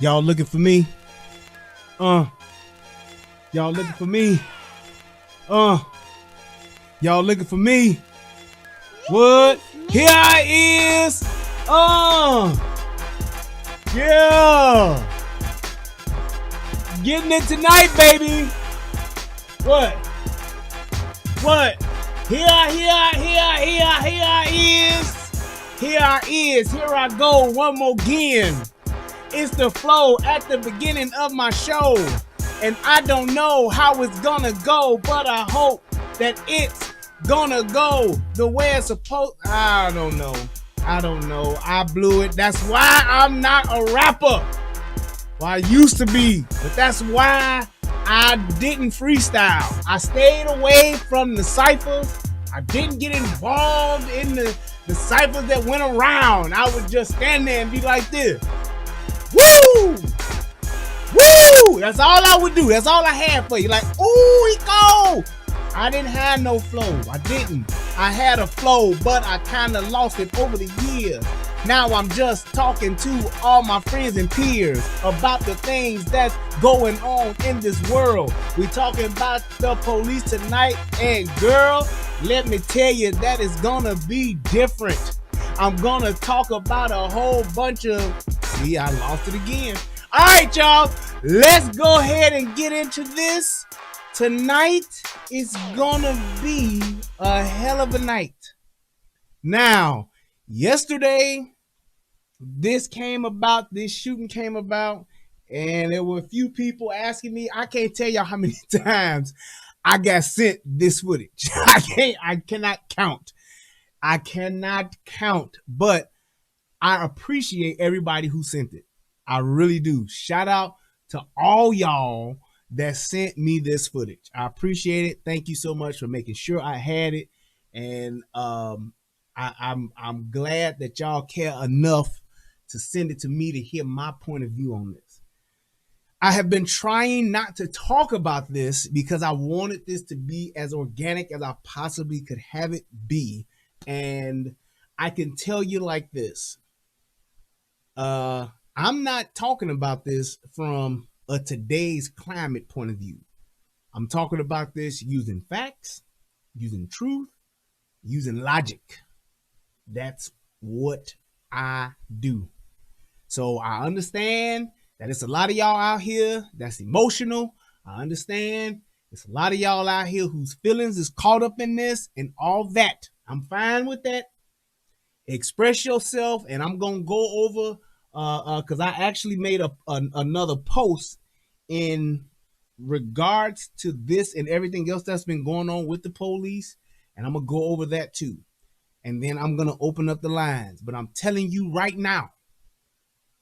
Y'all looking for me? Y'all looking for me? Y'all looking for me? What? Here I is. Yeah. Getting it tonight, baby. What? Here I go one more again. It's the flow at the beginning of my show. And I don't know how it's gonna go, but I hope that it's gonna go the way it's supposed. I don't know. I blew it. That's why I'm not a rapper. Well, I used to be, but that's why I didn't freestyle. I stayed away from the ciphers. I didn't get involved in the ciphers that went around. I would just stand there and be like this. Woo! Woo! That's all I would do. That's all I had for you. Like, ooh, he go! I didn't have no flow. I didn't. I had a flow, but I kind of lost it over the years. Now I'm just talking to all my friends and peers about the things that's going on in this world. We talking about the police tonight, and girl, let me tell you that it's gonna be different. I'm gonna talk about a whole bunch of... See, I lost it again. All right, y'all, let's go ahead and get into this. Tonight is gonna be a hell of a night. Now, yesterday, this shooting came about, and there were a few people asking me. I can't tell y'all how many times I got sent this footage. I cannot count. But I appreciate everybody who sent it. I really do. Shout out to all y'all that sent me this footage. I appreciate it. Thank you so much for making sure I had it. And I'm glad that y'all care enough to send it to me to hear my point of view on this. I have been trying not to talk about this because I wanted this to be as organic as I possibly could have it be. And I can tell you like this. I'm not talking about this from a today's climate point of view. I'm talking about this using facts, using truth, using logic. That's what I do. So I understand that it's a lot of y'all out here that's emotional. I understand it's a lot of y'all out here whose feelings is caught up in this and all that. I'm fine with that. Express yourself, and I'm gonna go over because I actually made another post in regards to this and everything else that's been going on with the police, and I'm gonna go over that too. And then I'm gonna open up the lines. But I'm telling you right now,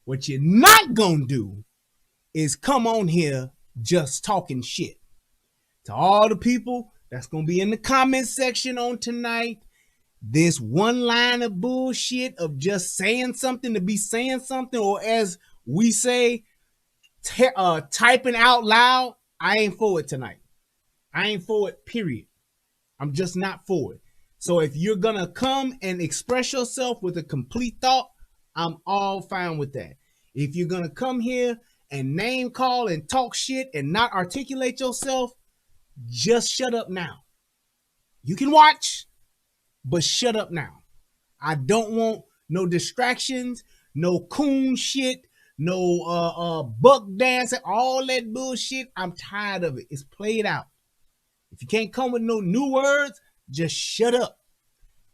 what you're not gonna do is come on here just talking shit. To all the people that's gonna be in the comment section on tonight, this one line of bullshit of just saying something to be saying something, or as we say, typing out loud, I ain't for it tonight. I ain't for it, period. I'm just not for it. So if you're gonna come and express yourself with a complete thought, I'm all fine with that. If you're gonna come here and name call and talk shit and not articulate yourself, just shut up now. You can watch, but shut up now. I don't want no distractions, no coon shit, no buck dancing, all that bullshit. I'm tired of it. It's played out. If you can't come with no new words, just shut up.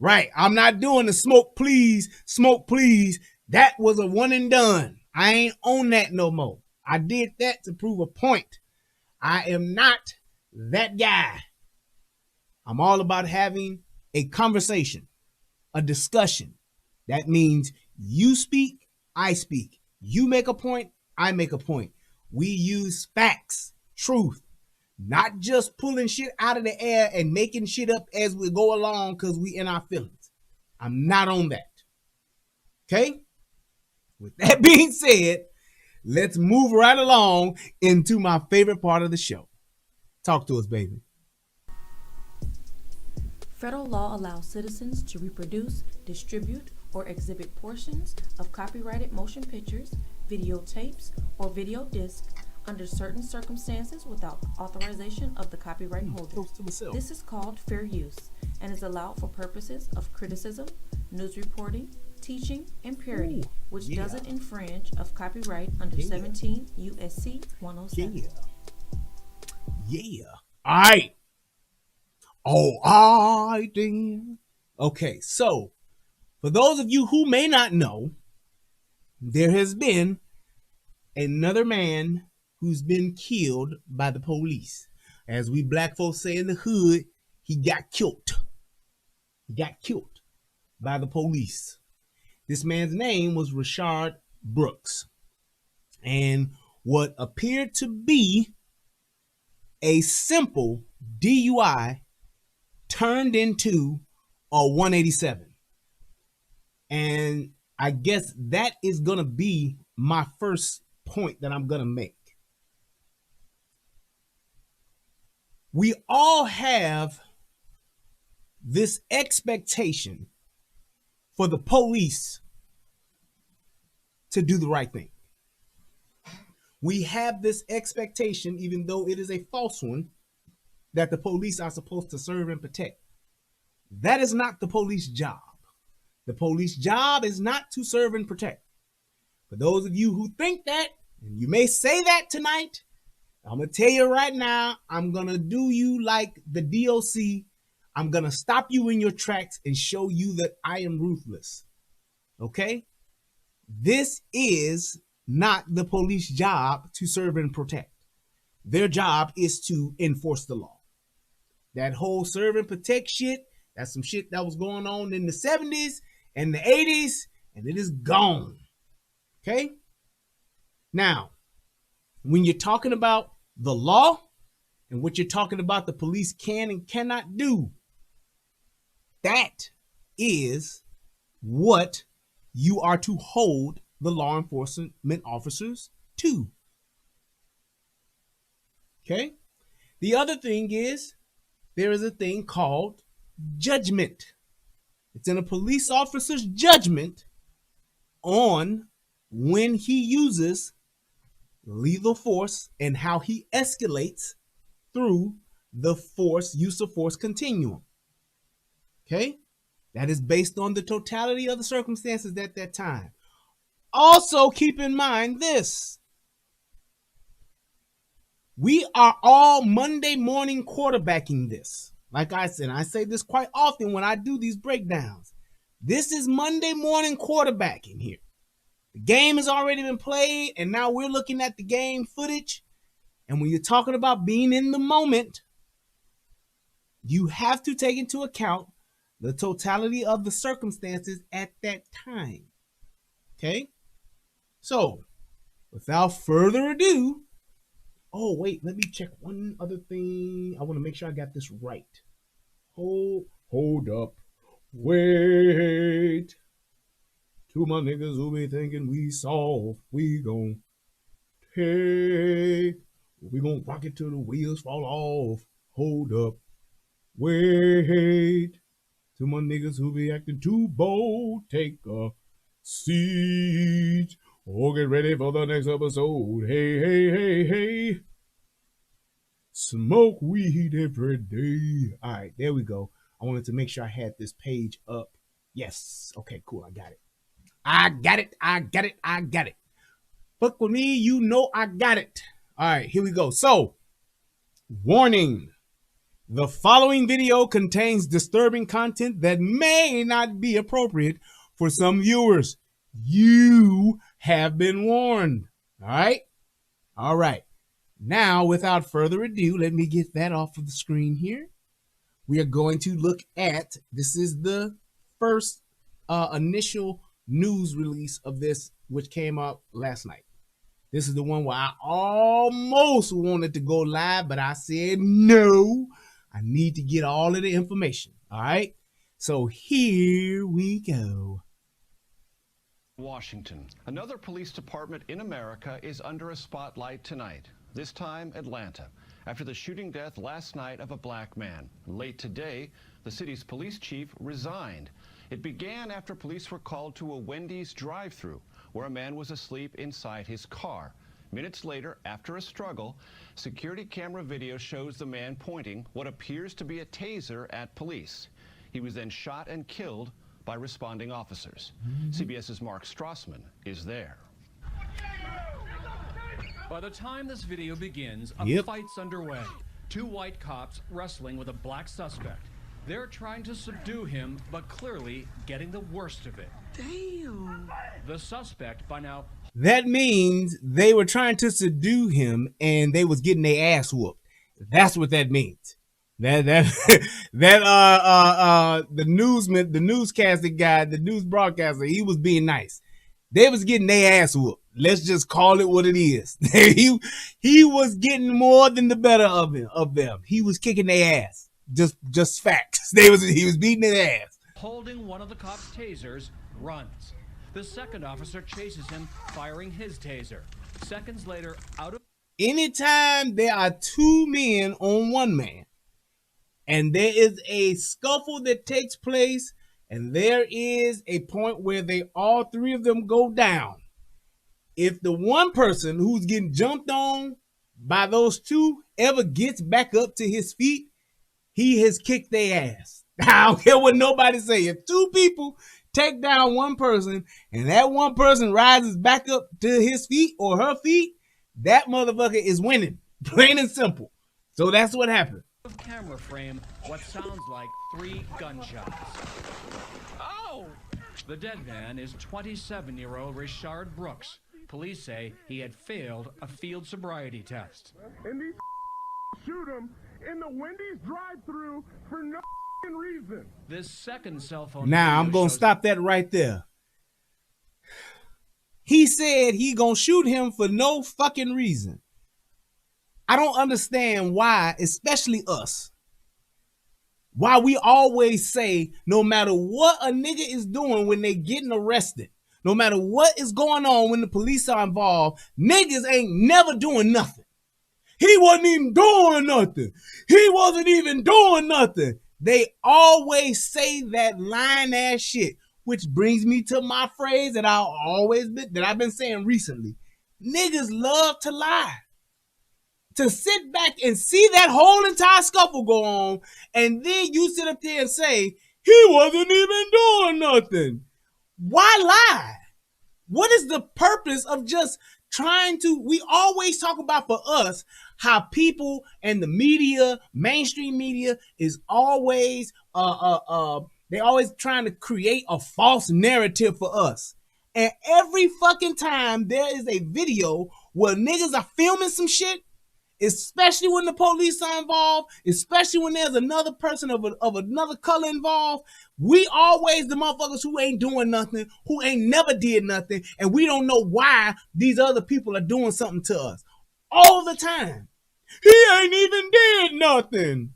Right. I'm not doing the smoke please. That was a one and done. I ain't on that no more. I did that to prove a point. I am not that guy. I'm all about having a conversation, a discussion. That means you speak, I speak. You make a point, I make a point. We use facts, truth, not just pulling shit out of the air and making shit up as we go along because we in our feelings. I'm not on that. Okay? With that being said, let's move right along into my favorite part of the show. Talk to us, baby. Federal law allows citizens to reproduce, distribute, or exhibit portions of copyrighted motion pictures, videotapes, or video discs under certain circumstances without authorization of the copyright holder. Close to myself. This is called fair use and is allowed for purposes of criticism, news reporting, teaching, and parody, which doesn't infringe of copyright under 17 U.S.C. 107. Yeah. All right. Oh, all right then. Okay, so for those of you who may not know, there has been another man who's been killed by the police. As we black folks say in the hood, he got killed. He got killed by the police. This man's name was Rayshard Brooks. And what appeared to be a simple DUI turned into a 187. And I guess that is going to be my first point that I'm going to make. We all have this expectation for the police to do the right thing. We have this expectation, even though it is a false one, that the police are supposed to serve and protect. That is not the police job. The police job is not to serve and protect. For those of you who think that, and you may say that tonight, I'm going to tell you right now, I'm going to do you like the DOC. I'm going to stop you in your tracks and show you that I am ruthless. Okay? This is not the police job to serve and protect. Their job is to enforce the law. That whole serve and protect shit, that's some shit that was going on in the 70s and the 80s, and it is gone. Okay? Now, when you're talking about the law and what you're talking about the police can and cannot do, that is what you are to hold the law enforcement officers to. Okay? The other thing is there is a thing called judgment. It's in a police officer's judgment on when he uses lethal force and how he escalates through the use of force continuum. Okay? That is based on the totality of the circumstances at that time. Also, keep in mind this. We are all Monday morning quarterbacking this. Like I said, I say this quite often when I do these breakdowns. This is Monday morning quarterbacking here. The game has already been played, and now we're looking at the game footage. And when you're talking about being in the moment, you have to take into account the totality of the circumstances at that time. Okay? So, without further ado, oh, wait, let me check one other thing. I want to make sure I got this right. Hold up. Wait. To my niggas who be thinking we soft, we gon' take. We gon' rock it till the wheels fall off. Hold up. Wait. To my niggas who be acting too bold, take a seat. Or get ready for the next episode. Hey, hey, hey, hey. Smoke weed every day. All right, there we go. I wanted to make sure I had this page up. Yes. Okay, cool. I got it. I got it. Fuck with me, you know I got it. All right, here we go. So, warning. The following video contains disturbing content that may not be appropriate for some viewers. You have been warned. All right? All right. Now, without further ado, let me get that off of the screen here. We are going to look at, this is the first initial news release of this, which came out last night. This is the one where I almost wanted to go live, but I said no. I need to get all of the information. All right? So here we go. Washington. Another police department in America is under a spotlight tonight. This time, Atlanta, after the shooting death last night of a black man. Late today, the city's police chief resigned. It began after police were called to a Wendy's drive-thru where a man was asleep inside his car. Minutes later, after a struggle, security camera video shows the man pointing what appears to be a taser at police. He was then shot and killed by responding officers. CBS's Mark Strassman is there. By the time this video begins, a fight's underway. Two white cops wrestling with a black suspect. They're trying to subdue him, but clearly getting the worst of it. Damn. The suspect by now... That means they were trying to subdue him and they was getting their ass whooped. That's what that means. The newsman, the newscaster guy, the news broadcaster, he was being nice. They was getting their ass whooped. Let's just call it what it is. he was getting more than the better of them. He was kicking their ass. Just facts. He was beating their ass. Holding one of the cop's tasers, runs. The second officer chases him, firing his taser. Seconds later, out of... Anytime there are two men on one man, and there is a scuffle that takes place, and there is a point where all three of them go down, if the one person who's getting jumped on by those two ever gets back up to his feet, he has kicked their ass. I don't care what nobody say. If two people take down one person and that one person rises back up to his feet or her feet, that motherfucker is winning. Plain and simple. So that's what happened. Camera frame, what sounds like 3 gunshots. Oh! The dead man is 27-year-old Rayshard Brooks. Police say he had failed a field sobriety test. And these shoot him in the Wendy's drive-thru for no reason. This second cell phone... Now, I'm going to stop that right there. He said he going to shoot him for no fucking reason. I don't understand why, especially us, why we always say no matter what a nigga is doing when they getting arrested, no matter what is going on when the police are involved, niggas ain't never doing nothing. He wasn't even doing nothing. He wasn't even doing nothing. They always say that lying ass shit, which brings me to my phrase that I've been saying recently. Niggas love to lie. To sit back and see that whole entire scuffle go on, and then you sit up there and say, he wasn't even doing nothing. Why lie? What is the purpose of just trying to... We always talk about, for us, how people and the media, mainstream media, is always they always trying to create a false narrative for us. And every fucking time there is a video where niggas are filming some shit, especially when the police are involved, especially when there's another person of another color involved, we always the motherfuckers who ain't doing nothing, who ain't never did nothing, and we don't know why these other people are doing something to us. All the time. He ain't even did nothing.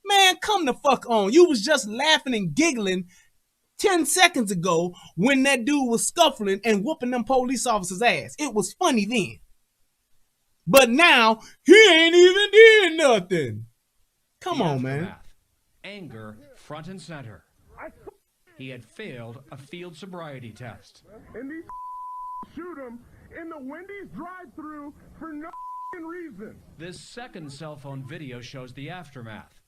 Man, come the fuck on. You was just laughing and giggling 10 seconds ago when that dude was scuffling and whooping them police officers' ass. It was funny then. But now, he ain't even did nothing. Come on, man. Anger front and center. He had failed a field sobriety test. And these shoot him in the Wendy's drive-thru for no reason. This second cell phone video shows the aftermath.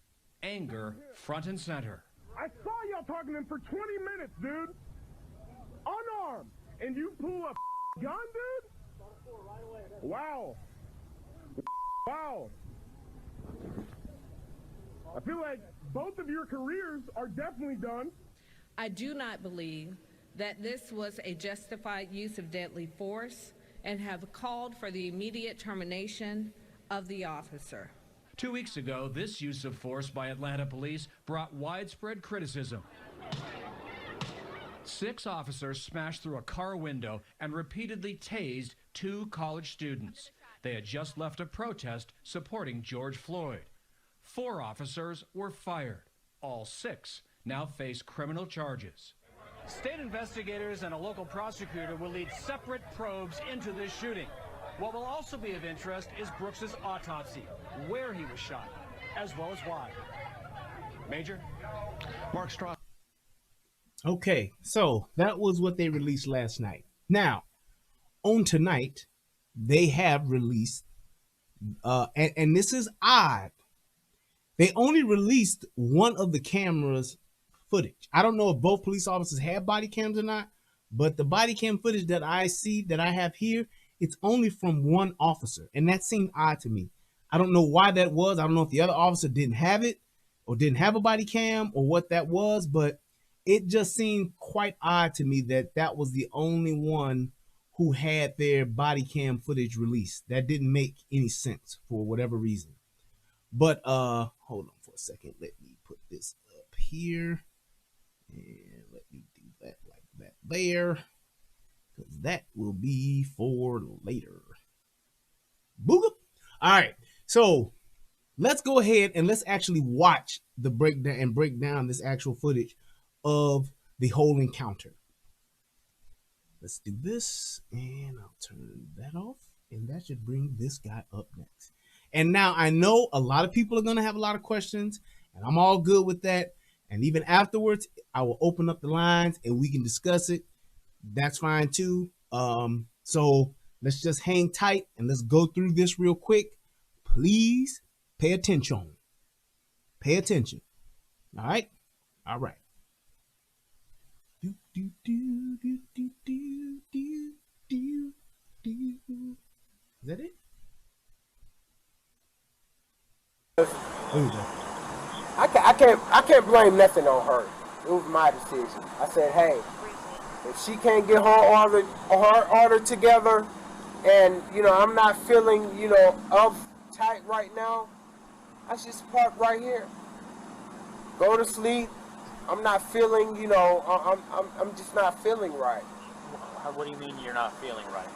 Anger front and center. I saw y'all talking to him for 20 minutes, dude. Unarmed. And you pull a gun, dude? Wow. Wow. I feel like both of your careers are definitely done. I do not believe that this was a justified use of deadly force and have called for the immediate termination of the officer. 2 weeks ago, this use of force by Atlanta police brought widespread criticism. 6 officers smashed through a car window and repeatedly tased 2 college students. They had just left a protest supporting George Floyd. 4 officers were fired. All 6 now face criminal charges. State investigators and a local prosecutor will lead separate probes into this shooting. What will also be of interest is Brooks's autopsy, where he was shot, as well as why. Major? Mark Straw. Okay, so that was what they released last night. Now, on tonight, they have released, and this is odd. They only released one of the camera's footage. I don't know if both police officers have body cams or not, but the body cam footage that I see, that I have here, it's only from one officer, and that seemed odd to me. I don't know why that was. I don't know if the other officer didn't have it or didn't have a body cam or what that was, but it just seemed quite odd to me that that was the only one who had their body cam footage released. That didn't make any sense for whatever reason. But hold on for a second. Let me put this up here. And let me do that like that there. Because that will be for later. Booga. All right. So let's go ahead and let's actually watch the breakdown and break down this actual footage of the whole encounter. Let's do this, and I'll turn that off, and that should bring this guy up next. And now I know a lot of people are going to have a lot of questions, and I'm all good with that. And even afterwards, I will open up the lines and we can discuss it. That's fine too. So let's just hang tight and let's go through this real quick. Please pay attention. Pay attention. All right. All right. Is that it? I can't blame nothing on her. It was my decision. I said, hey, if she can't get her order together, and I'm not feeling uptight right now, I should just park right here. Go to sleep. I'm not feeling, I'm just not feeling right. What do you mean you're not feeling right?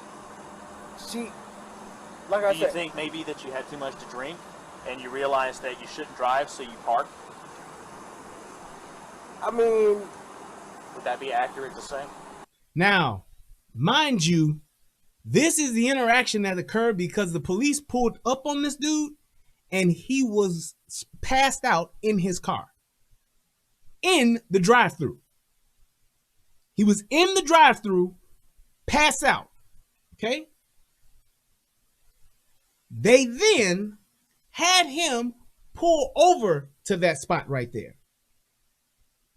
Like I said. Do you think maybe that you had too much to drink and you realized that you shouldn't drive, so you parked? I mean, would that be accurate to say? Now, mind you, this is the interaction that occurred because the police pulled up on this dude and he was passed out in his car. In the drive-thru. He was in the drive-thru, passed out. Okay? They then had him pull over to that spot right there.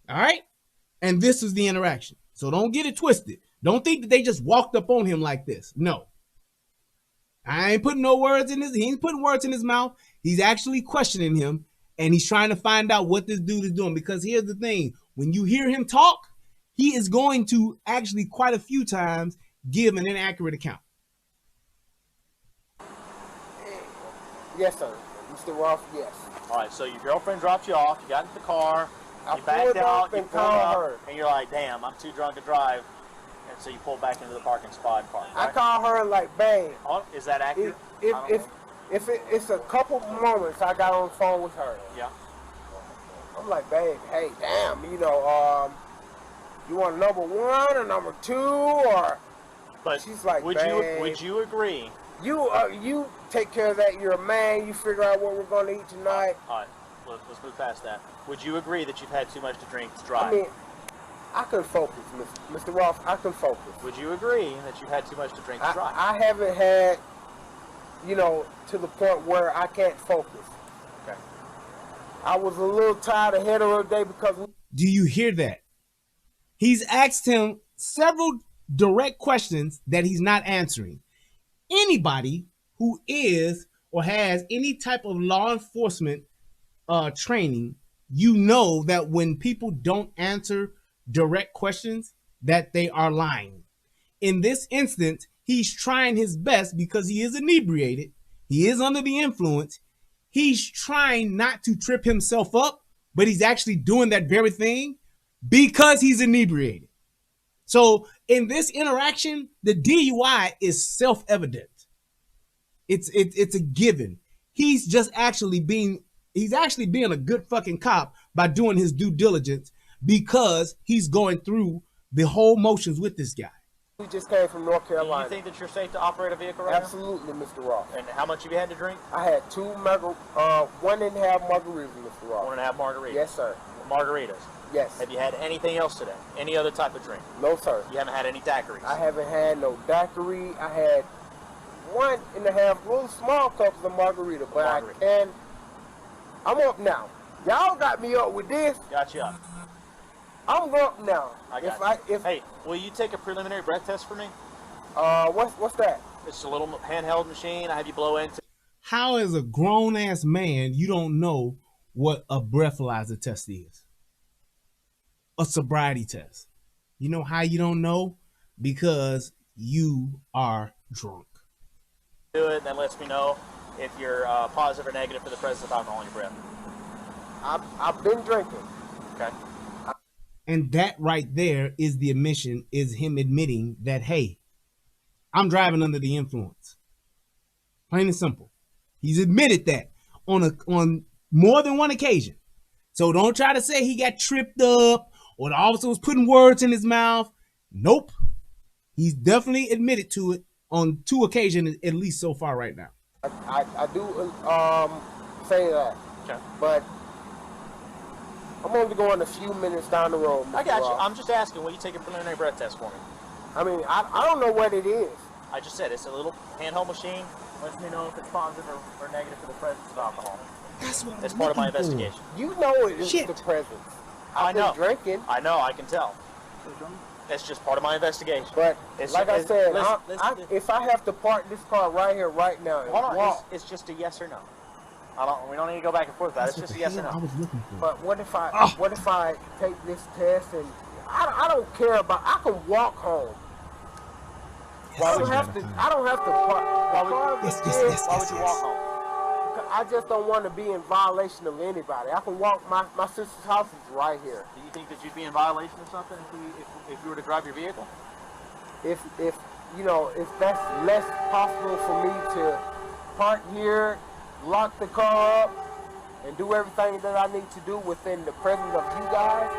All right? And this is the interaction. So don't get it twisted. Don't think that they just walked up on him like this. No. I ain't putting no words in he ain't putting words in his mouth. He's actually questioning him. And he's trying to find out what this dude is doing. Because here's the thing. When you hear him talk, he is going to actually quite a few times give an inaccurate account. Yes, sir. Mr. Roth, yes. All right, so your girlfriend dropped you off. You got into the car. I you backed out. You pulled up. Her. And you're like, damn, I'm too drunk to drive. And so you pull back into the parking spot and park. Right? I call her like, babe. Oh, is that accurate? If it's a couple moments I got on the phone with her. Yeah. I'm like, babe, hey, damn, you want number one or number two or? But she's like, would you agree? You take care of that. You're a man. You figure out what we're going to eat tonight. All right, let's move past that. Would you agree that you've had too much to drink to drive? I mean, I can focus, Mr. Roth. I can focus. Would you agree that you've had too much to drink to drive? I haven't had, to the point where I can't focus. Okay. I was a little tired ahead of the day because... Do you hear that? He's asked him several direct questions that he's not answering. Anybody who is or has any type of law enforcement training, you know that when people don't answer direct questions, that they are lying. In this instance, he's trying his best because he is inebriated. He is under the influence. He's trying not to trip himself up, but he's actually doing that very thing because he's inebriated. So in this interaction, the DUI is self-evident. It's a given. He's actually being a good fucking cop by doing his due diligence because he's going through the whole motions with this guy. We just came from North Carolina. Do you think that you're safe to operate a vehicle right Absolutely, now? Mr. Roth. And how much have you had to drink? I had 1.5 margaritas, Mr. Roth. 1.5 margaritas? Yes, sir. Margaritas. Yes. Have you had anything else today? Any other type of drink? No, sir. You haven't had any daiquiris? I haven't had no daiquiri. I had 1.5 little small cups of margarita, but I'm up now. Y'all got me up with this. Got you up. I'm up now. Hey, will you take a preliminary breath test for me? What's that? It's a little handheld machine. I have you blow into. How as a grown ass man you don't know what a breathalyzer test is? A sobriety test. You know how you don't know? Because you are drunk. Do it, and then lets me know if you're positive or negative for the presence of alcohol in your breath. I've been drinking. Okay. And that right there is the admission, is him admitting that, hey, I'm driving under the influence. Plain and simple. He's admitted that on more than one occasion. So don't try to say he got tripped up or the officer was putting words in his mouth. Nope. He's definitely admitted to it on 2 occasions, at least so far right now. I do say that. Okay. But I'm only going a few minutes down the road. I got you. I'm just asking, will you take a preliminary breath test for me? I mean, I don't know what it is. I just said it's a little handheld machine. Lets me know if it's positive or negative for the presence of alcohol. That's what it's part of my investigation. You know it is the presence. I know. Drinking. I know. I can tell. It's just part of my investigation. But it's like I said, listen, if I have to park this car right here, right now, hold on. It's just a yes or no. We don't need to go back and forth about it. It's just a yes or no. I was looking for. But what if I take this test and I don't care about. I can walk home. I don't have to park. Why would you walk home? I just don't want to be in violation of anybody. I can walk. My sister's house is right here. Do you think that you'd be in violation of something if you were to drive your vehicle? If you know, if that's less possible for me to park here, lock the car up, and do everything that I need to do within the presence of you guys,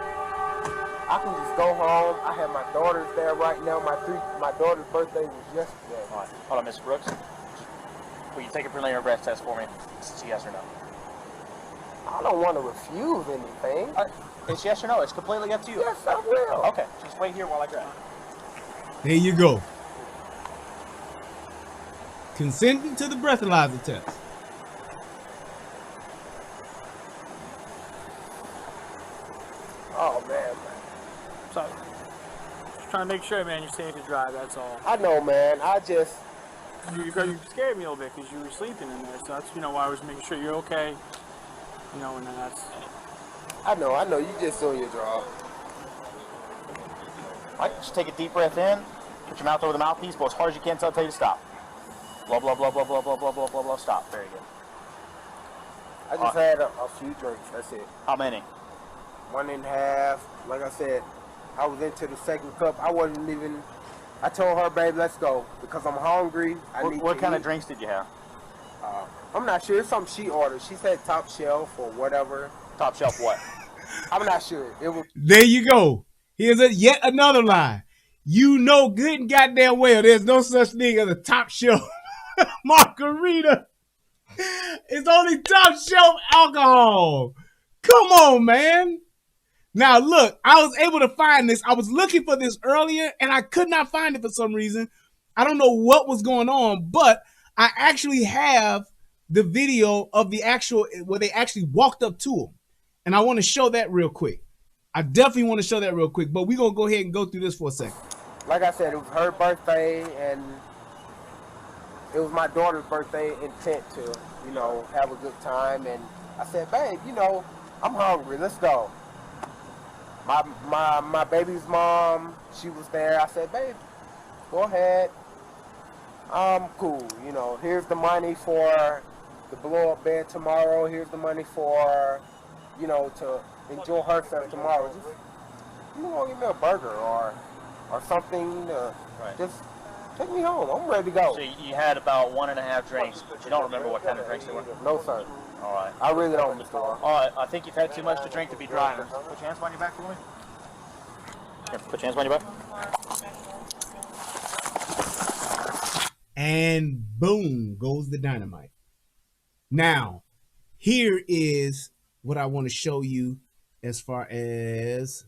I can just go home. I have my daughters there right now. My daughter's birthday was yesterday. All right. Hold on, Mr. Brooks. Will you take a preliminary breath test for me? It's yes or no. I don't want to refuse anything. It's yes or no. It's completely up to you. Yes, I will. Okay. Just wait here while I grab it. There you go. Consenting to the breathalyzer test. Oh, man. So, just trying to make sure, man, you're safe to drive, that's all. I know, man. I just... You scared me a little bit because you were sleeping in there, so that's, why I was making sure you're okay. And then that's... I know. You just doing your job. All right, just take a deep breath in. Put your mouth over the mouthpiece. Blow as hard as you can until I tell you to stop. Blow, blow, blow, blow, blow, blow, blow, blow, blow, blow. Stop. Very good. I just had a few drinks. That's it. How many? 1.5. Like I said, I was into the second cup. I wasn't even... I told her, babe, let's go because I'm hungry. What kind of drinks did you have? I'm not sure. It's something she ordered. She said top shelf or whatever. Top shelf what? I'm not sure. It was. There you go. Here's yet another lie. You know good and goddamn well there's no such thing as a top shelf margarita. It's only top shelf alcohol. Come on, man. Now, look, I was able to find this. I was looking for this earlier, and I could not find it for some reason. I don't know what was going on, but I actually have the video of the actual, where they actually walked up to him. And I want to show that real quick. I definitely want to show that real quick, but we're going to go ahead and go through this for a second. Like I said, it was her birthday, and it was my daughter's birthday intent to, have a good time. And I said, babe, I'm hungry. Let's go. My baby's mom, she was there. I said, babe, go ahead. I'm cool. Here's the money for the blow-up bed tomorrow. Here's the money for, to enjoy herself tomorrow. Just, give me a burger or something. Just take me home. I'm ready to go. So you had about 1.5 drinks, but you don't remember what kind of drinks they were? No, sir. All right. I really don't, Mr. All right. I think you've had too much to drink to be driving. Put your hands behind your back for me. Here, put your hands behind your back. And boom goes the dynamite. Now, here is what I want to show you as far as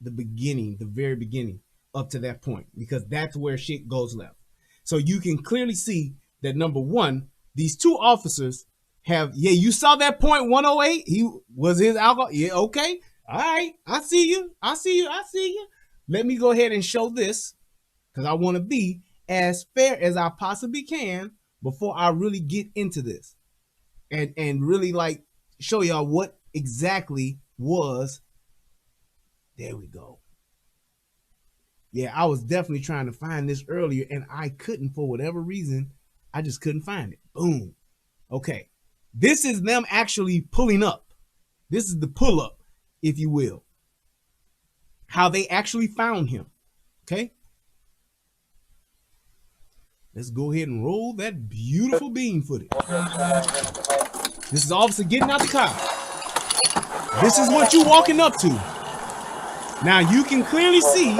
the beginning, the very beginning, up to that point, because that's where shit goes left. So you can clearly see that, number one, these two officers have, yeah, you saw that point 108. He was his alcohol. Yeah, okay. All right. I see you. Let me go ahead and show this, because I want to be as fair as I possibly can before I really get into this and really like show y'all what exactly was. There we go. Yeah, I was definitely trying to find this earlier and I couldn't for whatever reason. I just couldn't find it. Boom. Okay. This is them actually pulling up. This is the pull up, if you will. How they actually found him. Okay. Let's go ahead and roll that beautiful beam footage. This is officer getting out the car. This is what you're walking up to. Now you can clearly see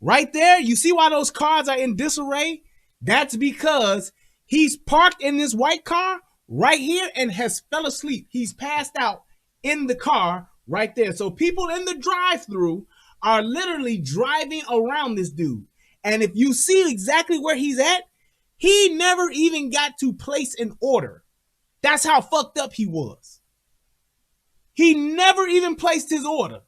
right there. You see why those cars are in disarray? That's because he's parked in this white car right here and has fell asleep. He's passed out in the car right there. So people in the drive-thru are literally driving around this dude. And if you see exactly where he's at, he never even got to place an order. That's how fucked up he was. He never even placed his order.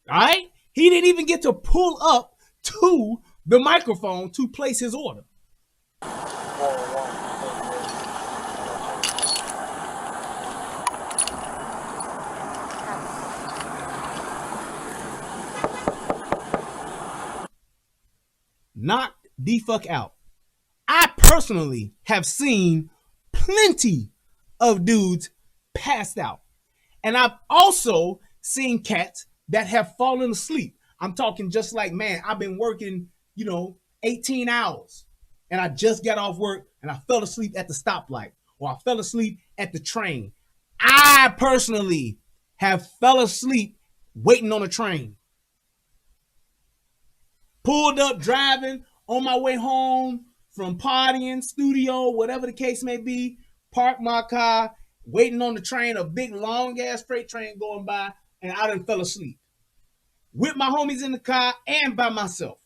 All right? He didn't even get to pull up to the microphone to place his order. Knock the fuck out. I personally have seen plenty of dudes passed out. And I've also seen cats that have fallen asleep. I'm talking just like, man, I've been working, 18 hours. And I just got off work and I fell asleep at the stoplight. Or I fell asleep at the train. I personally have fell asleep waiting on a train. Pulled up driving on my way home from partying, studio, whatever the case may be. Parked my car, waiting on the train, a big long ass freight train going by, and I done fell asleep. With my homies in the car and by myself.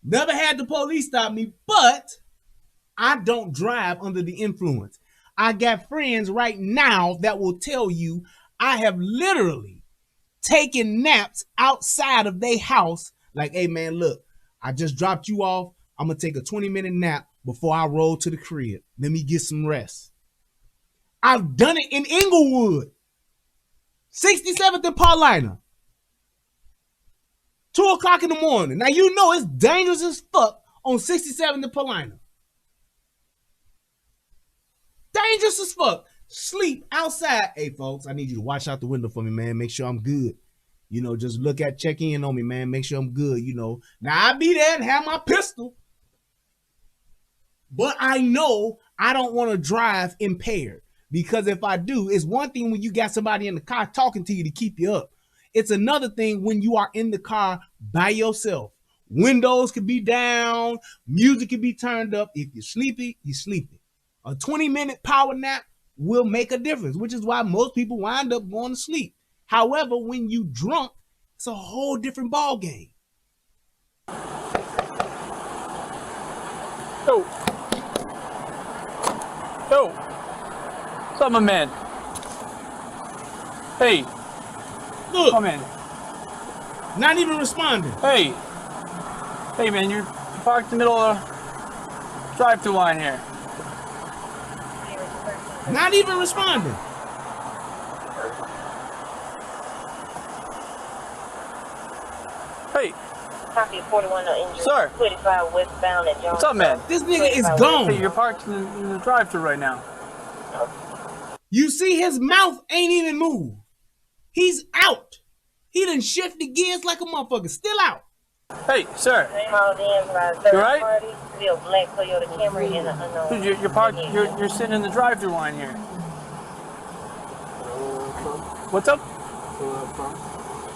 Never had the police stop me, but I don't drive under the influence. I got friends right now that will tell you I have literally taken naps outside of their house. Like, hey man, look, I just dropped you off. I'm going to take a 20-minute nap before I roll to the crib. Let me get some rest. I've done it in Inglewood. 67th and Paulina. 2 o'clock in the morning. Now, you know it's dangerous as fuck on 67th and Paulina. Dangerous as fuck. Sleep outside. Hey, folks, I need you to watch out the window for me, man. Make sure I'm good. Just check in on me, man. Make sure I'm good, Now, I'll be there and have my pistol. But I know I don't want to drive impaired. Because if I do, it's one thing when you got somebody in the car talking to you to keep you up. It's another thing when you are in the car by yourself. Windows could be down. Music could be turned up. If you're sleepy, you're sleepy. A 20-minute power nap will make a difference, which is why most people wind up going to sleep. However, when you drunk, it's a whole different ball game. Yo. What's up, my man? Hey. Look. Come in. Not even responding. Hey. Hey, man, you're parked in the middle of the drive-thru line here. Not even responding. Hey. Copy 41 engine. Sir. 25 westbound at Jones. What's up, man? This nigga is gone. Hey, you're parked in the drive-thru right now. You see his mouth ain't even moved. He's out. He done shifted gears like a motherfucker. Still out. Hey, sir. You right? Dude, you're parked. You're sitting in the drive-thru line here. What's up?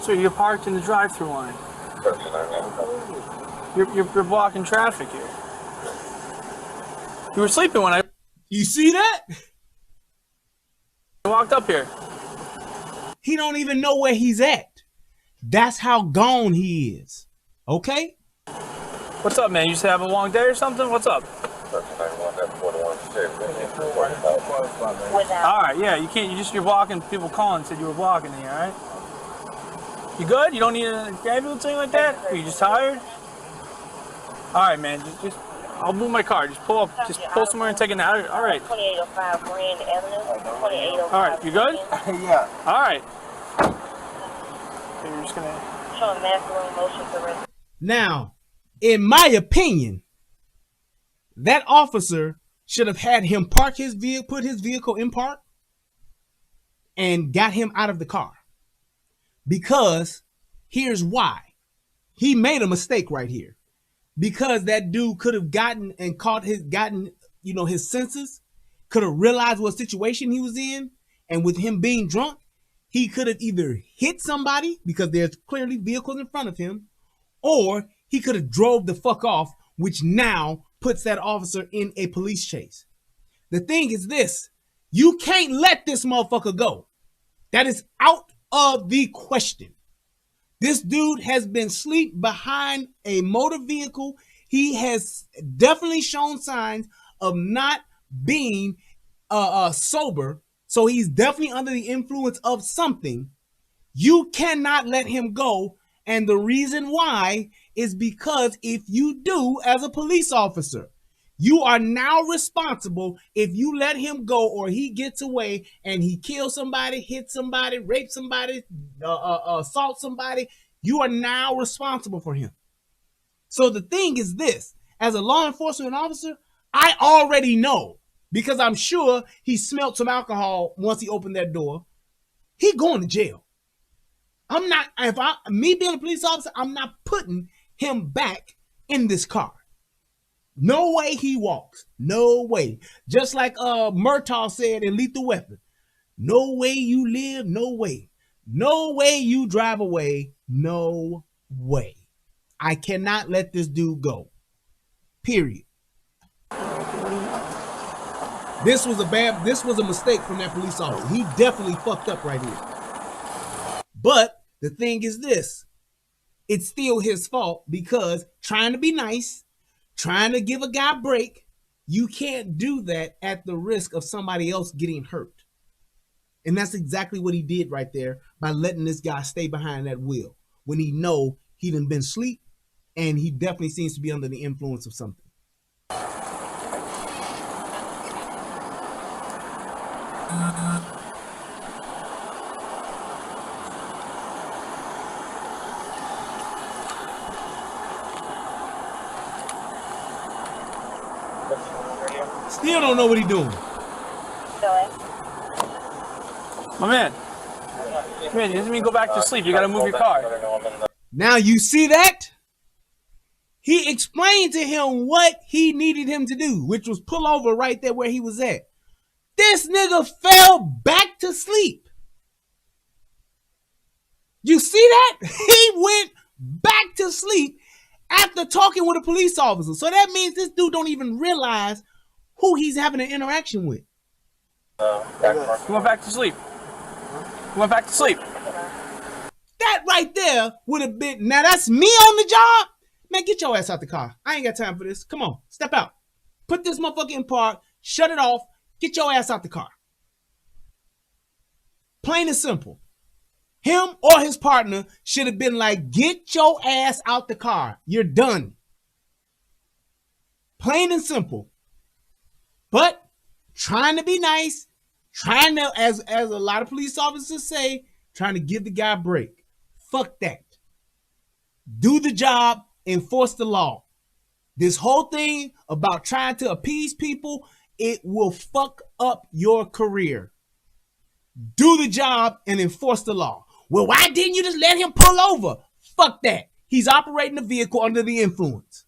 So you're parked in the drive-thru line. You're blocking traffic here. You were sleeping when I. You see that? walked up here. He don't even know where he's at. That's how gone he is. Okay? What's up, man? You just have a long day or something? What's up? All right, yeah, you can't. You're blocking. People calling said you were blocking me. All right. You good? You don't need an ambulance or anything like that? Are you just tired? All right, man. Just I'll move my car. Just pull up. Just pull somewhere and take it out. All right. 2805 Grand Avenue. 2805. All right. You good? Yeah. All right. So you're just gonna Showing maximum motion for rest. Now, in my opinion, that officer should have had him park his vehicle, put his vehicle in park, and got him out of the car. Because here's why. He made a mistake right here. Because that dude could have gotten his senses, could have realized what situation he was in, and with him being drunk, he could have either hit somebody because there's clearly vehicles in front of him, or he could have drove the fuck off, which now puts that officer in a police chase. The thing is this, you can't let this motherfucker go. That is out of the question. This dude has been asleep behind a motor vehicle. He has definitely shown signs of not being sober. So he's definitely under the influence of something. You cannot let him go. And the reason why is because if you do, as a police officer, you are now responsible if you let him go or he gets away and he kills somebody, hits somebody, rapes somebody, assaults somebody. You are now responsible for him. So the thing is this, as a law enforcement officer, I already know, because I'm sure he smelled some alcohol once he opened that door. He going to jail. Me being a police officer, I'm not putting him back in this car. No way he walks. No way. Just like Murtaugh said in Lethal Weapon. No way you live, no way. No way you drive away, no way. I cannot let this dude go. Period. This was a mistake from that police officer. He definitely fucked up right here. But the thing is this, it's still his fault because trying to be nice, trying to give a guy a break, you can't do that at the risk of somebody else getting hurt. And that's exactly what he did right there by letting this guy stay behind that wheel when he know he done been asleep and he definitely seems to be under the influence of something. Still don't know what he's doing. My man, it doesn't mean go back to sleep. You gotta move your car. Now you see that? He explained to him what he needed him to do, which was pull over right there where he was at. This nigga fell back to sleep. You see that? He went back to sleep after talking with a police officer. So that means this dude don't even realize who he's having an interaction with. He went back to sleep. He went back to sleep. That right there would have been, now that's me on the job. Man, get your ass out the car. I ain't got time for this. Come on, step out. Put this motherfucker in park, shut it off, get your ass out the car. Plain and simple. Him or his partner should have been like, get your ass out the car. You're done. Plain and simple. But trying to be nice, trying to, as a lot of police officers say, trying to give the guy a break. Fuck that. Do the job, enforce the law. This whole thing about trying to appease people, it will fuck up your career. Do the job and enforce the law. Well, why didn't you just let him pull over? Fuck that. He's operating the vehicle under the influence.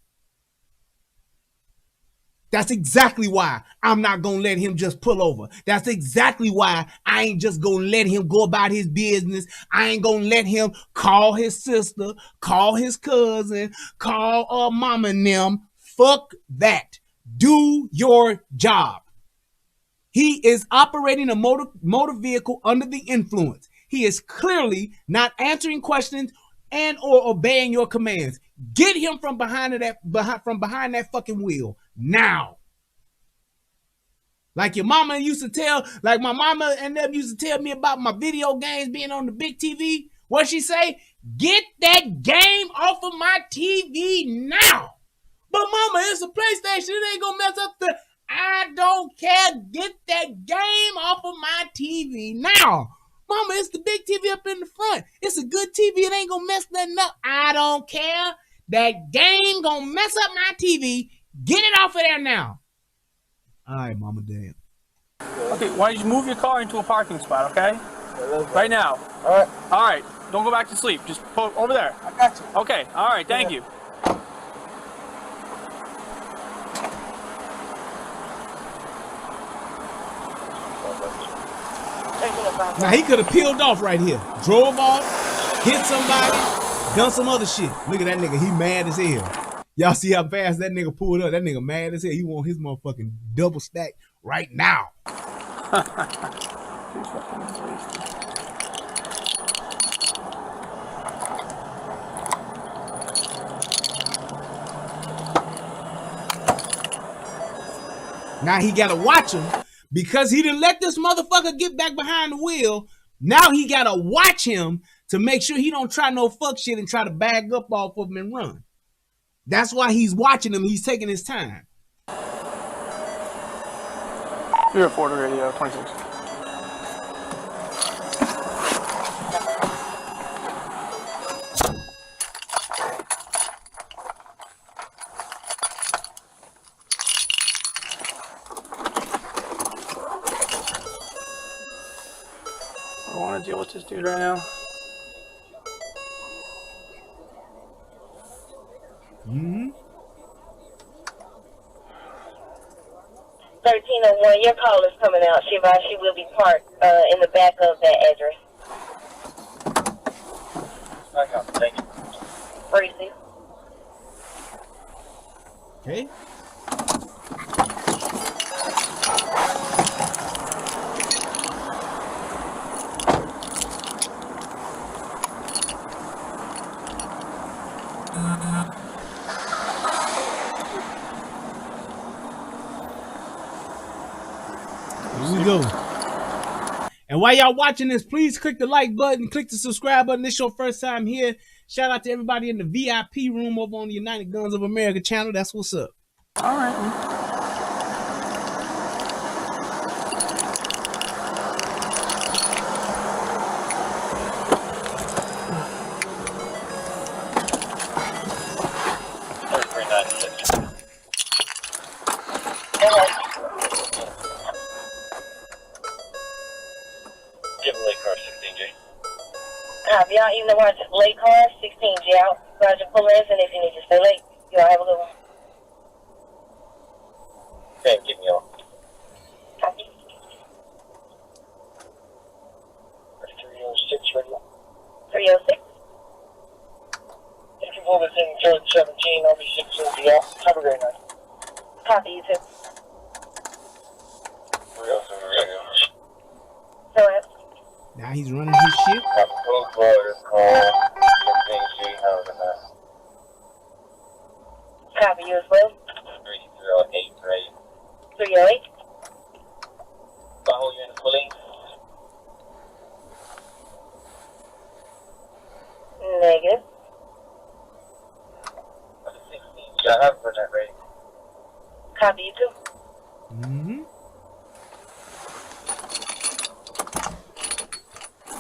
That's exactly why I'm not going to let him just pull over. That's exactly why I ain't just going to let him go about his business. I ain't going to let him call his sister, call his cousin, call mama and them. Fuck that. Do your job. He is operating a motor vehicle under the influence. He is clearly not answering questions and or obeying your commands. Get him from behind that fucking wheel now. Like your mama used to tell, like my mama and them used to tell me about my video games being on the big TV. What she say? Get that game off of my TV now. But mama, it's a PlayStation. It ain't gonna mess up the... I don't care. Get that game off of my TV now. Mama, it's the big TV up in the front. It's a good TV. It ain't gonna mess nothing up. I don't care. That game gonna mess up my TV. Get it off of there now. All right, mama, damn. Okay, why don't you move your car into a parking spot, okay? Right now. All right. All right. Don't go back to sleep. Just put over there. I got you. Okay. All right. Thank you. Now, he could have peeled off right here. Drove off, hit somebody, done some other shit. Look at that nigga. He mad as hell. Y'all see how fast that nigga pulled up? That nigga mad as hell. He want his motherfucking double stack right now. Now he gotta watch him because he didn't let this motherfucker get back behind the wheel. Now he gotta watch him to make sure he don't try no fuck shit and try to bag up off of him and run. That's why he's watching him. He's taking his time. You're at Florida Radio 26. I want to deal with this dude right now. Mm-hmm. 1301, your call is coming out. She advised she will be parked in the back of that address. Thank you. Briefly. Okay. Here we go. And while y'all watching this, please click the like button, click the subscribe button. This is your first time here. Shout out to everybody in the VIP room over on the United Guns of America channel. That's what's up. All right. Y'all even watch late cars, 16G out. Roger, pull in, and if you need to stay late, y'all have a good one. Okay, give me on. Copy. 306 radio. 306. If you pull this in George 17, I'll be 16G out. Have a great night. Copy, you too. 307 radio. Go ahead. Now he's running his shit. Copy you as well. 308, right? 308. Follow you in the police. Negative. 16, I have for that rate. Copy you too. Mm-hmm.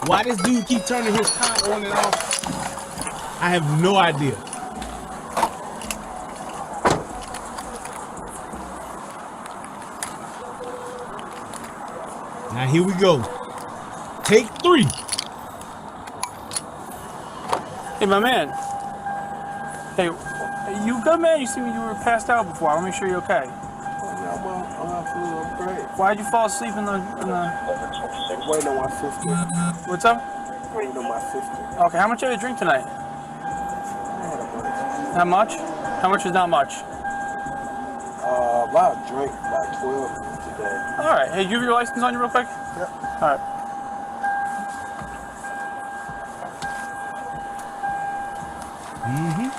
Why this dude keep turning his car on and off, I have no idea. Now here we go. Take 3. Hey, my man. Hey, you good, man? You see me? You were passed out before. I want to make sure you're okay. Yeah, well, I'm great. Why'd you fall asleep in the... Waiting on my sister. What's up? Waiting on my sister. Okay, how much did you drink tonight? Not much? How much is not much? About a drink, about 12. All right. Hey, you have your license on you real quick? Yeah. All right. Mm-hmm.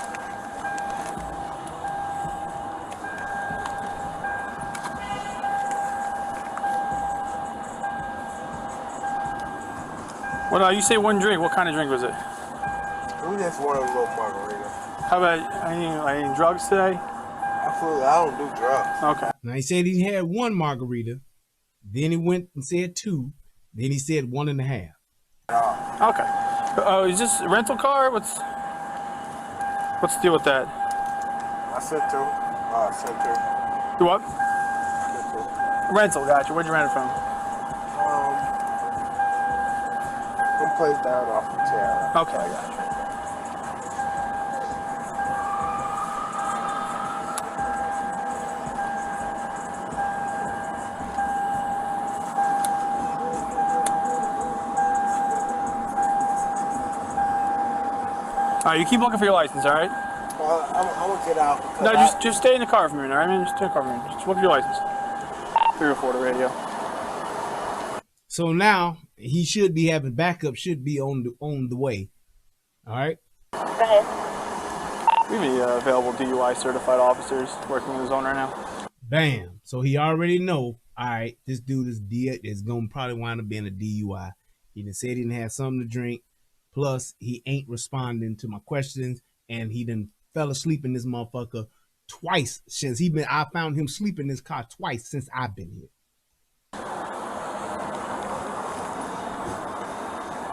Well, you say one drink. What kind of drink was it? We just wanted a little margarita. How about any drugs today? Absolutely, I don't do drugs. Okay. Now he said he had one margarita, then he went and said 2, then he said 1.5. Okay. Is this a rental car? What's the deal with that? I sent to Do what? Sent to. Rental, gotcha. Where'd you rent it from? Some place down off the town. Okay, I gotcha. All right, you keep looking for your license, all right? Well, I'm gonna get out. No, just stay in the car for a minute, all right, man? Just stay in the car for a minute. Just look for your license. 304 to radio. So now he should be having backup, should be on the way. All right. Go ahead. We have any available DUI certified officers working in the zone right now. Bam. So he already know. All right, this dude is gonna probably wind up being a DUI. He done said he didn't have something to drink. Plus, he ain't responding to my questions, and he done fell asleep in this motherfucker twice since I found him sleeping in this car twice since I've been here.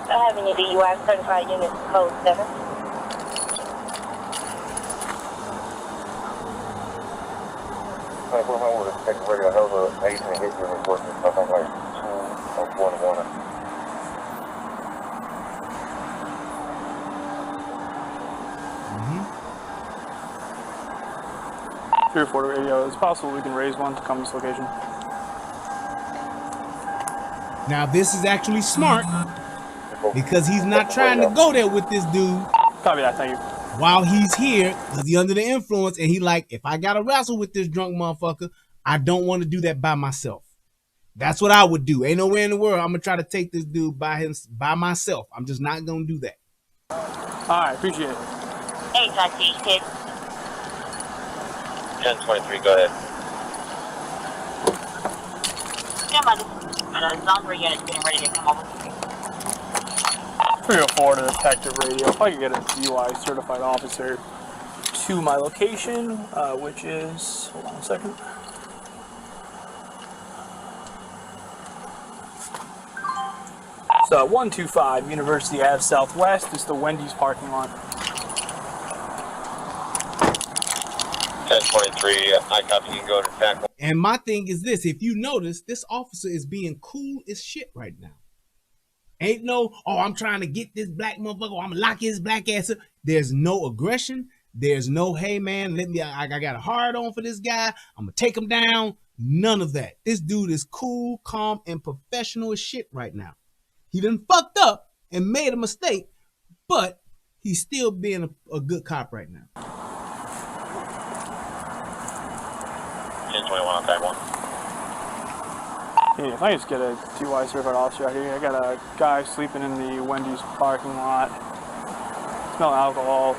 I have any DUI certified unit code 7. Mm-hmm. 304 to radio. It's possible we can raise one to come to this location. Now this is actually smart because he's not trying to go there with this dude. Copy that, thank you. While he's here, because he's under the influence, and he like, if I gotta wrestle with this drunk motherfucker, I don't want to do that by myself. That's what I would do. Ain't nowhere in the world I'm gonna try to take this dude by myself. I'm just not gonna do that. All right, appreciate it. Hey, taxi, kid. 1023, go ahead. Stand by. Zone unit getting ready to come over. 304 to detective radio. If I could get a DUI certified officer to my location, which is, hold on a second. So 125 University Ave Southwest is the Wendy's parking lot. 1023, I copy, you can go to back. And my thing is this: if you notice, this officer is being cool as shit right now. Ain't no, oh, I'm trying to get this black motherfucker, I'm gonna lock his black ass up. There's no aggression. There's no, hey man, I got a hard on for this guy, I'm gonna take him down. None of that. This dude is cool, calm, and professional as shit right now. He done fucked up and made a mistake, but he's still being a good cop right now. 1021 on tag 1. Hey, if I just get a DUI certified officer out here, I got a guy sleeping in the Wendy's parking lot, smelling alcohol.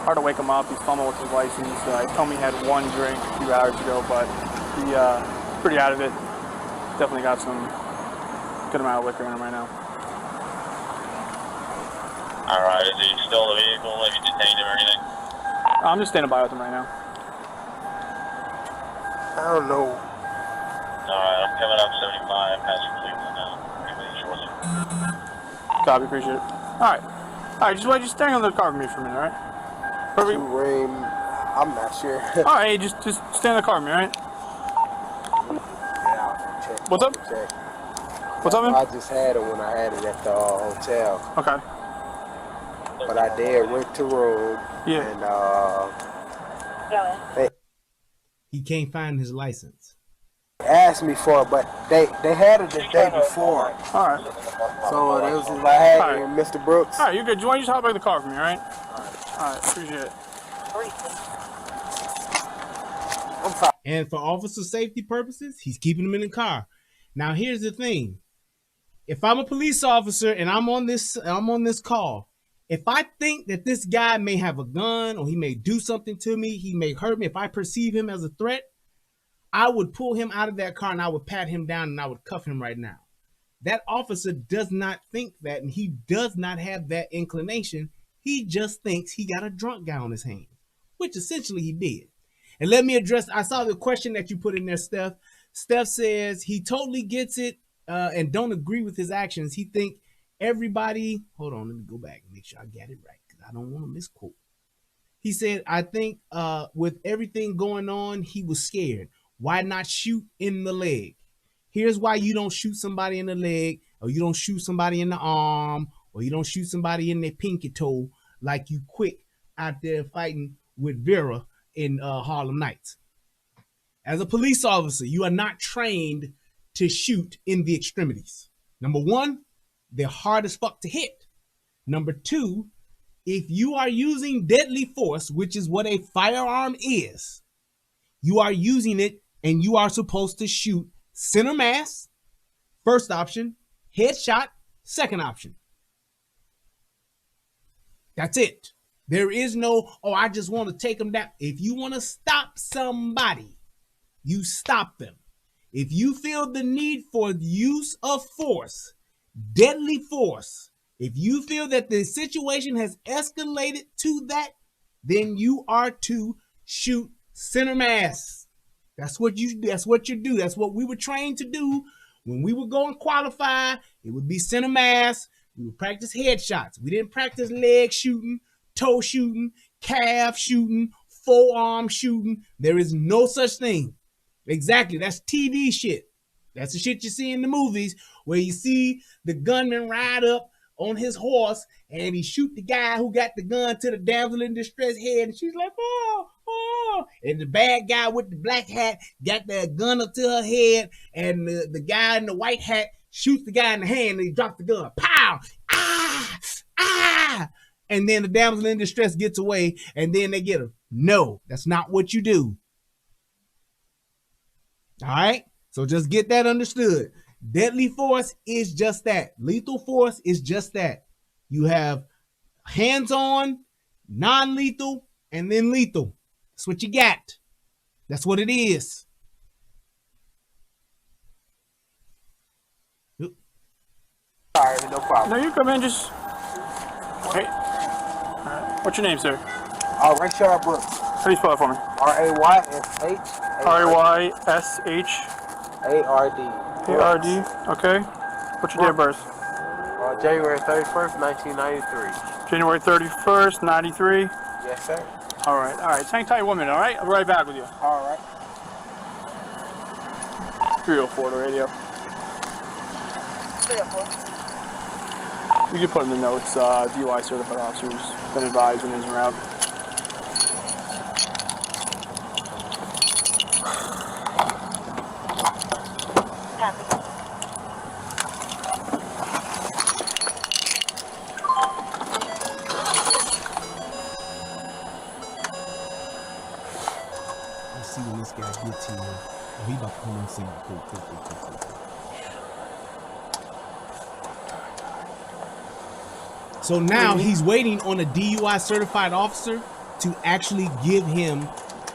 Hard to wake him up. He's fumbling with his license. He told me he had one drink a few hours ago, but he's pretty out of it. Definitely got some good amount of liquor in him right now. Alright, is he still in the vehicle? Have you detained him or anything? I'm just standing by with him right now. I don't know. Alright, I'm coming up 75, passing Cleveland now. Everything shortly. Copy, appreciate it. Alright, just stay on the car with me for a minute, alright? I'm not sure. Alright, just stay in the car with me, alright? What's up? What's up, man? I just had it when I had it at the hotel. Okay. But I did went to room. Yeah. And He can't find his license. asked me for it, but they had it the day before. Alright. So it was I had it with Mr. Brooks. Alright, you're good. You want to just hop back in the car for me, alright? Alright, appreciate it. I'm sorry. And for officer safety purposes, he's keeping them in the car. Now, here's the thing. If I'm a police officer and I'm on this call, if I think that this guy may have a gun or he may do something to me, he may hurt me, if I perceive him as a threat, I would pull him out of that car and I would pat him down and I would cuff him right now. That officer does not think that, and he does not have that inclination. He just thinks he got a drunk guy on his hands, which essentially he did. And let me address, I saw the question that you put in there, Steph. Steph says he totally gets it and don't agree with his actions. He think everybody, hold on, let me go back and make sure I get it right because I don't want to misquote. He said, I think with everything going on, he was scared. Why not shoot in the leg? Here's why you don't shoot somebody in the leg, or you don't shoot somebody in the arm, or you don't shoot somebody in their pinky toe like you quick out there fighting with Vera in Harlem Nights. As a police officer, you are not trained to shoot in the extremities. Number one, they're hard as fuck to hit. Number two, if you are using deadly force, which is what a firearm is, you are using it and you are supposed to shoot center mass, first option, headshot, second option. That's it. There is no, oh, I just want to take them down. If you want to stop somebody, you stop them. If you feel the need for use of force, deadly force, if you feel that the situation has escalated to that, then you are to shoot center mass. That's what you do. That's what we were trained to do when we were going qualify. It would be center mass. We would practice headshots. We didn't practice leg shooting, toe shooting, calf shooting, forearm shooting. There is no such thing. Exactly. That's TV shit. That's the shit you see in the movies where you see the gunman ride up on his horse and he shoot the guy who got the gun to the damsel in distress head, and she's like, oh, oh. And the bad guy with the black hat got the gun up to her head, and the guy in the white hat shoots the guy in the hand and he drops the gun. Pow! Ah! Ah! And then the damsel in distress gets away and then they get her. No, that's not what you do. All right? So just get that understood. Deadly force is just that. Lethal force is just that. You have hands-on, non-lethal, and then lethal. That's what you got. That's what it is. All right, no problem. No, you come in, just... Hey. What's your name, sir? Rayshard Brooks. How do you spell it for me? Raysh. Raysh. ARD. ARD, okay. What's your date of birth? January 31st, 1993. January 31st, 93? Yes, sir. All right. Hang tight 1 minute, all right? I'll be right back with you. All right. 304 to radio. 304. You can put in the notes, DUI certified officers been advised when he's around. See when this guy gets here. Oh, he about to come on scene. Cool. So now he's waiting on a DUI certified officer to actually give him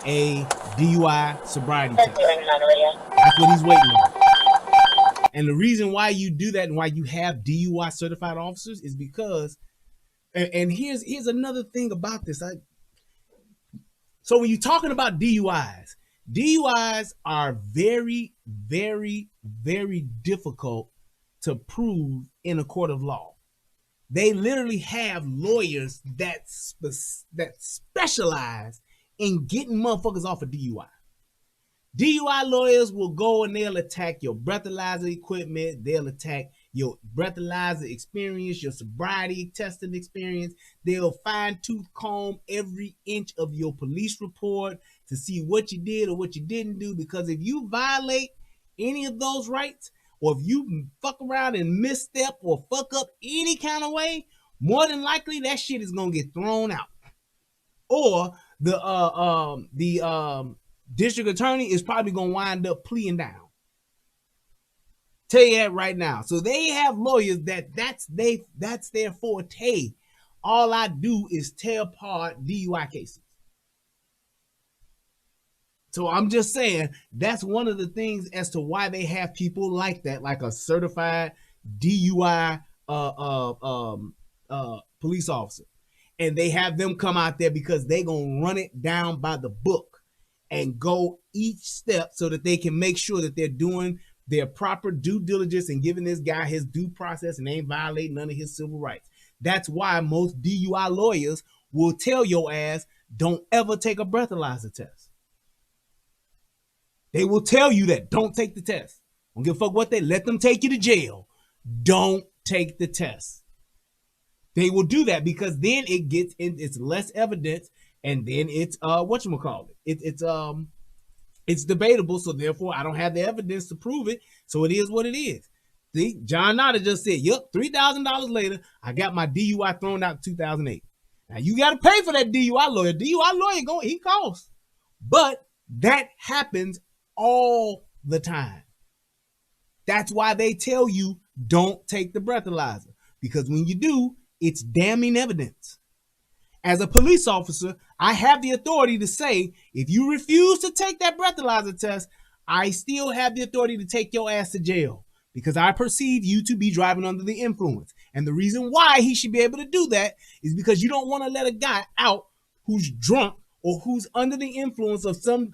a DUI sobriety test. That's what he's waiting on. And the reason why you do that and why you have DUI certified officers is because, and here's another thing about this. So when you're talking about DUIs are very, very, very difficult to prove in a court of law. They literally have lawyers that specialize in getting motherfuckers off of DUI. DUI lawyers will go and they'll attack your breathalyzer equipment. They'll attack your breathalyzer experience, your sobriety testing experience. They'll fine-tooth comb every inch of your police report to see what you did or what you didn't do. Because if you violate any of those rights, or if you fuck around and misstep or fuck up any kind of way, more than likely that shit is gonna get thrown out. Or the district attorney is probably going to wind up pleading down. Tell you that right now. So they have lawyers that's their forte. All I do is tear apart DUI cases. So I'm just saying that's one of the things as to why they have people like that, like a certified DUI police officer. And they have them come out there because they gonna run it down by the book and go each step so that they can make sure that they're doing their proper due diligence and giving this guy his due process and they ain't violating none of his civil rights. That's why most DUI lawyers will tell your ass, don't ever take a breathalyzer test. They will tell you that. Don't take the test. Don't give a fuck what they let them take you to jail. Don't take the test. They will do that because then it gets in, it's less evidence, and then it's whatchamacallit. It's debatable, so therefore I don't have the evidence to prove it. So it is what it is. See, John Nada just said, yep, $3,000 later, I got my DUI thrown out in 2008. Now you got to pay for that DUI lawyer. DUI lawyer, he costs. But that happens all the time. That's why they tell you don't take the breathalyzer. Because when you do, it's damning evidence. As a police officer, I have the authority to say, if you refuse to take that breathalyzer test, I still have the authority to take your ass to jail because I perceive you to be driving under the influence. And the reason why he should be able to do that is because you don't want to let a guy out who's drunk or who's under the influence of some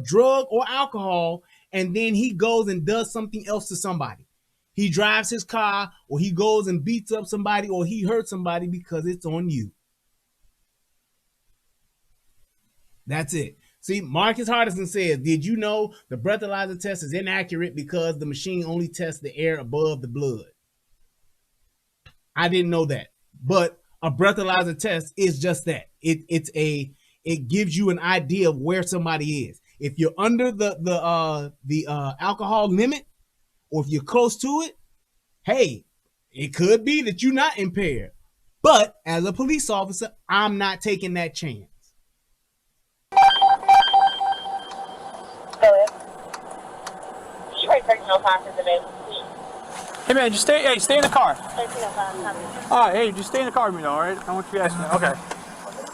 drug or alcohol, and then he goes and does something else to somebody. He drives his car, or he goes and beats up somebody, or he hurts somebody because it's on you. That's it. See, Marcus Hardison says, did you know the breathalyzer test is inaccurate because the machine only tests the air above the blood? I didn't know that. But a breathalyzer test is just that. It gives you an idea of where somebody is. If you're under the alcohol limit, or if you're close to it, hey, it could be that you're not impaired. But as a police officer, I'm not taking that chance. Go ahead. Detroit 1305 is available. Hey man, just stay in the car. 1305. All right, hey, just stay in the car with me though, all right? I want you to ask me. Okay.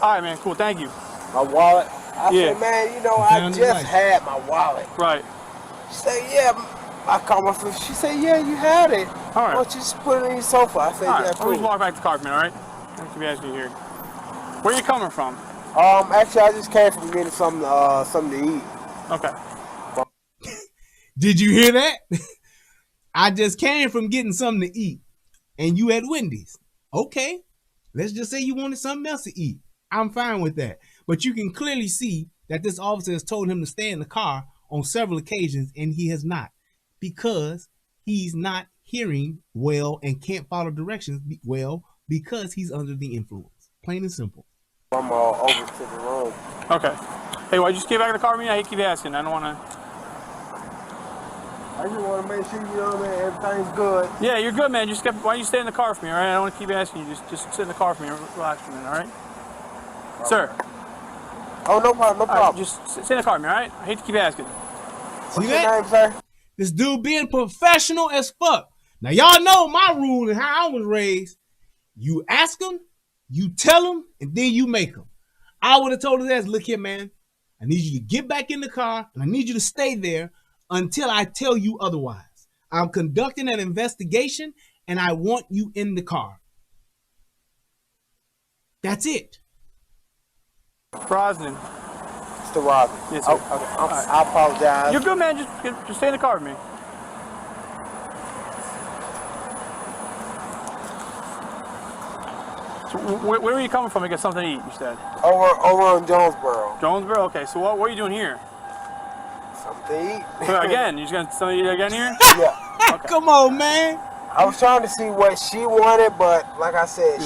All right, man, cool, thank you. My wallet. I said, man, you know, I just had my wallet. Right. She said, yeah. I called my friend. She said, yeah, you had it. All right. Why don't you just put it in your sofa? I said, all yeah, right. cool. Let me walk back to the car for a minute, all right? I should be asking you here. Where are you coming from? Actually, I just came from getting something to eat. Okay. Did you hear that? I just came from getting something to eat, and you at Wendy's. Okay. Let's just say you wanted something else to eat. I'm fine with that. But you can clearly see that this officer has told him to stay in the car on several occasions, and he has not. Because he's not hearing well and can't follow directions well because he's under the influence. Plain and simple. I'm over to the room. Okay. Hey, why'd you just get back in the car with me? I keep asking. I don't want to... I just want to make sure, you know, man, everything's good. Yeah, you're good, man. Why don't you stay in the car for me, all right? I don't want to keep asking you. Just sit in the car for me and relax for a minute, all right? Okay. Sir. Oh, no problem, no problem. Right, just sit in the car with me, all right? I hate to keep asking. What's your name, sir? This dude being professional as fuck. Now, y'all know my rule and how I was raised. You ask them, you tell them, and then you make them. I would have told his ass, look here, man. I need you to get back in the car, and I need you to stay there until I tell you otherwise. I'm conducting an investigation, and I want you in the car. That's it. Brosnan. Mr. Robin. Yes, sir. I apologize. You're good, man. Just stay in the car with me. So where are you coming from to get something to eat, you said? Over in Jonesboro. Jonesboro? Okay, so what are you doing here? Something to eat. Again? You just going to something to eat again here? Yeah. Okay. Come on, man. I was trying to see what she wanted, but like I said,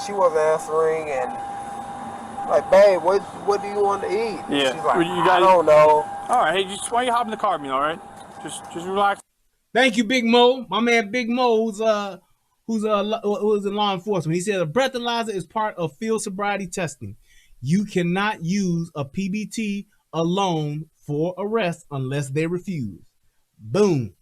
she wasn't answering, and like, babe, what do you want to eat? Yeah. She's like, I don't know. All right, hey, why don't you hop in the car with me, all right? Just relax. Thank you, Big Mo. My man, Big Mo, who's in law enforcement. He said a breathalyzer is part of field sobriety testing. You cannot use a PBT alone for arrest unless they refuse. Boom.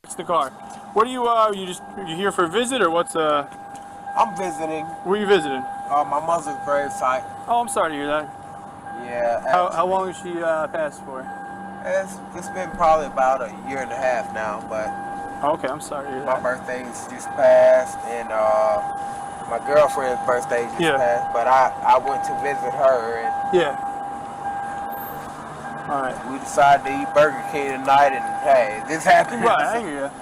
It's the car. What are you? You here for a visit or what's? I'm visiting. Where are you visiting? My mother's gravesite. Oh, I'm sorry to hear that. Yeah. How long has she passed for? It's been probably about a year and a half now, but. Okay, I'm sorry to hear my that. birthday's just passed, and my girlfriend's birthday just passed. But I went to visit her, and all right. We decided to eat Burger King tonight, and hey, this happened. Right, I hear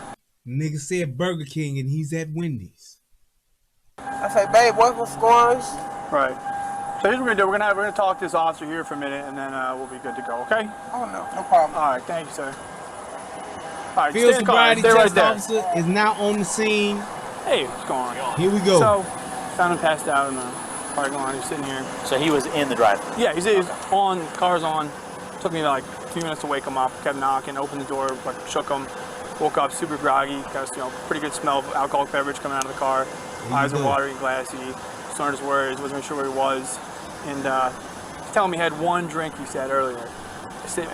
you. Nigga said Burger King, and he's at Wendy's. I say, babe, what's going on? Right. So here's what we're gonna do. We're gonna talk to this officer here for a minute, and then we'll be good to go. Okay? Oh no problem. All right, thank you, sir. All right, Field stay in the car. sobriety Stay right test there. officer is now on the scene. Hey, what's going on? Here we go. So, found him passed out in the parking lot. He's sitting here. So he was in the drive-thru? Yeah, he's on. Car's on. Took me like a few minutes to wake him up. Kept knocking. Opened the door. Like shook him. Woke up super groggy. Got pretty good smell of alcoholic beverage coming out of the car. Eyes were watery, glassy. Started his words. Wasn't sure where he was. And he's telling me he had one drink. He said earlier.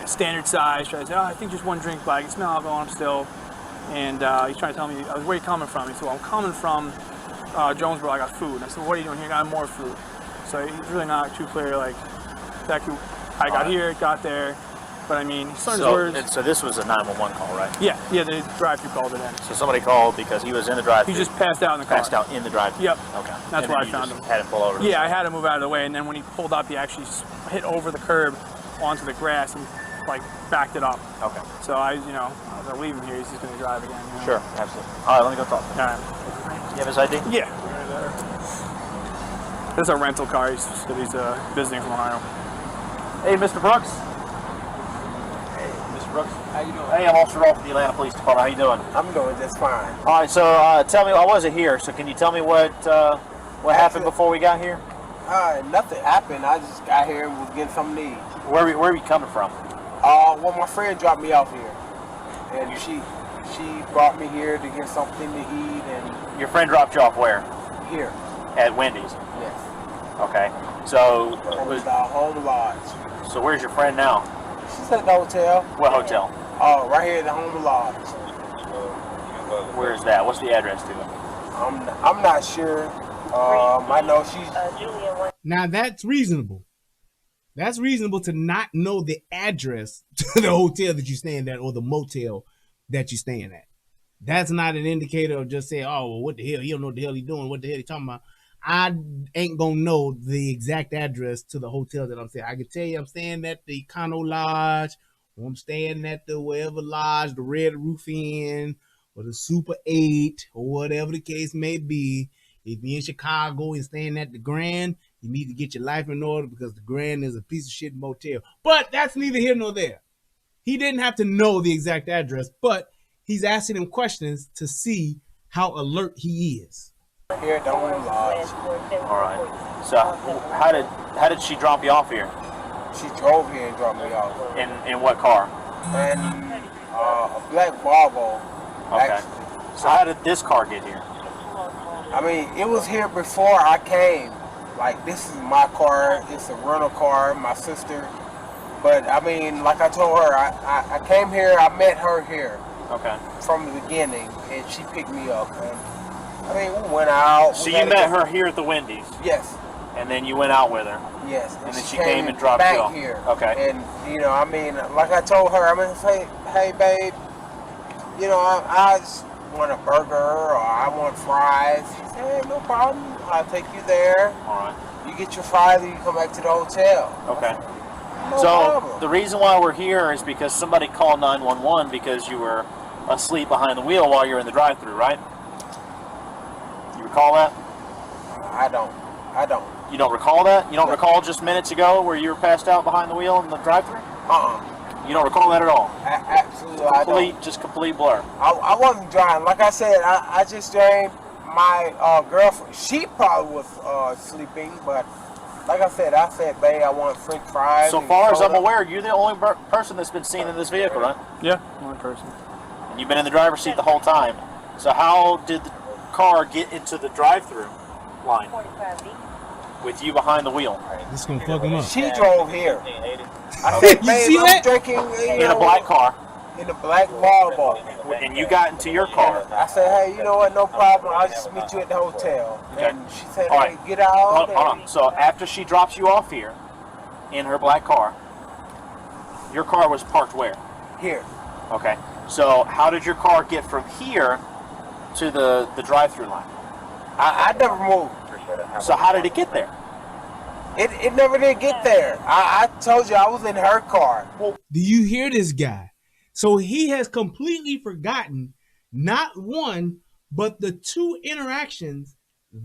Standard size. Tried to say, I think just one drink, but I can smell alcohol on him still. And he's trying to tell me, where are you coming from? He said, well, I'm coming from Jonesboro. I got food. And I said, well, what are you doing here? I got more food. So he's really not too clear, like, exactly. I got here, got there. But I mean, he's learned his words. And so this was a 911 call, right? Yeah, the drive-thru called it in. So somebody called because he was in the drive-thru. He just passed out in the car. Passed out in the drive-thru. Yep. Okay. That's where I found him. Had him pull over. Yeah, I had him move out of the way, and then when he pulled up, he actually hit over the curb onto the grass and like backed it up. Okay. So I as I leave him here, he's just gonna drive again. You know? Sure, absolutely. All right, let me go talk to him. All right. You have his ID? Yeah. This is a rental car. He's visiting from Ohio. Hey, Mr. Brooks. Hey, Mr. Brooks. How you doing? Hey, I'm Officer Rolfe with the Atlanta Police Department. How you doing? I'm doing just fine. All right, so tell me, I wasn't here, so can you tell me what happened before we got here? Nothing happened. I just got here and was getting something to eat. Where are you coming from? Well, my friend dropped me off here, and she brought me here to get something to eat. And your friend dropped you off where? Here. At Wendy's. Yes. Okay. So the Home Lodge. So where's your friend now? She's at the hotel. What hotel? Right here at the Home Lodge. Where is that? What's the address to it? I'm not sure. I know she's. Now that's reasonable. That's reasonable to not know the address to the hotel that you're staying at or the motel that you're staying at. That's not an indicator of just saying, oh, well, what the hell? He don't know what the hell he's doing. What the hell he talking about? I ain't gonna know the exact address to the hotel that I'm staying. I can tell you I'm staying at the Econo Lodge, or I'm staying at the wherever lodge, the Red Roof Inn, or the Super 8, or whatever the case may be. If you're in Chicago and staying at the Grand, you need to get your life in order because the Grand is a piece of shit motel. But that's neither here nor there. He didn't have to know the exact address, but he's asking him questions to see how alert he is. Here at the Home Lodge. All right. So how did she drop you off here? She drove here and dropped me off. In what car? In a black Volvo. Okay. Actually. So how did this car get here? I mean, it was here before I came. Like, this is my car. It's a rental car, my sister. But, I mean, like I told her, I came here, I met her here. Okay. From the beginning, and she picked me up. And, I mean, we went out. So you met her here at the Wendy's? Yes. And then you went out with her? Yes. And then she came and dropped you off? Here. Okay. And, I mean, like I told her, I'm going to say, hey, babe, I just want a burger or I want fries. She said, hey, no problem. I'll take you there. All right. You get your fries and you come back to the hotel. Okay. No problem. The reason why we're here is because somebody called 911 because you were asleep behind the wheel while you're in the drive-thru, right? You recall that? I don't. You don't recall that? You don't recall just minutes ago where you were passed out behind the wheel in the drive-thru? Uh-uh. You don't recall that at all? Absolutely, I don't. Just complete blur. I wasn't driving. Like I said, I just drained my girlfriend. She probably was sleeping, but like I said, babe, I want French fries. So far as I'm aware, you're the only person that's been seen in this vehicle, right? Yeah, one person. And you've been in the driver's seat the whole time. So how did the car get into the drive-thru line? with you behind the wheel. This is gonna fuck him up. She drove here. I said, You babe, see I'm that? drinking In a black car. In a black Volvo. And you got into your car. I said, hey, you know what? No problem. I'll just meet you at the hotel. Okay. And she said, All hey, right. get out. Hold on. So after she drops you off here, in her black car, your car was parked where? Here. Okay. So how did your car get from here to the drive-through line? I never moved. So how did it get there? It never did get there. I told you I was in her car. Do you hear this guy? So he has completely forgotten not one, but the two interactions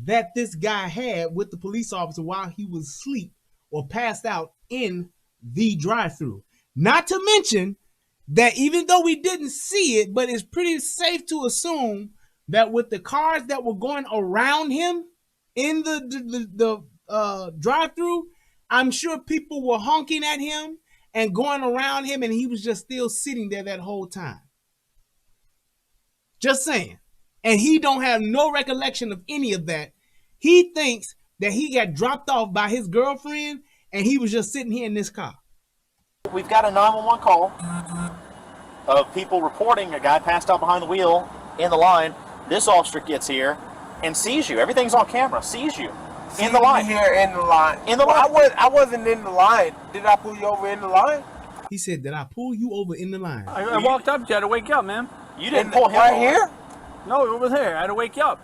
that this guy had with the police officer while he was asleep or passed out in the drive-thru. Not to mention that even though we didn't see it, but it's pretty safe to assume that with the cars that were going around him in the drive-thru, I'm sure people were honking at him and going around him, and he was just still sitting there that whole time. Just saying. And he don't have no recollection of any of that. He thinks that he got dropped off by his girlfriend and he was just sitting here in this car. We've got a 911 call of people reporting a guy passed out behind the wheel in the line. This officer gets here and sees you. Everything's on camera. Sees you in the line. Here in the line. In the line. I wasn't in the line. Did I pull you over in the line? He said, did I pull you over in the line? I walked up to you. I had to wake you up, man. You didn't pull him right over. here? No, it was here. I had to wake you up.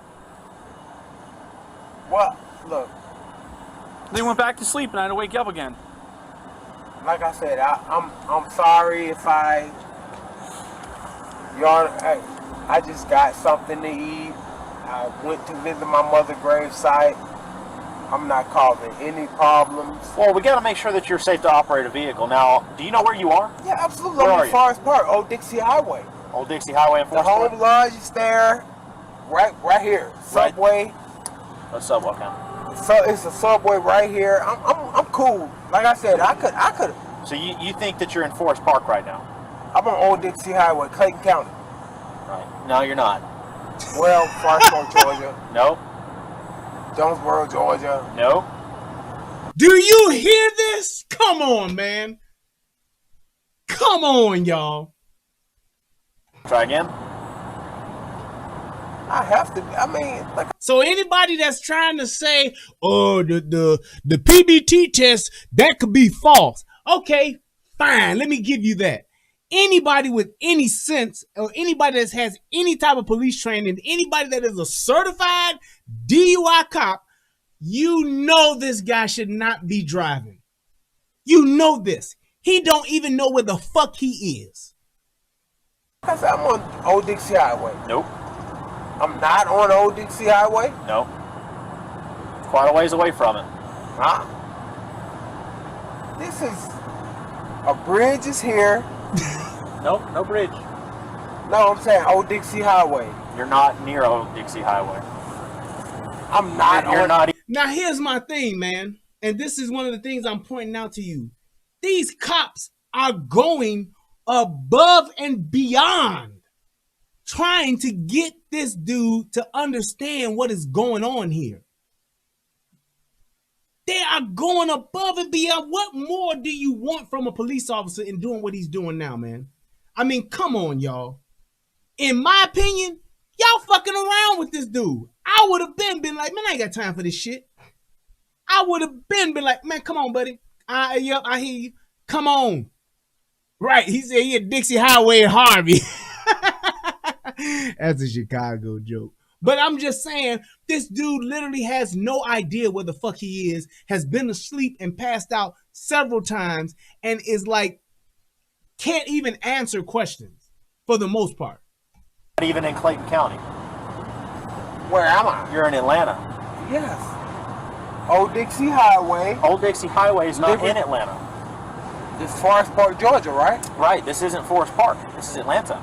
Well, look. Then you went back to sleep and I had to wake you up again. Like I said, I'm sorry if I. I just got something to eat. I went to visit my mother's gravesite. I'm not causing any problems. Well, we got to make sure that you're safe to operate a vehicle. Now, do you know where you are? Yeah, absolutely. Where I'm are in Forest Park, Old Dixie Highway. Old Dixie Highway in The Forest Park? home lodge is there, right here. Subway. A subway, okay. So it's a subway right here. I'm cool. Like I said, I could. So you think that you're in Forest Park right now? I'm on Old Dixie Highway, Clayton County. Right. No, you're not. Well, Forest Park, Georgia. No. Jonesboro, Georgia. No. Do you hear this? Come on, man. Come on, y'all. Try again. I have to. I mean, like. So anybody that's trying to say, oh, the PBT test, that could be false. Okay, fine. Let me give you that. Anybody with any sense or anybody that has any type of police training, anybody that is a certified DUI cop, you know this guy should not be driving. You know this. He don't even know where the fuck he is. I said, I'm on Old Dixie Highway. Nope. I'm not on Old Dixie Highway? No. Quite a ways away from it. Huh? This is... A bridge is here. Nope, no bridge. No, I'm saying Old Dixie Highway. You're not near Old Dixie Highway. I'm not You're not. Now here's my thing, man. And this is one of the things I'm pointing out to you. These cops are going above and beyond trying to get this dude to understand what is going on here. They are going above and beyond. What more do you want from a police officer in doing what he's doing now, man? I mean, come on, y'all. In my opinion, y'all fucking around with this dude. I would have been like, man, I ain't got time for this shit. I would have been like, man, come on, buddy. Yep, I hear you. Come on. Right, he said he at Dixie Highway in Harvey. That's a Chicago joke. But I'm just saying, this dude literally has no idea where the fuck he is, has been asleep and passed out several times, and is like, can't even answer questions for the most part. Not even in Clayton County. Where am I? You're in Atlanta. Yes. Old Dixie Highway. Old Dixie Highway is not in Atlanta. This is Forest Park, Georgia, right? Right. This isn't Forest Park. This is Atlanta.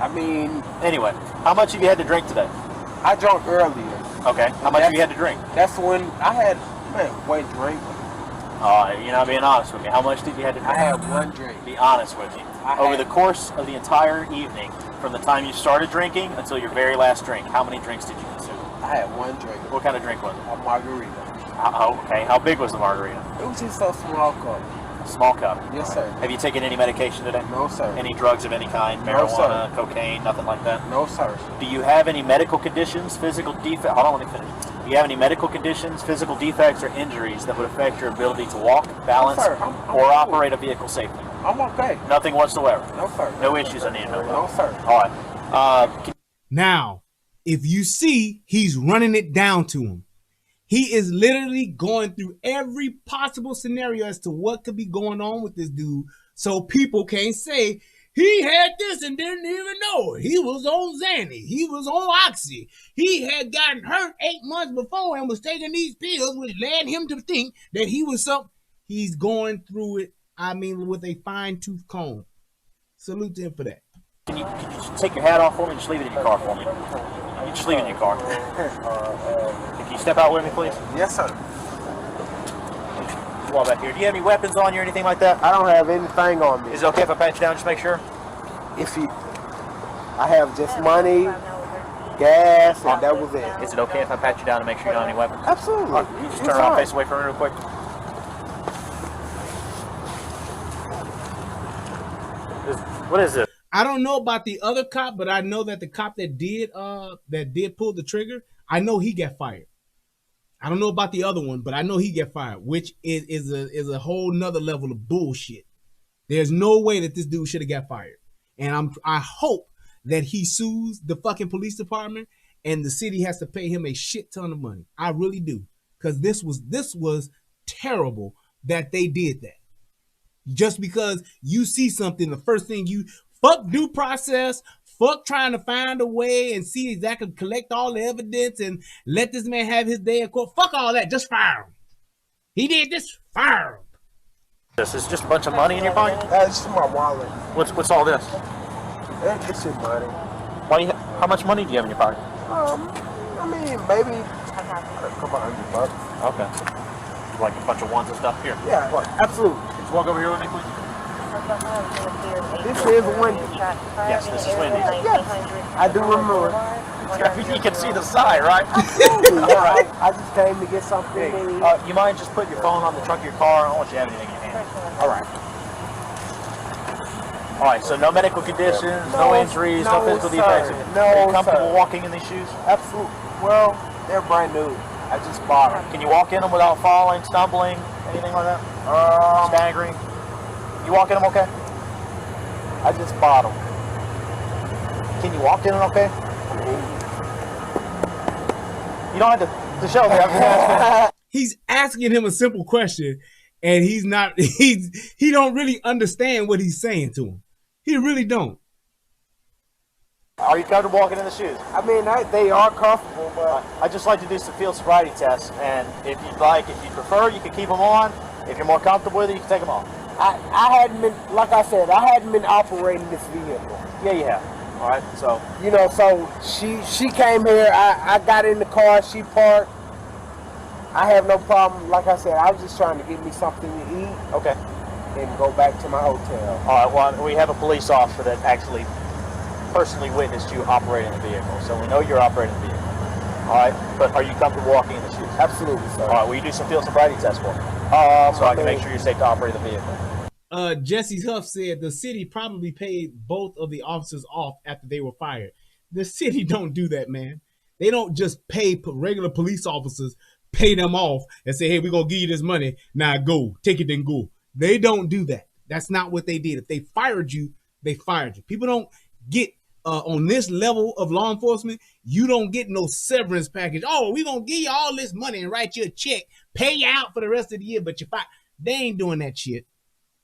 I mean... Anyway, how much have you had to drink today? I drank earlier. Okay. How much have you had to drink? That's when I had... Man, wait, drink. You're not being honest with me. How much did you have to drink? I had one drink. Be honest with me. Over the course of the entire evening, from the time you started drinking until your very last drink, how many drinks did you consume? I I had one drink. What kind of drink was it? A margarita. Oh, okay. How big was the margarita? It was just a small cup. A small cup. Yes, sir. Have you taken any medication today? No, sir. Any drugs of any kind? No, Marijuana, sir. cocaine, nothing like that? No, sir. Do you have any medical conditions, physical defects? Hold on, let me finish. Do you have any medical conditions, physical defects, or injuries that would affect your ability to walk, balance, No, sir. or operate a vehicle safely? I'm okay. Nothing whatsoever? No, sir. No issues I need to know about? No, sir. All right. Now, if you see, he's running it down to him. He is literally going through every possible scenario as to what could be going on with this dude, so people can't say he had this and didn't even know it. He was on Xanny. He was on Oxy. He had gotten hurt 8 months before and was taking these pills, which led him to think that he was something. He's going through it, I mean, with a fine-tooth comb. Salute to him for that. Can you take your hat off for me and just leave it in your car for me? You just leave it in your car. Can you step out with me, please? Yes, sir. Walk back here. Do you have any weapons on you or anything like that? I don't have anything on me. Is it okay if I pat you down? Just make sure. I have just money, gas, and that was it. Is it okay if I pat you down to make sure you don't have any weapons? Absolutely. Right, you just turn around, face away from me real quick. What is this? I don't know about the other cop, but I know that the cop that did pull the trigger, I know he got fired. I don't know about the other one, but I know he got fired, which is a whole nother level of bullshit. There's no way that this dude should have got fired. And I hope that he sues the fucking police department and the city has to pay him a shit ton of money. I really do. Because this was terrible that they did that. Just because you see something, the first thing fuck due process, fuck trying to find a way and see exactly, collect all the evidence and let this man have his day in court. Fuck all that, just fire him. He did this, fire him. This is just a bunch of money in your pocket? It's just my wallet. What's all this? It's your money. How much money do you have in your pocket? I mean, maybe a couple $100. Okay. Like a bunch of ones and stuff here? Yeah, absolutely. Just walk over here with me, please. This is Wendy's. Yes, this is Wendy's. Yes, I do remember. You can see the sign, right? Absolutely. All right. I just came to get something. You mind just putting your phone on the trunk of your car? I don't want you to have anything in your hand. All right. All right, so no medical conditions, no injuries, no physical defects. No, Are you comfortable walking in these shoes? Absolutely. Well, they're brand new. I just bought them. Can you walk in them without falling, stumbling, anything like that? Staggering? You walk in them okay? I just bought them. Can you walk in them okay? You don't have to show me. I'm just asking. He's asking him a simple question, and he don't really understand what he's saying to him. He really don't. Are you comfortable walking in the shoes? I mean, they are comfortable, but I'd just like to do some field sobriety tests, and if you'd prefer, you can keep them on. If you're more comfortable with it, you can take them off. I hadn't been, like I said, I hadn't been operating this vehicle. Yeah, you have. All right, so. You know, so she came here, I got in the car, she parked. I have no problem. Like I said, I was just trying to get me something to eat. Okay. And go back to my hotel. All right, well, we have a police officer that actually personally witnessed you operating the vehicle, so we know you're operating the vehicle. All right, but are you comfortable walking in the shoes? Absolutely, sir. All right, will you do some field sobriety tests for me? So I can make sure you're safe to operate the vehicle. Jesse Huff said the city probably paid both of the officers off after they were fired. The city don't do that, man. They don't just pay regular police officers, pay them off and say, hey, we're going to give you this money. Now go, take it and go. They don't do that. That's not what they did. If they fired you, they fired you. People don't get on this level of law enforcement, you don't get no severance package. Oh, we're going to give you all this money and write you a check, pay you out for the rest of the year, but you're fired. They ain't doing that shit.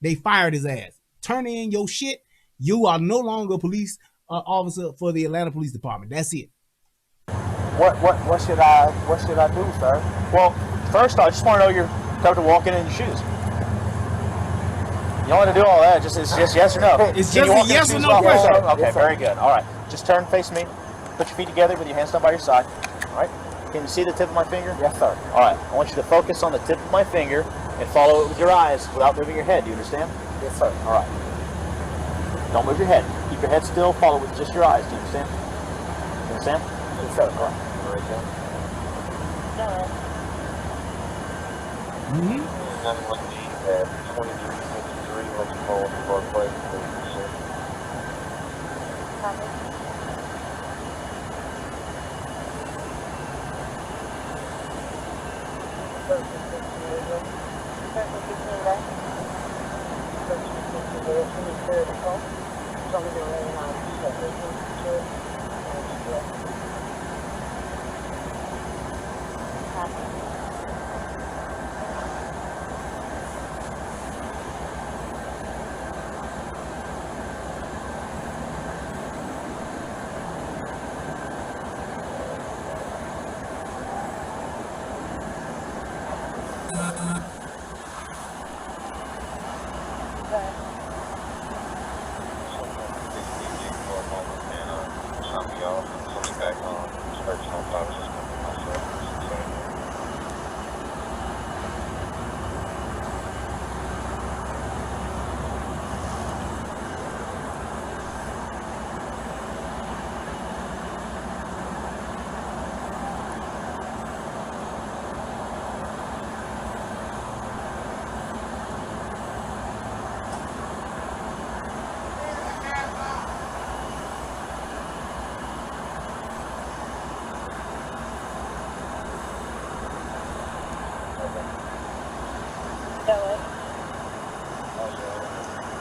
They fired his ass. Turn in your shit. You are no longer a police officer for the Atlanta Police Department. That's it. What should I do, sir? Well, first I just want to know you're comfortable walking in your shoes. You don't want to do all that. It's just yes or no. It's just a yes or no question. Okay, yes, very good. All right. Just turn, face me. Put your feet together with your hands down by your side. All right. Can you see the tip of my finger? Yes, sir. All right. I want you to focus on the tip of my finger and follow it with your eyes without moving your head. Do you understand? Yes, sir. All right. Don't move your head. Keep your head still. Follow with just your eyes. Do you understand? You understand? Yes, sir. All right. Very good. Mm-hmm.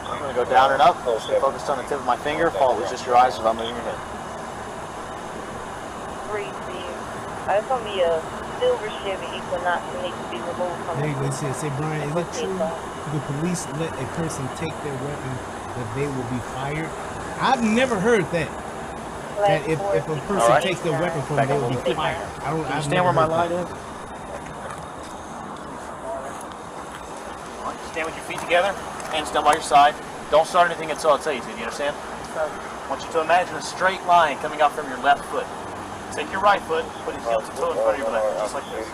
I'm going to go down and up. Stay focused on the tip of my finger. Follow with just your eyes without moving your head. It's going to be a silver Chevy Equinox that needs to be removed from There you go. Say, Brian, is it true the police let a person take their weapon that they will be fired? I've never heard that. That if a person takes their weapon from them, they will be fired. Can you stand where my light is? Stand with your feet together, hands down by your side. Don't start anything until I tell you to. Do you understand? I want you to imagine a straight line coming out from your left foot. Take your right foot, put his heel to toe in front of your left, just like this.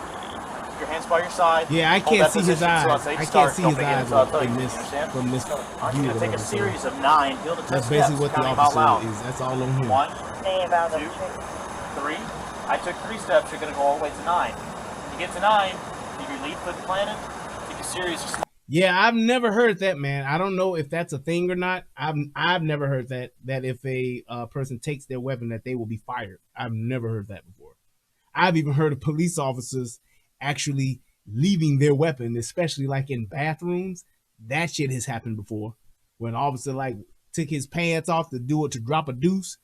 Your hands by your side. Yeah, I can't see his eyes. I can't see his eyes from this I'm view. going to take a series of 9 heel to toe That's steps, basically what the counting them out loud. officer is. That's all on him. 1, 2, 3. I took 3 steps. You're going to go all the way to 9. When you get to 9, leave your lead foot planted. Take a series of Yeah, I've never heard that, man. I don't know if that's a thing or not. I've never heard that if a person takes their weapon that they will be fired. I've never heard that before. I've even heard of police officers actually leaving their weapon, especially like in bathrooms. That shit has happened before, when an officer like took his pants off to drop a deuce.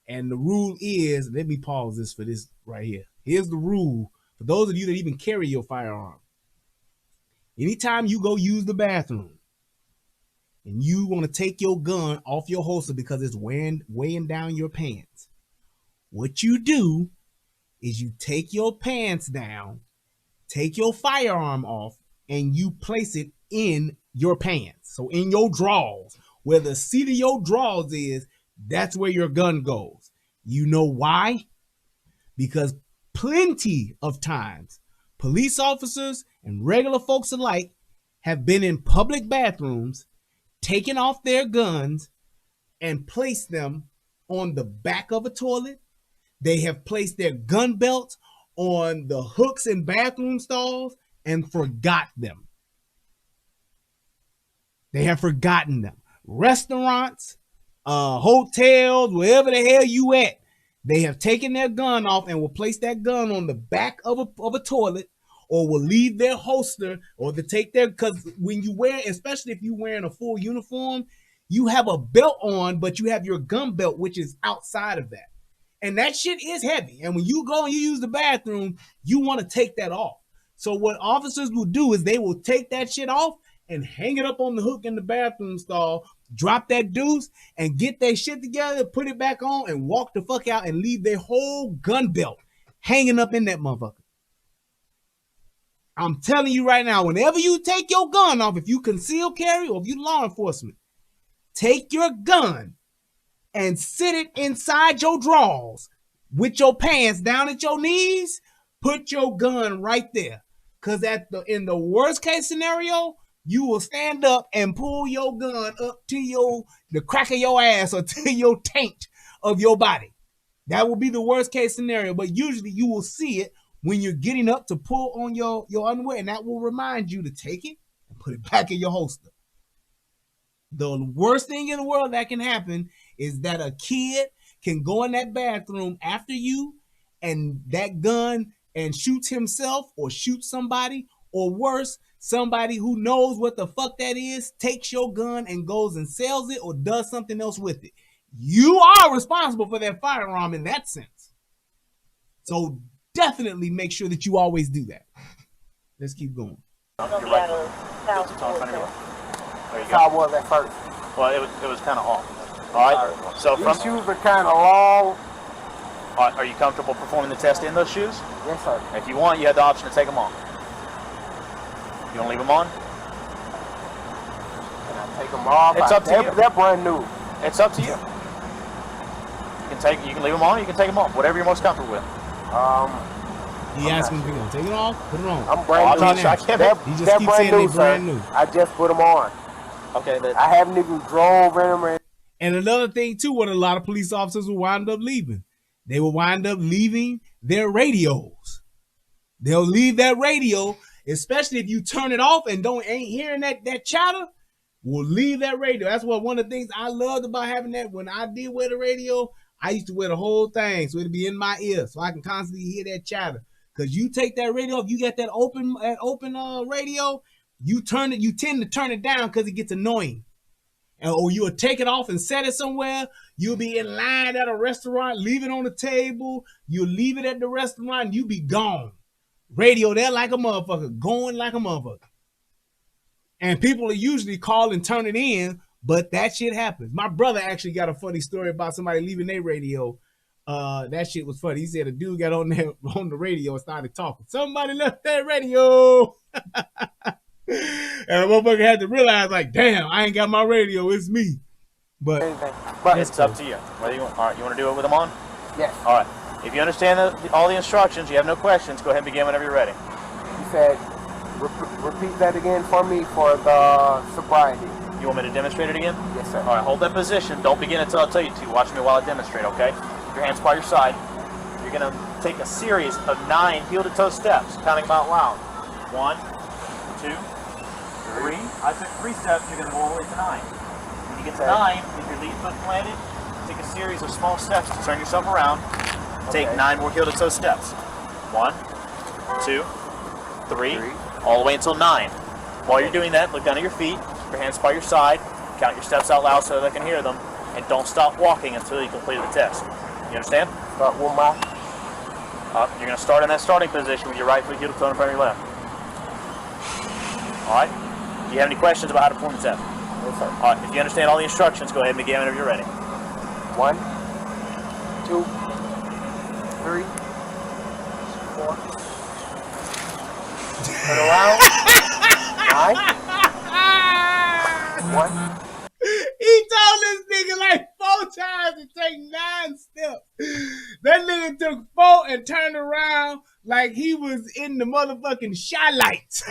And the rule is, let me pause this for this right here. Here's the rule for those of you that even carry your firearm. Anytime you go use the bathroom and you want to take your gun off your holster because it's weighing down your pants, what you do is you take your pants down, take your firearm off, and you place it in your pants. So in your drawers, where the seat of your drawers is, that's where your gun goes. You know why? Because plenty of times, police officers and regular folks alike have been in public bathrooms, taken off their guns, and placed them on the back of a toilet. They have placed their gun belts on the hooks in bathroom stalls and forgot them. They have forgotten them. Restaurants, hotels, wherever the hell you at, they have taken their gun off and will place that gun on the back of a toilet, or will leave their holster, or to take their, because when you wear, especially if you're wearing a full uniform, you have a belt on, but you have your gun belt, which is outside of that. And that shit is heavy. And when you go and you use the bathroom, you want to take that off. So what officers will do is they will take that shit off and hang it up on the hook in the bathroom stall, drop that deuce, and get their shit together, put it back on, and walk the fuck out and leave their whole gun belt hanging up in that motherfucker. I'm telling you right now, whenever you take your gun off, if you conceal carry or if you law enforcement, take your gun and sit it inside your drawers with your pants down at your knees. Put your gun right there. Because in the worst case scenario, you will stand up and pull your gun up to the crack of your ass or to your taint of your body. That will be the worst case scenario. But usually you will see it when you're getting up to pull on your underwear, and that will remind you to take it and put it back in your holster. The worst thing in the world that can happen is that a kid can go in that bathroom after you and that gun and shoots himself or shoots somebody, or worse, somebody who knows what the fuck that is, takes your gun and goes and sells it or does something else with it. You are responsible for that firearm in that sense. So definitely make sure that you always do that. Let's keep going. You're right. That's how I was at first. Well, it was kind of off. All right. So these shoes are kind of long. All right, are you comfortable performing the test in those shoes? Yes, sir. If you want, you have the option to take them off. You want to leave them on? Can I take them off? It's up to you. They're brand new. It's up to you. You can leave them on, or you can take them off. Whatever you're most comfortable with. He asking if you're gonna take it off, put it on. I'm brand new. He just keeps saying they brand new. I just put them on. Okay. I haven't even drove in them. And another thing too, what a lot of police officers will wind up leaving. They will wind up leaving their radios. They'll leave that radio, especially if you turn it off and ain't hearing that chatter. Will leave that radio. That's what one of the things I loved about having that. When I did wear the radio, I used to wear the whole thing so it'd be in my ear, so I can constantly hear that chatter. Cause you take that radio, if you got that open radio, you tend to turn it down because it gets annoying. Or you'll take it off and set it somewhere. You'll be in line at a restaurant, leave it on the table. You'll leave it at the restaurant, and you be gone. Radio there like a motherfucker, going like a motherfucker. And people are usually call and turn it in, but that shit happens. My brother actually got a funny story about somebody leaving their radio. That shit was funny. He said a dude got on the radio and started talking. Somebody left their radio. And the motherfucker had to realize, like, damn, I ain't got my radio. It's me. But it's up to you. Whether you want, all right, you want to do it with them on? Yes. All right. If you understand all the instructions, you have no questions, go ahead and begin whenever you're ready. You said, repeat that again for me for the sobriety. You want me to demonstrate it again? Yes, sir. All right, hold that position. Don't begin until I tell you to. Watch me while I demonstrate, okay? Keep your hands by your side. You're going to take a series of 9 heel-to-toe steps, counting them out loud. 1, 2, 3. I took 3 steps. You're going to go all the way to 9. When you get to 9, if your lead foot planted, take a series of small steps to turn yourself around. Take 9 more heel-to-toe steps. 1, 2, 3, all the way until 9. While you're doing that, look down at your feet, your hands by your side, count your steps out loud so that I can hear them, and don't stop walking until you complete the test. You understand? Start with my... You're going to start in that starting position with your right foot heel-to-toe in front of your left. All right? Do you have any questions about how to perform the test? Yes, sir. All right, if you understand all the instructions, go ahead and begin whenever you're ready. 1, 2, 3, 4. Turn around. 9. 1. He told this nigga like 4 times to take 9 steps. That nigga took 4 and turned around like he was in the motherfucking shy lights.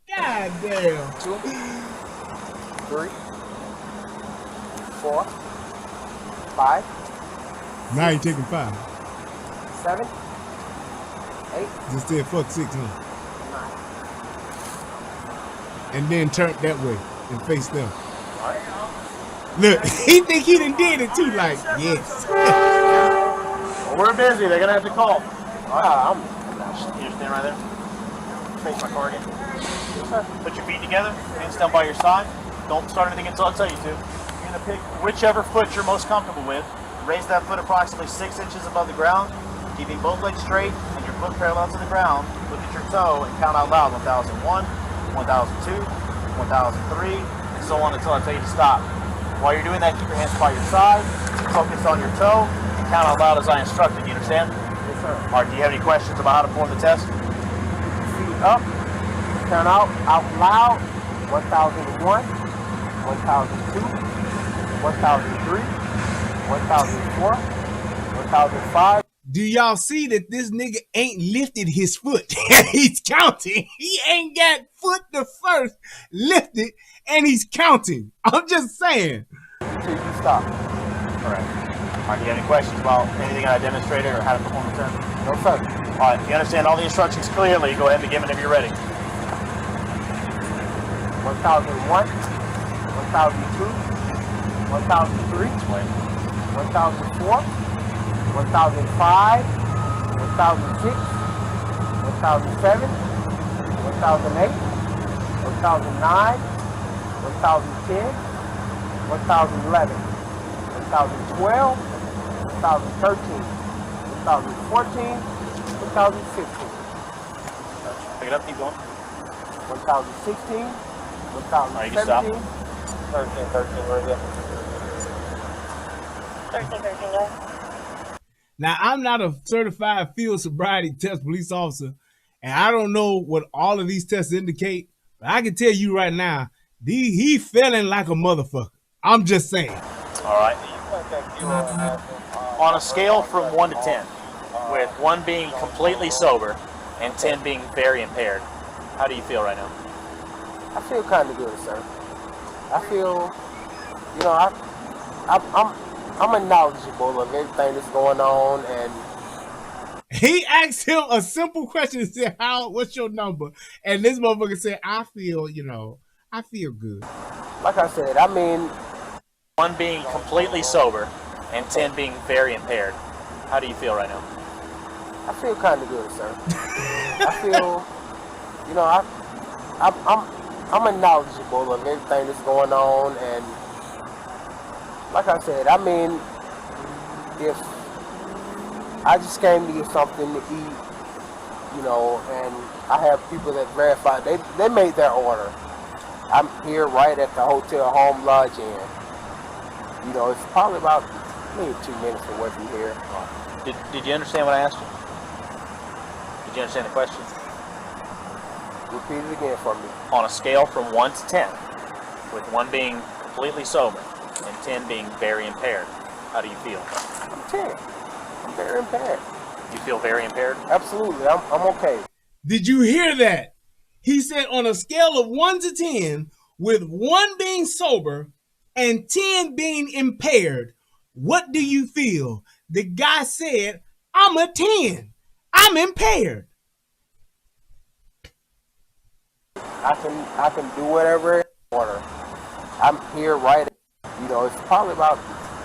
God damn. 2, 3, 4, 5. Now you taking 5. 7, 8. Just said fuck 6, huh? 9. And then turn that way and face them. Look, he think he done did it too, like, yes. Well, we're busy. They're going to have to call. You stand right there. Face my car again. Put your feet together. Hands down by your side. Don't start anything until I tell you to. You're going to pick whichever foot you're most comfortable with. Raise that foot approximately 6 inches above the ground, keeping both legs straight and your foot parallel to the ground. Look at your toe and count out loud. 1001, 1002, 1003, and so on until I tell you to stop. While you're doing that, keep your hands by your side, focus on your toe, and count out loud as I instructed. You understand? Yes, sir. All right, do you have any questions about how to perform the test? Feet up, count out loud. 1001, 1002, 1003, 1004, 1005. Do y'all see that this nigga ain't lifted his foot? He's counting. He ain't got foot the first lifted, and he's counting. I'm just saying. Until you stop. All right. All right, do you have any questions about anything I demonstrated or how to perform the test? No, sir. All right, you understand all the instructions clearly. Go ahead and begin whenever you're ready. 1001, 1002, 1003, 1004, 1005, 1006, 1007, 1008, 1009, 1010, 1011, 2012, 2013, 2014, 2015. Pick it up, keep going. 2016, 2017, 13, right here. 13, go ahead. Now, I'm not a certified field sobriety test police officer, and I don't know what all of these tests indicate, but I can tell you right now, he feeling like a motherfucker. I'm just saying. All right. On a scale from 1 to 10, with 1 being completely sober and 10 being very impaired, how do you feel right now? I feel kind of good, sir. I feel, you know, I'm knowledgeable of everything that's going on, and he asked him a simple question and said, what's your number? And this motherfucker said, I feel good. Like I said, I mean, 1 being completely sober and 10 being very impaired, how do you feel right now? I feel kind of good, sir. I feel, you know, I'm knowledgeable of everything that's going on, and like I said, I mean, if I just came to get something to eat, you know, and I have people that verify, they made their order. I'm here right at the hotel Home Lodge Inn. You know, it's probably about maybe 2 minutes away from here. Did you understand what I asked you? Did you understand the question? Repeat it again for me. On a scale from 1 to 10, with 1 being completely sober and 10 being very impaired, how do you feel? I'm 10. I'm very impaired. You feel very impaired? Absolutely. I'm okay. Did you hear that? He said on a scale of 1 to 10, with 1 being sober and 10 being impaired, what do you feel? The guy said, I'm a 10. I'm impaired. I can do whatever I order. I'm here right, you know, it's probably about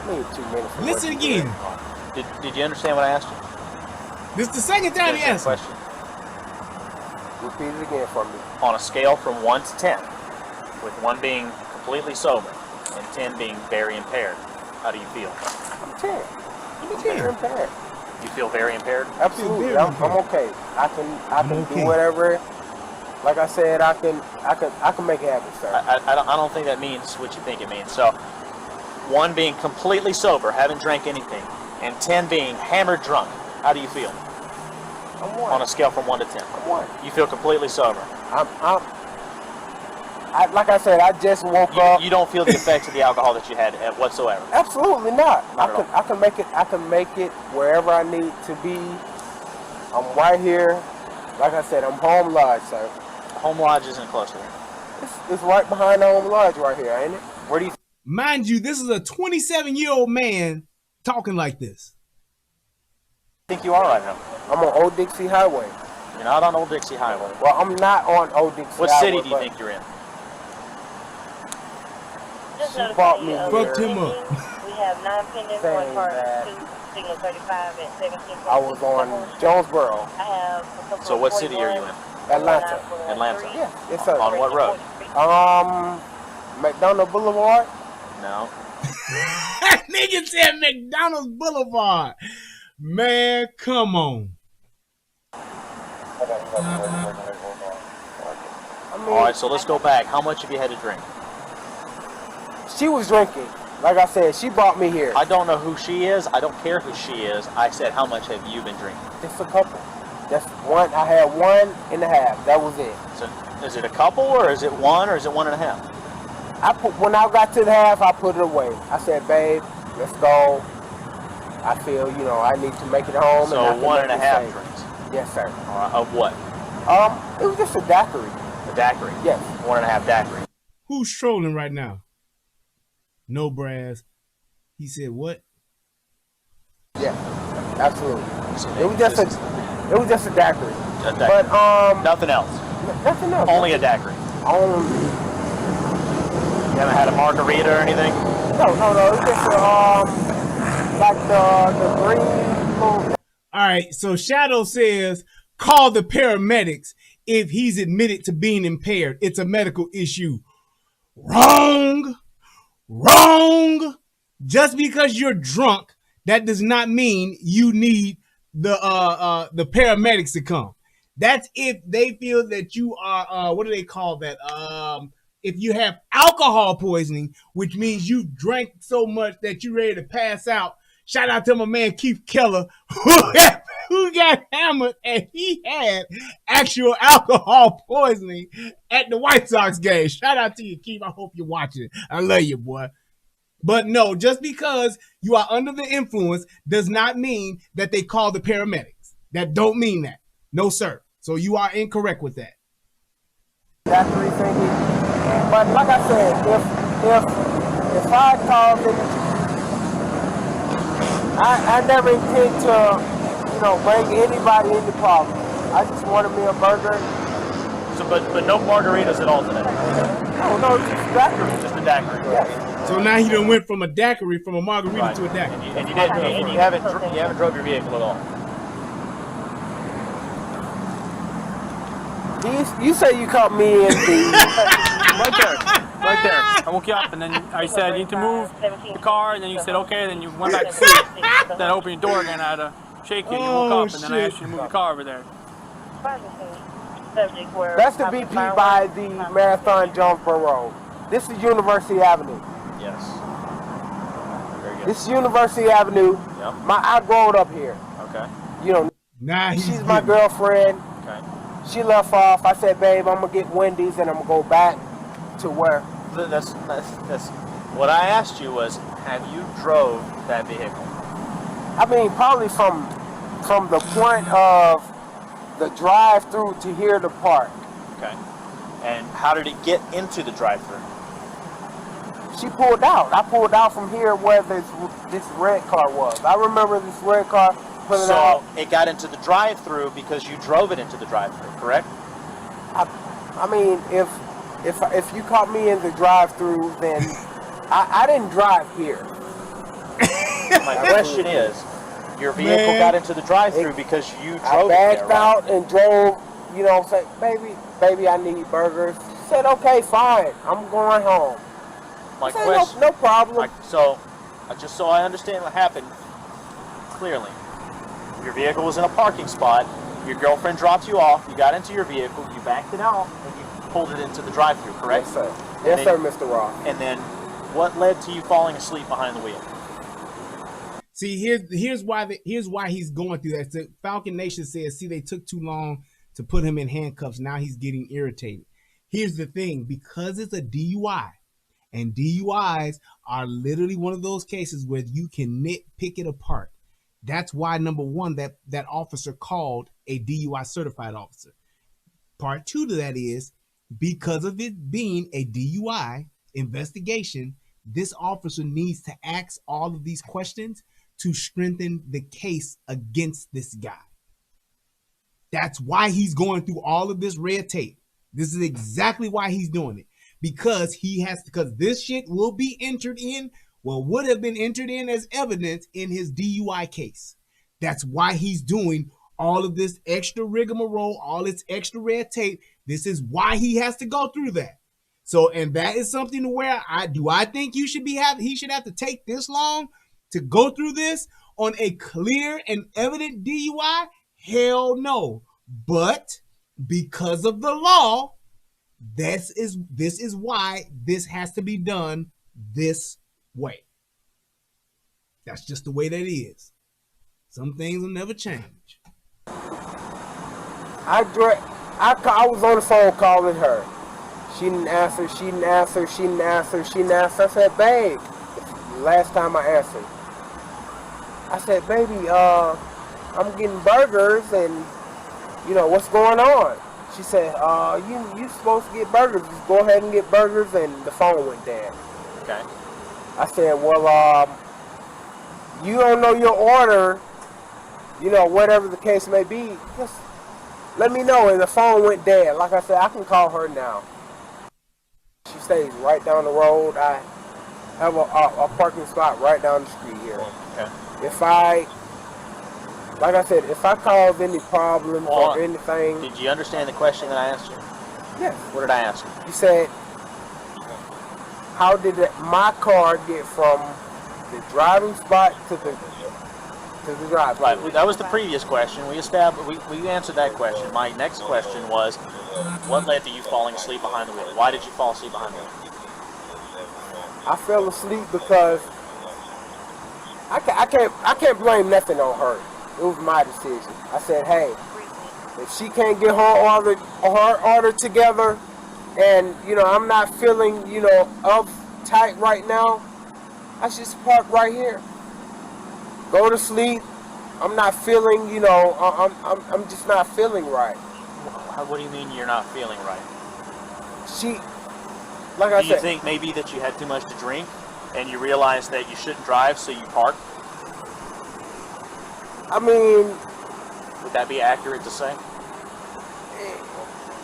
maybe 2 minutes away. Listen again. Did you understand what I asked you? This is the second time he asked. Question. Repeat it again for me. On a scale from 1 to 10, with 1 being completely sober and 10 being very impaired, how do you feel? I'm 10. I'm very impaired. You feel very impaired? Absolutely. I'm okay. I can do whatever. Like I said, I can make it happen, sir. I don't think that means what you think it means. So, 1 being completely sober, haven't drank anything, and 10 being hammered drunk, how do you feel? I'm 1. On a scale from 1 to 10. I'm 1. You feel completely sober. Like I said, I just woke up. You don't feel the effects of the alcohol that you had whatsoever. Absolutely not. Not I can make it. I can make it wherever I need to be. I'm right here. Like I said, I'm Home Lodge, sir. Home Lodge isn't close to here. It's right behind the Home Lodge right here, ain't it? Where do you? Mind you, this is a 27-year-old man talking like this. I think you are right now. I'm on Old Dixie Highway. You're not on Old Dixie Highway. Well, I'm not on Old Dixie What Highway. city do you think you're in? Just She bought me Fucked him up. We have 9 pendants, Saying 1 car, that 2, signal 35 at 17. I was on Jonesboro. I have a couple So of what city are you in? Atlanta. Atlanta. Yeah, yes, sir. On what road? McDonough Boulevard. No. Nigga said McDonald's Boulevard. Man, come on. All right, so let's go back. How much have you had to drink? She was drinking. Like I said, she brought me here. I don't know who she is. I don't care who she is. I said, how much have you been drinking? Just a couple. That's one. I had 1.5. That was it. So, is it a couple, or is it 1, or is it 1.5? When I got to the half, I put it away. I said, babe, let's go. I feel, you know, I need to make it home. So and 1.5 drinks. Yes, sir. All right, of what? It was just a daiquiri. A daiquiri. Yes. 1.5 daiquiri. Who's trolling right now? No brass. He said what? Yeah, absolutely. So It was just this It was just a daiquiri. A daiquiri. But nothing else. Nothing else. Only a daiquiri. Only. You haven't had a margarita or anything? No. It's just like the green food. All right. So Shadow says, call the paramedics if he's admitted to being impaired. It's a medical issue. Wrong. Just because you're drunk, that does not mean you need the paramedics to come. That's if they feel that you are what do they call that? If you have alcohol poisoning, which means you drank so much that you're ready to pass out. Shout out to my man Keith Keller, who got hammered and he had actual alcohol poisoning at the White Sox game. Shout out to you, Keith. I hope you're watching. I love you, boy. But no, just because you are under the influence does not mean that they call the paramedics. That don't mean that. No, sir. So you are incorrect with that. That's the reason. But like I said, if I called it, I never intend to, bring anybody into problem. I just wanted me a burger. So, but no margaritas at all today? No, just a daiquiri. Just a daiquiri. Yes. So now he done went from a daiquiri, from a margarita to a daiquiri. And you haven't drove your vehicle at all? You say you caught me in the... Right there. I woke you up, and then I said, you need to move the car, and then you said, okay, then you went back to sleep. Then I opened your door again, I had to shake you, and you woke up, and then I asked you to move the car over there. That's the BP by the Marathon Jonesboro Road. This is University Avenue. Yes. Very good. This is University Avenue. Yep. I grew up here. Okay. Nah, she's my girlfriend. Okay. She left off. I said, babe, I'm gonna get Wendy's and I'm gonna go back to where. That's what I asked you was, have you drove that vehicle? I mean, probably from the point of the drive-through to here to park. Okay. And how did it get into the drive-through? She pulled out. I pulled out from here where this red car was. I remember this red car pulling out. So it got into the drive-through because you drove it into the drive-through, correct? I mean, if you caught me in the drive-through, then I didn't drive here. My question is, your vehicle got into the drive-through because you drove it I backed there, right? out and drove, said, baby, I need burgers. She said, okay, fine, I'm going home. My I said, question, no problem. Just so I understand what happened clearly, your vehicle was in a parking spot, your girlfriend dropped you off, you got into your vehicle, you backed it out, and you pulled it into the drive-through, correct? Yes, sir. Yes, sir, Mr. Ross. And then, what led to you falling asleep behind the wheel? See, here's why he's going through that. So Falcon Nation says, see, they took too long to put him in handcuffs. Now he's getting irritated. Here's the thing, because it's a DUI, and DUIs are literally one of those cases where you can pick it apart. That's why, number one, that officer called a DUI certified officer. Part two to that is, because of it being a DUI investigation, this officer needs to ask all of these questions to strengthen the case against this guy. That's why he's going through all of this red tape. This is exactly why he's doing it. Because this shit will be entered in, would have been entered in as evidence in his DUI case. That's why he's doing all of this extra rigmarole, all this extra red tape. This is why he has to go through that. So, and that is something where I think he should have to take this long to go through this on a clear and evident DUI? Hell no. But because of the law, this is why this has to be done this way. That's just the way that is. Some things will never change. I was on the phone calling her. She didn't answer. I said, babe, last time I answered. I said, baby, I'm getting burgers and, what's going on? She said, you supposed to get burgers. Just go ahead and get burgers, and the phone went dead. Okay. I said, well, you don't know your order. you know, whatever the case may be, just let me know. And the phone went dead. Like I said, I can call her now. She stays right down the road. I have a parking spot right down the street here. Okay. Like I said, if I cause any problems or anything. Did you understand the question that I asked you? Yes. What did I ask you? You said, how did my car get from the driving spot to the drive? Right. That was the previous question. We answered that question. My next question was, what led to you falling asleep behind the wheel? Why did you fall asleep behind the wheel? I fell asleep because I can't blame nothing on her. It was my decision. I said, hey, if she can't get her order together, and you know I'm not feeling uptight right now, I should park right here. Go to sleep. I'm not feeling, I'm just not feeling right. What do you mean you're not feeling right? Like I said. Do you think maybe that you had too much to drink and you realized that you shouldn't drive, so you parked? I mean, would that be accurate to say?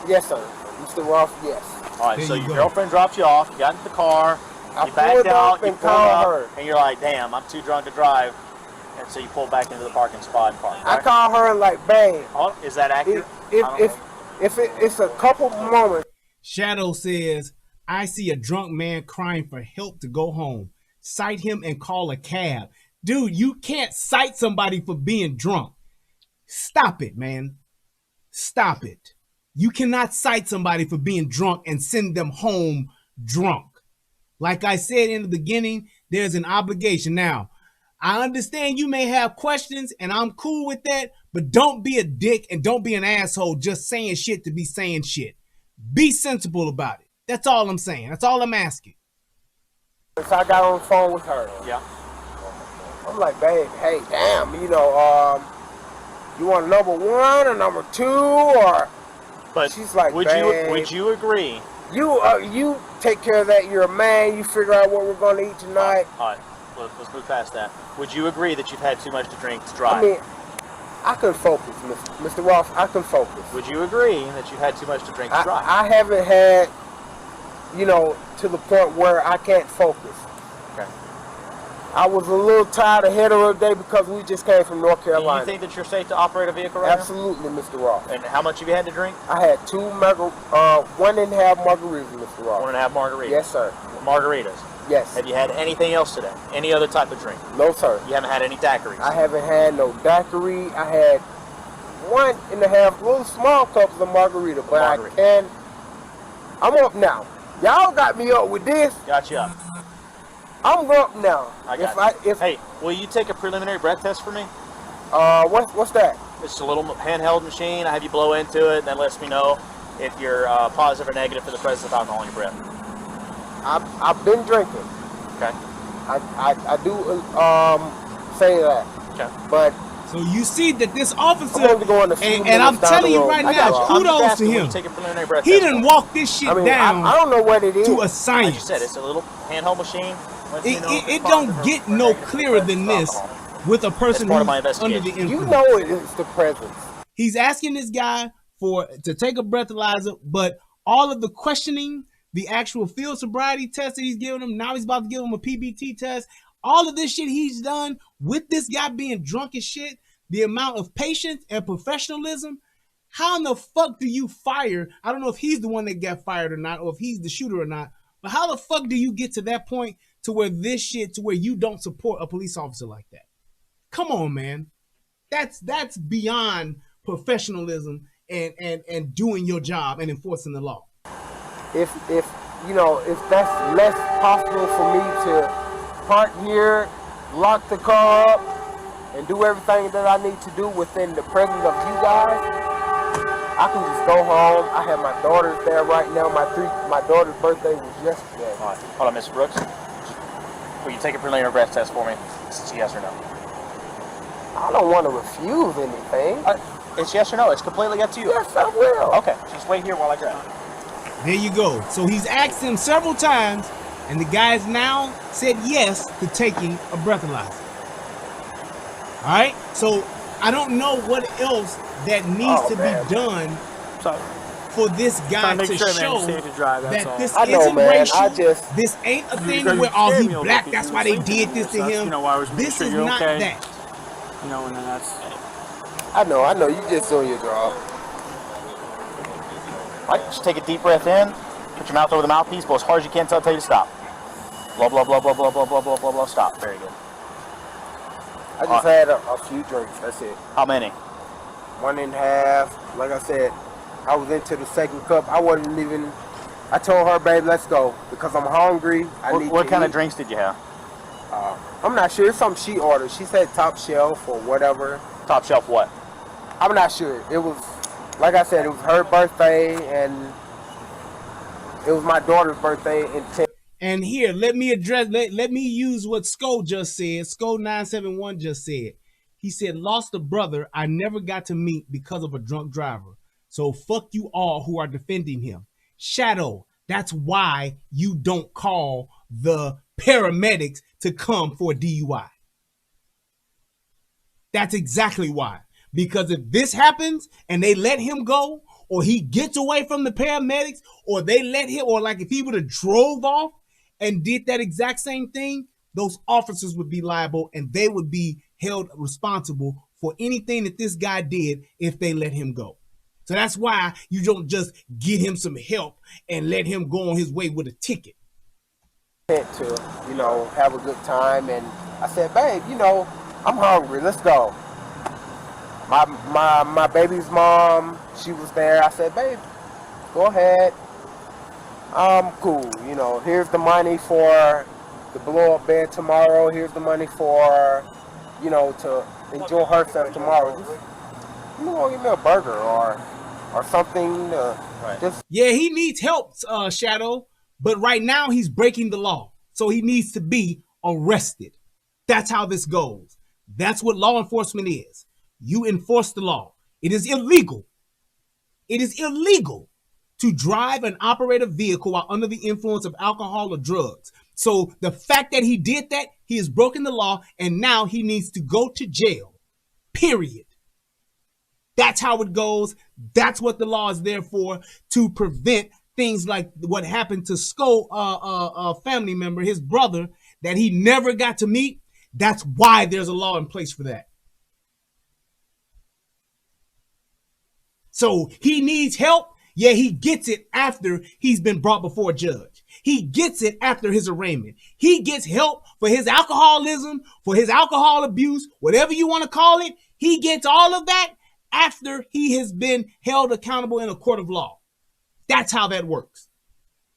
Yes, sir. Mr. Roth, yes. All right, so your girlfriend dropped you off, you got into the car, you backed out, you pulled up, and you're like, damn, I'm too drunk to drive. And so you pull back into the parking spot and park, right? I call her like, babe. Oh, is that accurate? If it's a couple moments. Shadow says, I see a drunk man crying for help to go home. Cite him and call a cab. Dude, you can't cite somebody for being drunk. Stop it, man. Stop it. You cannot cite somebody for being drunk and send them home drunk. Like I said in the beginning, there's an obligation. Now, I understand you may have questions, and I'm cool with that, but don't be a dick and don't be an asshole just saying shit to be saying shit. Be sensible about it. That's all I'm saying. That's all I'm asking. If I got on the phone with her, yeah, I'm like, babe, hey, damn, you want number one or number two, or? But she's like, would you agree? You take care of that. You're a man. You figure out what we're going to eat tonight. All right. Let's move past that. Would you agree that you've had too much to drink to drive? I mean, I can focus, Mr. Ross. I can focus. Would you agree that you've had too much to drink to drive? I haven't had, to the point where I can't focus. Okay. I was a little tired ahead of the day because we just came from North Carolina. Do you think that you're safe to operate a vehicle right Absolutely, now? Mr. Ross. And how much have you had to drink? I had 1.5 margaritas, Mr. Ross. 1.5 margaritas? Yes, sir. Margaritas? Yes. Have you had anything else today? Any other type of drink? No, sir. You haven't had any daiquiris? I haven't had no daiquiri. I had 1.5 little small cups of margarita, but I'm up now. Y'all got me up with this. Got you up. I'm up now. Hey, will you take a preliminary breath test for me? What's that? It's a little handheld machine. I have you blow into it, and that lets me know if you're positive or negative for the presence of alcohol in your breath. I've been drinking. Okay. I do say that. Okay. But so you see that this officer, and I'm telling you right now, kudos to him. He didn't walk this shit down. I don't know what it is. To a science. Like you said, it's a little handheld machine. It don't get no clearer than this with a person who's under the influence. You know it's the presence. He's asking this guy to take a breathalyzer, but all of the questioning, the actual field sobriety test that he's giving him, now he's about to give him a PBT test. All of this shit he's done with this guy being drunk as shit, the amount of patience and professionalism, how in the fuck do you fire? I don't know if he's the one that got fired or not, or if he's the shooter or not, but how the fuck do you get to that point to where you don't support a police officer like that? Come on, man. That's beyond professionalism and doing your job and enforcing the law. If that's less possible for me to park here, lock the car up, and do everything that I need to do within the presence of you guys, I can just go home. I have my daughters there right now. My daughter's birthday was yesterday. All right. Hold on, Mr. Brooks. Will you take a preliminary breath test for me? It's yes or no. I don't want to refuse anything. It's yes or no. It's completely up to you. Yes, I will. Okay. Just wait here while I grab it. There you go. So he's asked him several times, and the guy's now said yes to taking a breathalyzer. All right. So I don't know what else that needs to be done for this guy to show that this isn't racial. This ain't a thing where he black. That's why they did this to him. This is not that. You know, and then that's. I know. You just doing your job. Right, just take a deep breath in. Put your mouth over the mouthpiece. Blow as hard as you can until I tell you to stop. Blah blah blah blah blah blah blah blah blah blah. Stop. Very good. I just had a few drinks. That's it. How many? 1.5. Like I said, I was into the second cup. I wasn't even. I told her, babe, let's go because I'm hungry. What kind of drinks did you have? I'm not sure. It's something she ordered. She said top shelf or whatever. Top shelf what? I'm not sure. It was, like I said, it was her birthday and it was my daughter's birthday in 10. And here, let me use what Sko just said. Sko971 just said. He said, lost a brother I never got to meet because of a drunk driver. So fuck you all who are defending him. Shadow, that's why you don't call the paramedics to come for a DUI. That's exactly why. Because if this happens and they let him go, or he gets away from the paramedics, or they let him, or like if he would have drove off and did that exact same thing, those officers would be liable and they would be held responsible for anything that this guy did if they let him go. So that's why you don't just get him some help and let him go on his way with a ticket. To, have a good time. And I said, babe, I'm hungry. Let's go. My baby's mom, she was there. I said, babe, go ahead. I'm cool. Here's the money for the blow-up bed tomorrow. Here's the money for, to enjoy herself tomorrow. Just, give me a burger or something. Yeah, he needs help, Shadow. But right now he's breaking the law. So he needs to be arrested. That's how this goes. That's what law enforcement is. You enforce the law. It is illegal. It is illegal to drive and operate a vehicle while under the influence of alcohol or drugs. So the fact that he did that, he has broken the law, and now he needs to go to jail. Period. That's how it goes. That's what the law is there for, to prevent things like what happened to Sko, a family member, his brother, that he never got to meet. That's why there's a law in place for that. So he needs help. Yeah, he gets it after he's been brought before a judge. He gets it after his arraignment. He gets help for his alcoholism, for his alcohol abuse, whatever you want to call it. He gets all of that after he has been held accountable in a court of law. That's how that works.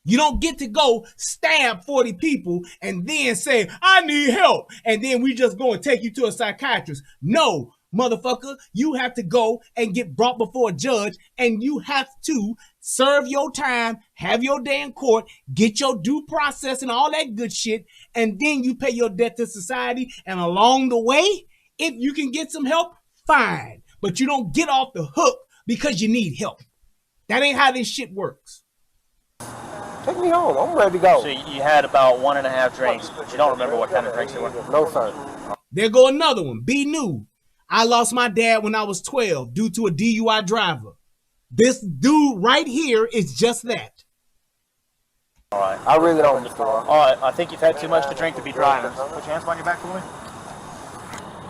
You don't get to go stab 40 people and then say, I need help. And then we just go and take you to a psychiatrist. No, motherfucker, you have to go and get brought before a judge, and you have to serve your time, have your day in court, get your due process and all that good shit, and then you pay your debt to society. And along the way, if you can get some help, fine. But you don't get off the hook because you need help. That ain't how this shit works. Take me home. I'm ready to go. So you had about 1.5 drinks, but you don't remember what kind of drinks they were? No, sir. There go another one. Be new. I lost my dad when I was 12 due to a DUI driver. This dude right here is just that. All right. I really don't understand. All right. I think you've had too much to drink to be driving. Put your hands behind your back for me.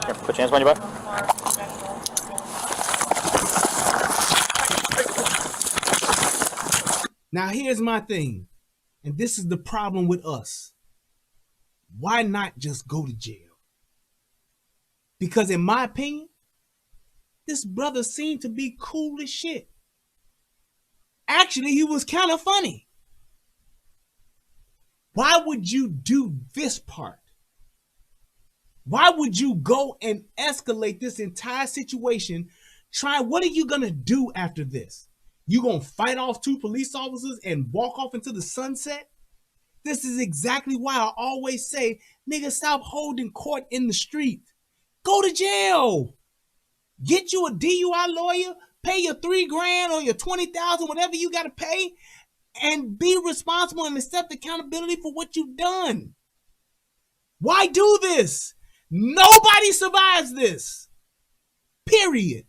Here, put your hands behind your back. Now here's my thing, and this is the problem with us. Why not just go to jail? Because in my opinion, this brother seemed to be cool as shit. Actually, he was kind of funny. Why would you do this part? Why would you go and escalate this entire situation? What are you going to do after this? You gonna fight off 2 police officers and walk off into the sunset? This is exactly why I always say, nigga, stop holding court in the street. Go to jail. Get you a DUI lawyer, pay your $3,000 or your $20,000, whatever you gotta pay, and be responsible and accept accountability for what you've done. Why do this? Nobody survives this. Period.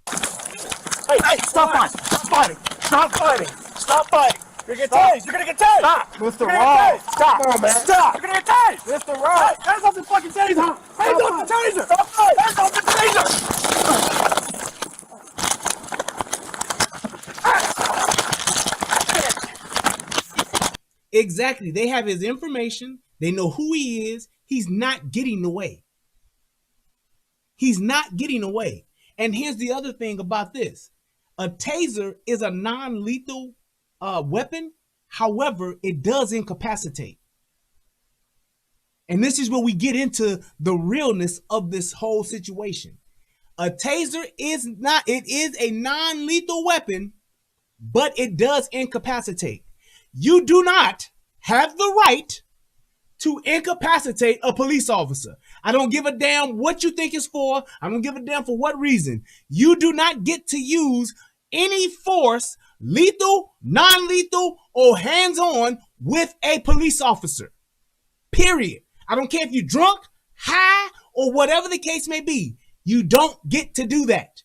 Hey, stop fighting! Stop fighting! Stop fighting! Stop fighting! You're gonna get tased! You're gonna get tased! Stop! Mr. Ross. Stop! Come on, man. Stop! You're gonna get tased! Mr. Ross. Hands off the fucking taser! Hands off the taser! Stop fighting! Hands off the taser! Exactly. They have his information. They know who he is. He's not getting away. He's not getting away. And here's the other thing about this. A taser is a non-lethal weapon. However, it does incapacitate. And this is where we get into the realness of this whole situation. A taser is not, it is a non-lethal weapon, but it does incapacitate. You do not have the right to incapacitate a police officer. I don't give a damn what you think it's for. I don't give a damn for what reason. You do not get to use any force, lethal, non-lethal, or hands-on with a police officer. Period. I don't care if you're drunk, high, or whatever the case may be. You don't get to do that.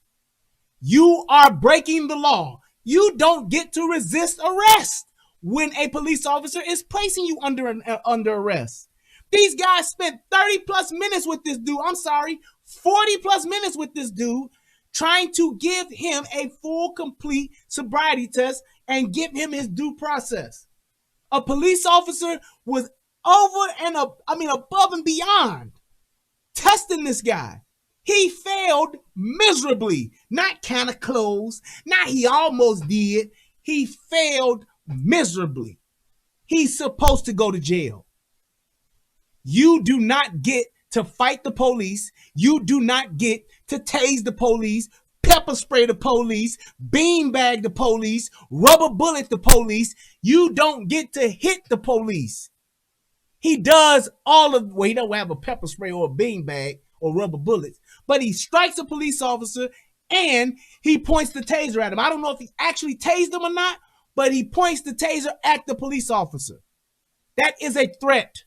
You are breaking the law. You don't get to resist arrest when a police officer is placing you under arrest. These guys spent 30 plus minutes with this dude. 40 plus minutes with this dude, trying to give him a full, complete sobriety test and give him his due process. A police officer was above and beyond testing this guy. He failed miserably. Not kind of close. Not he almost did. He failed miserably. He's supposed to go to jail. You do not get to fight the police. You do not get to tase the police, pepper spray the police, beanbag the police, rubber bullet the police. You don't get to hit the police. He does he don't have a pepper spray or a beanbag or rubber bullets, but he strikes a police officer and he points the taser at him. I don't know if he actually tased him or not, but he points the taser at the police officer. That is a threat.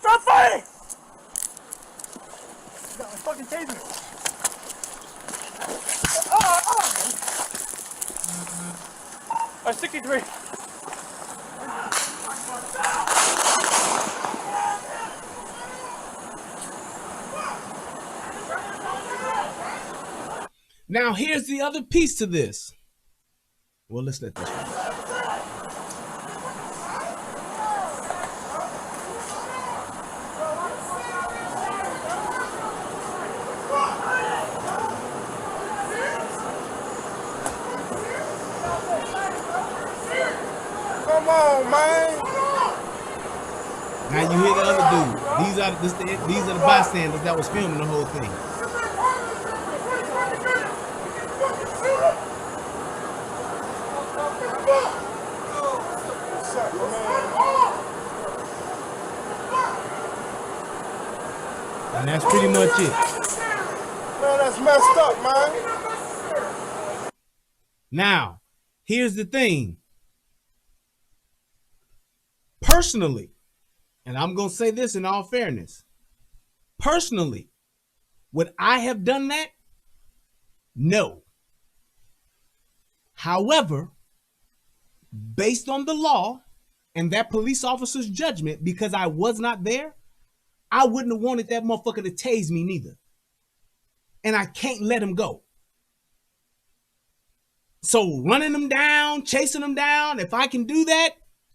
Stop fighting! Got my fucking taser. Oh, 63. Now, here's the other piece to this. Well, let's let this one. Come on, man. Now you hear the other dude. These are the bystanders that was filming the whole thing. And that's pretty much it. Man, that's messed up, man. Now, here's the thing. Personally, and I'm going to say this in all fairness. Personally, would I have done that? No. However, based on the law and that police officer's judgment, because I was not there, I wouldn't have wanted that motherfucker to tase me neither. And I can't let him go. So running them down, chasing them down, if I can do that,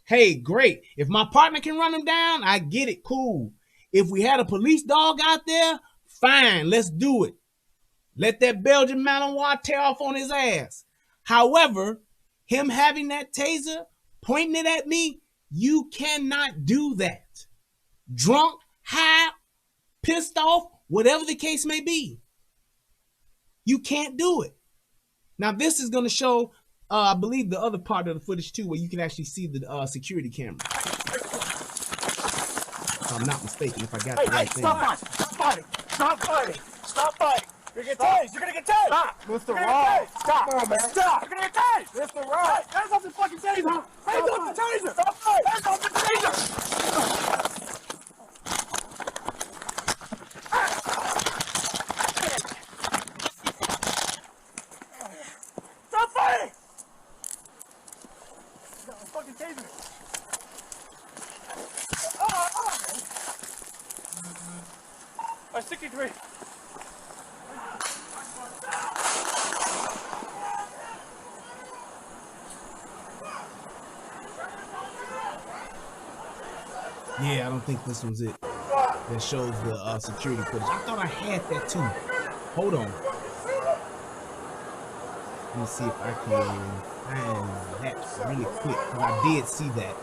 hey, great. If my partner can run him down, I get it, cool. If we had a police dog out there, fine, let's do it. Let that Belgian Malinois tear off on his ass. However, him having that taser, pointing it at me, you cannot do that. Drunk, high, pissed off, whatever the case may be. You can't do it. Now, this is going to show, I believe, the other part of the footage, too, where you can actually see the security camera. If I'm not mistaken, if I got the right thing. Stop fighting! Stop fighting! Stop fighting! You're gonna get tased! You're gonna get tased! Stop! Mr. Ross. Stop! Come on, man. Stop! You're gonna get tased! Mr. Ross. Hands off the fucking taser! Hands off the taser! Stop fighting! Hands off the taser! Yeah, I don't think this was it. That shows the security footage. I thought I had that too. Hold on. Let me see if I can find that really quick, because I did see that.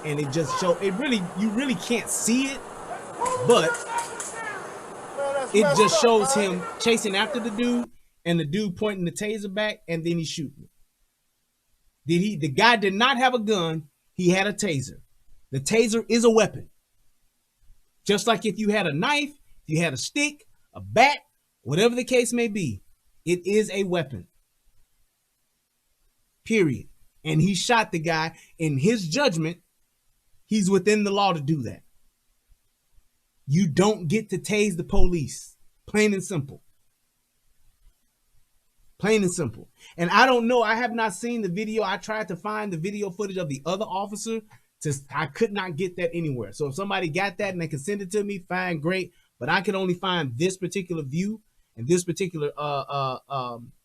And it just showed, you really can't see it, but it just shows him chasing after the dude and the dude pointing the taser back, and then he's shooting. The guy did not have a gun, he had a taser. The taser is a weapon. Just like if you had a knife, if you had a stick, a bat, whatever the case may be, it is a weapon. Period. And he shot the guy. In his judgment, he's within the law to do that. You don't get to tase the police. Plain and simple. Plain and simple. And I don't know. I have not seen the video. I tried to find the video footage of the other officer. I could not get that anywhere. So if somebody got that and they can send it to me, fine, great. But I could only find this particular view and this particular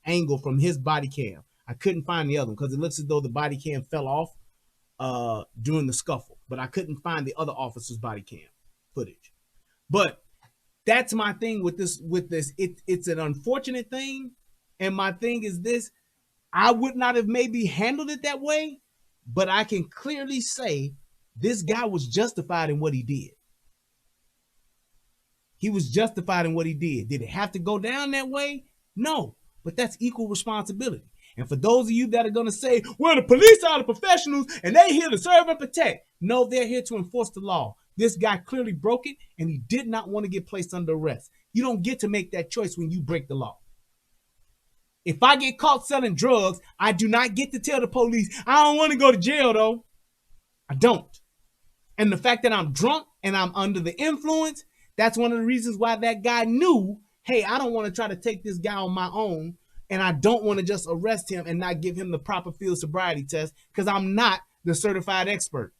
angle from his body cam. I couldn't find the other one because it looks as though the body cam fell off during the scuffle. But I couldn't find the other officer's body cam footage. But that's my thing with this. It's an unfortunate thing. And my thing is this. I would not have maybe handled it that way. But I can clearly say this guy was justified in what he did. He was justified in what he did. Did it have to go down that way? No, but that's equal responsibility. And for those of you that are going to say, well, the police are the professionals and they're here to serve and protect. No, they're here to enforce the law. This guy clearly broke it and he did not want to get placed under arrest. You don't get to make that choice when you break the law. If I get caught selling drugs, I do not get to tell the police, I don't want to go to jail though. I don't. And the fact that I'm drunk and I'm under the influence, that's one of the reasons why that guy knew, hey, I don't want to try to take this guy on my own. And I don't want to just arrest him and not give him the proper field sobriety test because I'm not the certified expert.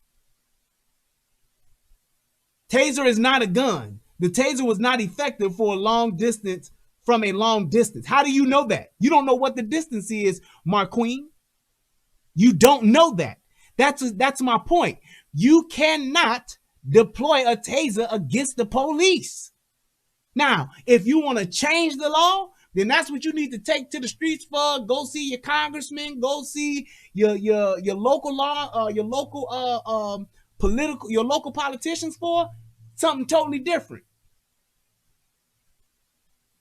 Taser is not a gun. The taser was not effective for a long distance. From a long distance. How do you know that? You don't know what the distance is, Marqueen. You don't know that. That's my point. You cannot deploy a taser against the police. Now, if you want to change the law, then that's what you need to take to the streets for. Go see your congressman. Go see your local law, your local politicians for something totally different.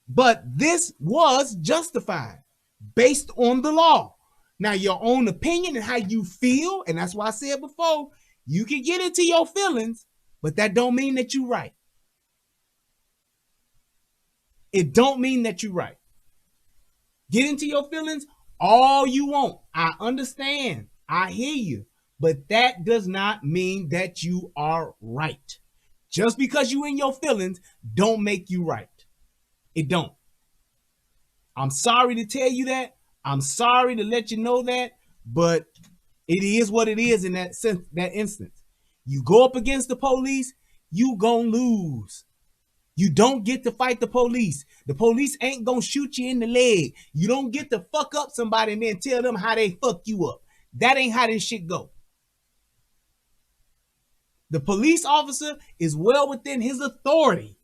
But this was justified based on the law. Now, your own opinion and how you feel, and that's why I said before, you can get into your feelings, but that don't mean that you're right. It don't mean that you're right. Get into your feelings all you want. I understand. I hear you. But that does not mean that you are right. Just because you in your feelings don't make you right. It don't. I'm sorry to tell you that. I'm sorry to let you know that, but it is what it is in that sense, that instance. You go up against the police, you gonna lose. You don't get to fight the police. The police ain't gonna shoot you in the leg. You don't get to fuck up somebody and then tell them how they fuck you up. That ain't how this shit go. The police officer is well within his authority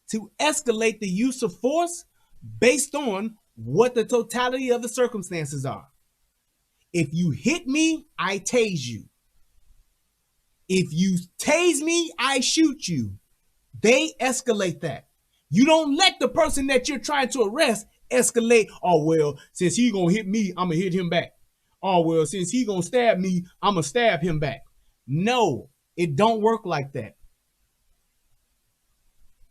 to escalate the use of force based on what the totality of the circumstances are. If you hit me, I tase you. If you tase me, I shoot you. They escalate that. You don't let the person that you're trying to arrest escalate. Oh, well, since he gonna hit me, I'm gonna hit him back. Oh, well, since he gonna stab me, I'm gonna stab him back. No, it don't work like that.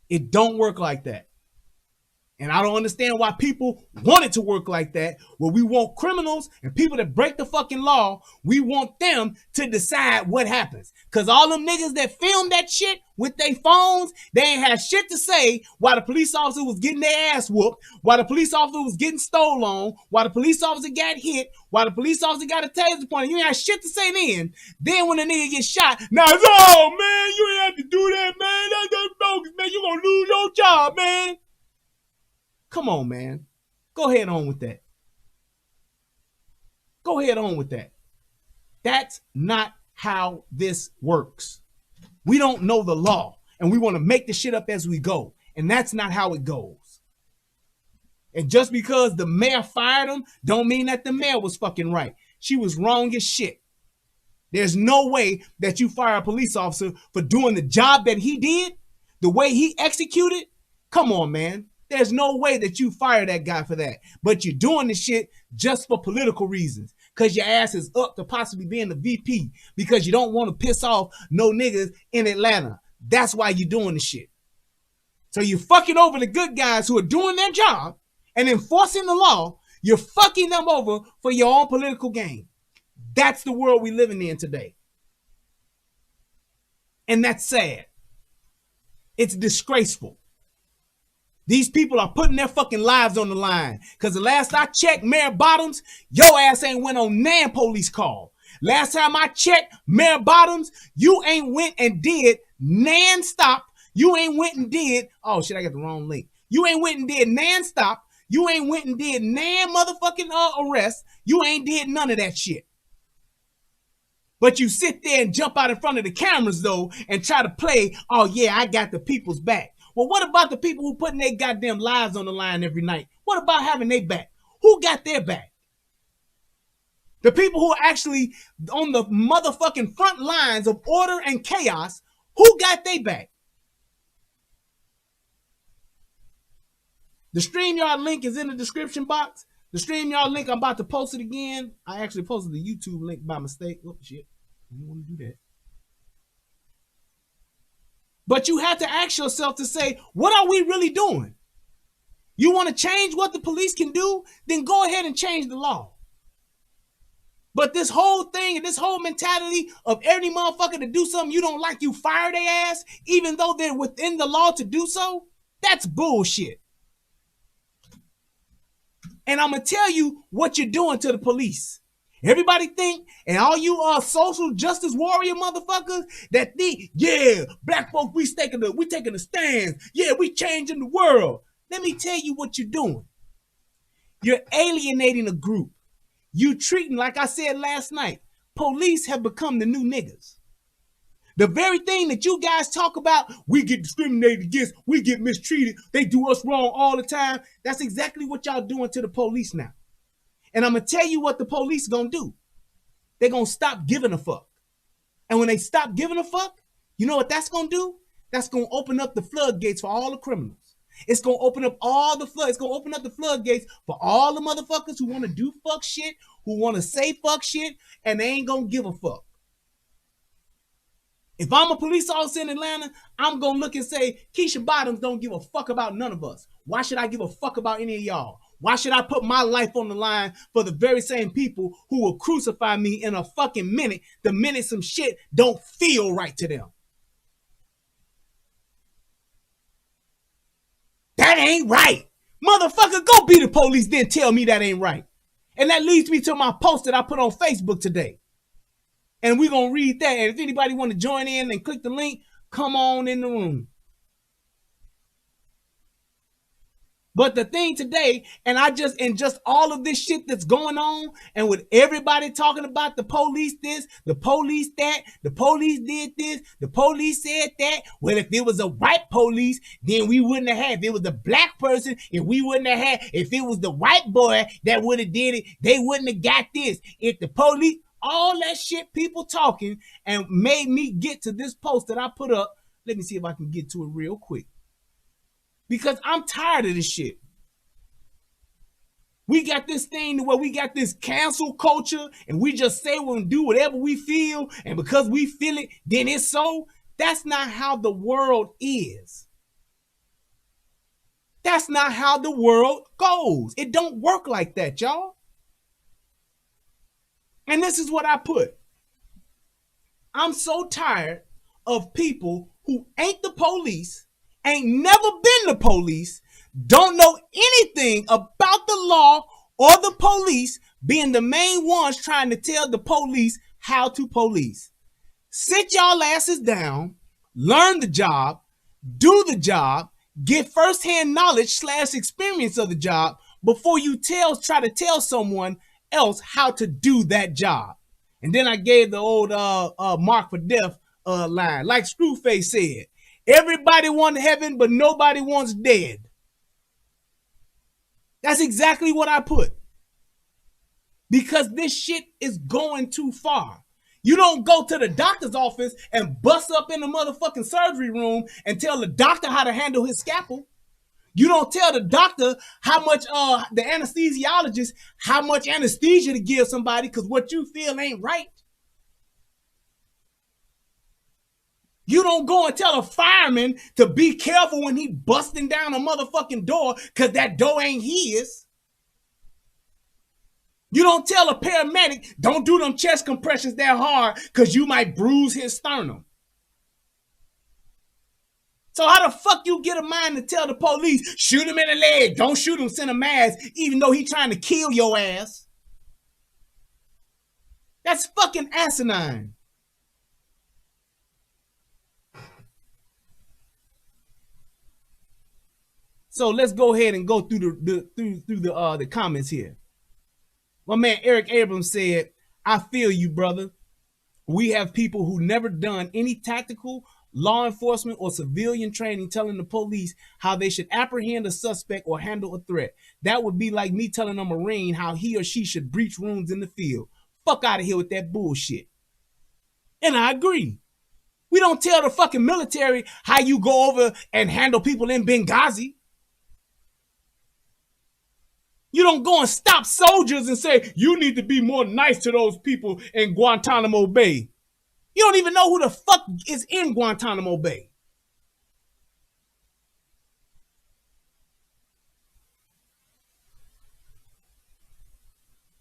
It don't work like that. And I don't understand why people want it to work like that, where we want criminals and people that break the fucking law, we want them to decide what happens. Because all them niggas that film that shit with their phones, they ain't have shit to say while the police officer was getting their ass whooped, while the police officer was getting stole on, while the police officer got hit, while the police officer got a taser pointed. You ain't have shit to say then. Then when the nigga gets shot, now it's, oh man, you ain't have to do that, man. That's bogus, man. You gonna lose your job, man. Come on, man. Go ahead on with that. Go ahead on with that. That's not how this works. We don't know the law, and we want to make the shit up as we go. And that's not how it goes. And just because the mayor fired him, don't mean that the mayor was fucking right. She was wrong as shit. There's no way that you fire a police officer for doing the job that he did, the way he executed. Come on, man. There's no way that you fire that guy for that. But you're doing the shit just for political reasons. Because your ass is up to possibly being the VP. Because you don't want to piss off no niggas in Atlanta. That's why you're doing the shit. So you're fucking over the good guys who are doing their job and enforcing the law. You're fucking them over for your own political gain. That's the world we're living in today. And that's sad. It's disgraceful. These people are putting their fucking lives on the line. Because the last I checked, Mayor Bottoms, your ass ain't went on nan police call. Last time I checked, Mayor Bottoms, you ain't went and did nan stop. You ain't went and did, oh shit, I got the wrong link. You ain't went and did nan stop. You ain't went and did nan motherfucking arrest. You ain't did none of that shit. But you sit there and jump out in front of the cameras though and try to play, oh yeah, I got the people's back. Well, what about the people who putting their goddamn lives on the line every night? What about having their back? Who got their back? The people who are actually on the motherfucking front lines of order and chaos, who got their back? The StreamYard link is in the description box. The StreamYard link, I'm about to post it again. I actually posted the YouTube link by mistake. Oh, shit. I didn't want to do that. But you have to ask yourself to say, what are we really doing? You want to change what the police can do? Then go ahead and change the law. But this whole thing and this whole mentality of every motherfucker to do something you don't like, you fire their ass, even though they're within the law to do so, that's bullshit. And I'm going to tell you what you're doing to the police. Everybody think, and all you social justice warrior motherfuckers, that think, yeah, black folks, we taking the stands. Yeah, we changing the world. Let me tell you what you're doing. You're alienating a group. You treating, like I said last night, police have become the new niggas. The very thing that you guys talk about, we get discriminated against, we get mistreated, they do us wrong all the time. That's exactly what y'all doing to the police now. And I'm going to tell you what the police going to do. They're going to stop giving a fuck. And when they stop giving a fuck, you know what that's going to do? That's going to open up the floodgates for all the criminals. It's going to open up all the it's going to open up the floodgates for all the motherfuckers who want to do fuck shit, who want to say fuck shit, and they ain't going to give a fuck. If I'm a police officer in Atlanta, I'm going to look and say, Keisha Bottoms don't give a fuck about none of us. Why should I give a fuck about any of y'all? Why should I put my life on the line for the very same people who will crucify me in a fucking minute the minute some shit don't feel right to them? That ain't right. Motherfucker, go be the police, then tell me that ain't right. And that leads me to my post that I put on Facebook today. And we're going to read that. And if anybody want to join in and click the link, come on in the room. But the thing today, and just all of this shit that's going on, and with everybody talking about the police this, the police that, the police did this, the police said that. Well, if it was a white police, then we wouldn't have had. If it was a black person, if it was the white boy that would have did it, they wouldn't have got this. If the police, all that shit people talking, and made me get to this post that I put up. Let me see if I can get to it real quick. Because I'm tired of this shit. We got this thing where we got this cancel culture and we just say we'll do whatever we feel, and because we feel it, then it's so. That's not how the world is. That's not how the world goes. It don't work like that, y'all. And this is what I put. I'm so tired of people who ain't the police, ain't never been the police, don't know anything about the law or the police, being the main ones trying to tell the police how to police. Sit y'all asses down, learn the job, do the job, get firsthand knowledge / experience of the job before you try to tell someone else how to do that job. And then I gave the old mark for death line. Like Screwface said, everybody wants heaven, but nobody wants dead. That's exactly what I put. Because this shit is going too far. You don't go to the doctor's office and bust up in the motherfucking surgery room and tell the doctor how to handle his scalpel. You don't tell the doctor how much, the anesthesiologist, how much anesthesia to give somebody because what you feel ain't right. You don't go and tell a fireman to be careful when he busting down a motherfucking door because that door ain't his. You don't tell a paramedic, don't do them chest compressions that hard because you might bruise his sternum. So how the fuck you get a mind to tell the police, shoot him in the leg, don't shoot him, send a mask, even though he trying to kill your ass? That's fucking asinine. So let's go ahead and go through the comments here. My man Eric Abrams said, I feel you, brother. We have people who never done any tactical, law enforcement, or civilian training telling the police how they should apprehend a suspect or handle a threat. That would be like me telling a Marine how he or she should breach rooms in the field. Fuck out of here with that bullshit. And I agree. We don't tell the fucking military how you go over and handle people in Benghazi. You don't go and stop soldiers and say, you need to be more nice to those people in Guantanamo Bay. You don't even know who the fuck is in Guantanamo Bay.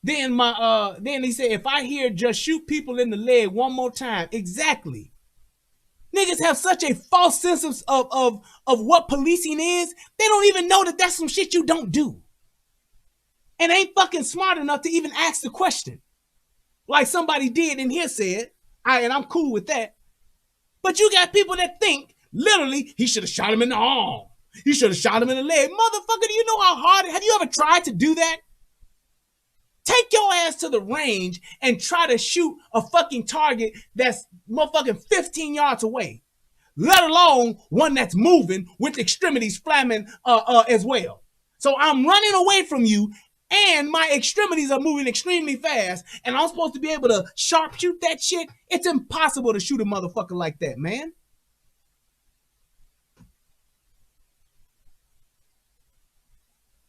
Then he said, if I hear just shoot people in the leg one more time, exactly. Niggas have such a false sense of what policing is. They don't even know that that's some shit you don't do. And ain't fucking smart enough to even ask the question. Like somebody did in here said, and I'm cool with that. But you got people that think, literally, he should have shot him in the arm. He should have shot him in the leg. Motherfucker, do you know how hard? Have you ever tried to do that? Take your ass to the range and try to shoot a fucking target that's motherfucking 15 yards away. Let alone one that's moving with extremities flamming as well. So I'm running away from you and my extremities are moving extremely fast, and I'm supposed to be able to sharpshoot that shit. It's impossible to shoot a motherfucker like that, man.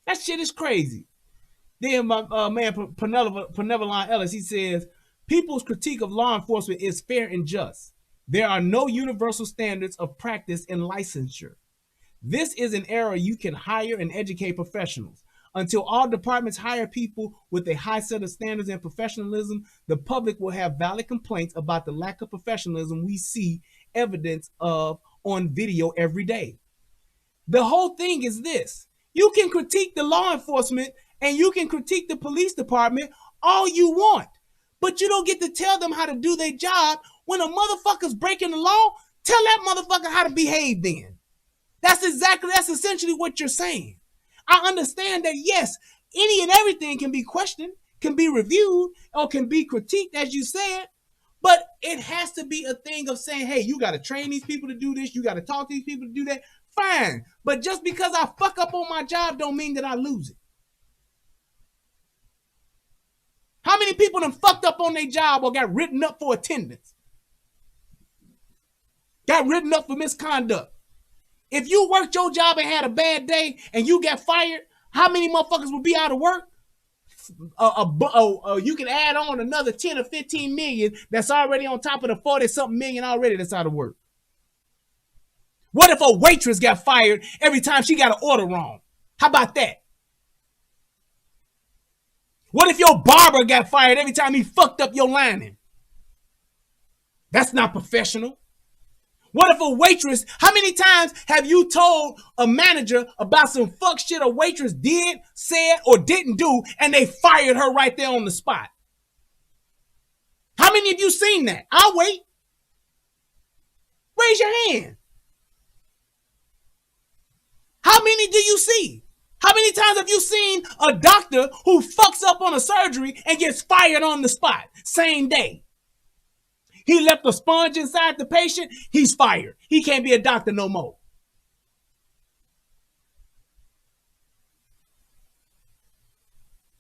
That shit is crazy. Then my man Penelope Ellis, he says, people's critique of law enforcement is fair and just. There are no universal standards of practice and licensure. This is an era you can hire and educate professionals. Until all departments hire people with a high set of standards and professionalism, the public will have valid complaints about the lack of professionalism we see evidence of on video every day. The whole thing is this. You can critique the law enforcement and you can critique the police department all you want, but you don't get to tell them how to do their job. When a motherfucker's breaking the law, tell that motherfucker how to behave then. That's essentially what you're saying. I understand that, yes, any and everything can be questioned, can be reviewed, or can be critiqued, as you said, but it has to be a thing of saying, hey, you got to train these people to do this, you got to talk to these people to do that. Fine, but just because I fuck up on my job don't mean that I lose it. How many people done fucked up on their job or got written up for attendance? Got written up for misconduct? If you worked your job and had a bad day and you got fired, how many motherfuckers would be out of work? You can add on another 10 or 15 million that's already on top of the 40-something million already that's out of work. What if a waitress got fired every time she got an order wrong? How about that? What if your barber got fired every time he fucked up your lining? That's not professional. What if a waitress, how many times have you told a manager about some fuck shit a waitress did, said, or didn't do, and they fired her right there on the spot? How many of you seen that? I'll wait. Raise your hand. How many do you see? How many times have you seen a doctor who fucks up on a surgery and gets fired on the spot, same day? He left a sponge inside the patient. He's fired. He can't be a doctor no more.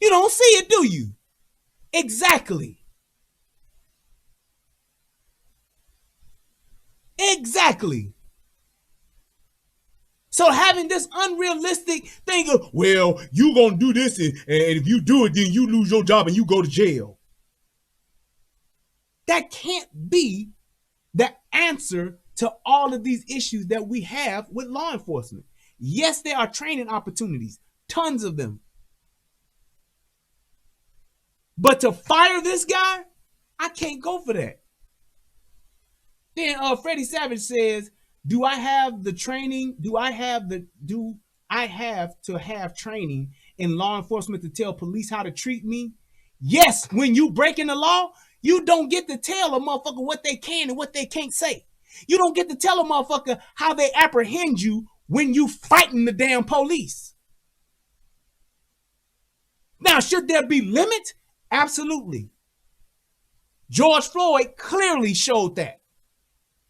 You don't see it, do you? Exactly. Exactly. So having this unrealistic thing of, well, you gonna do this, and if you do it, then you lose your job and you go to jail. That can't be the answer to all of these issues that we have with law enforcement. Yes, there are training opportunities, tons of them. But to fire this guy, I can't go for that. Then Freddie Savage says, do I have the training? Do I have to have training in law enforcement to tell police how to treat me? Yes, when you breaking the law, you don't get to tell a motherfucker what they can and what they can't say. You don't get to tell a motherfucker how they apprehend you when you fighting the damn police. Now, should there be limits? Absolutely. George Floyd clearly showed that.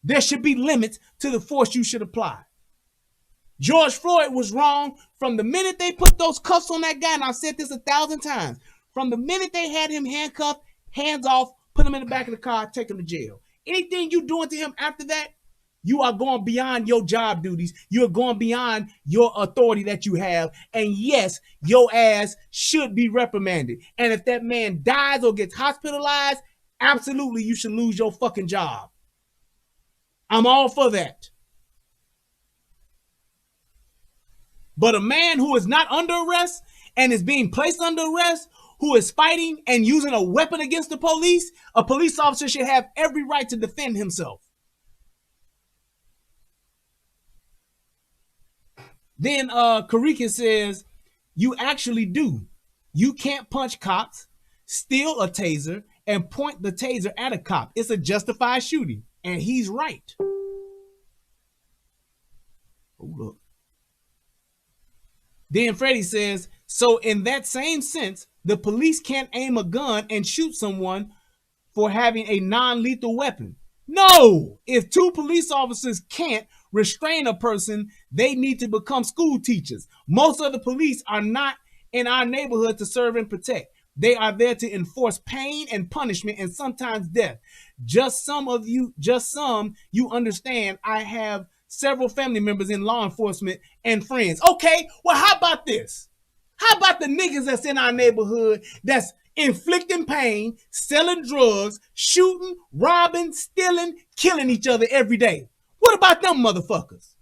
There should be limits to the force you should apply. George Floyd was wrong from the minute they put those cuffs on that guy, and I've said this 1,000 times. From the minute they had him handcuffed, hands off, put him in the back of the car, take him to jail. Anything you doing to him after that, you are going beyond your job duties. You're going beyond your authority that you have. And yes, your ass should be reprimanded. And if that man dies or gets hospitalized, absolutely you should lose your fucking job. I'm all for that. But a man who is not under arrest and is being placed under arrest, who is fighting and using a weapon against the police, a police officer should have every right to defend himself. Then Karika says, you actually do. You can't punch cops, steal a taser, and point the taser at a cop. It's a justified shooting. And he's right. Hold up. Then Freddie says, so in that same sense, the police can't aim a gun and shoot someone for having a non-lethal weapon. No! If two police officers can't restrain a person, they need to become school teachers. Most of the police are not in our neighborhood to serve and protect. They are there to enforce pain and punishment and sometimes death. Just some you understand. I have several family members in law enforcement and friends. Okay, well, how about this? How about the niggas that's in our neighborhood that's inflicting pain, selling drugs, shooting, robbing, stealing, killing each other every day? What about them motherfuckers?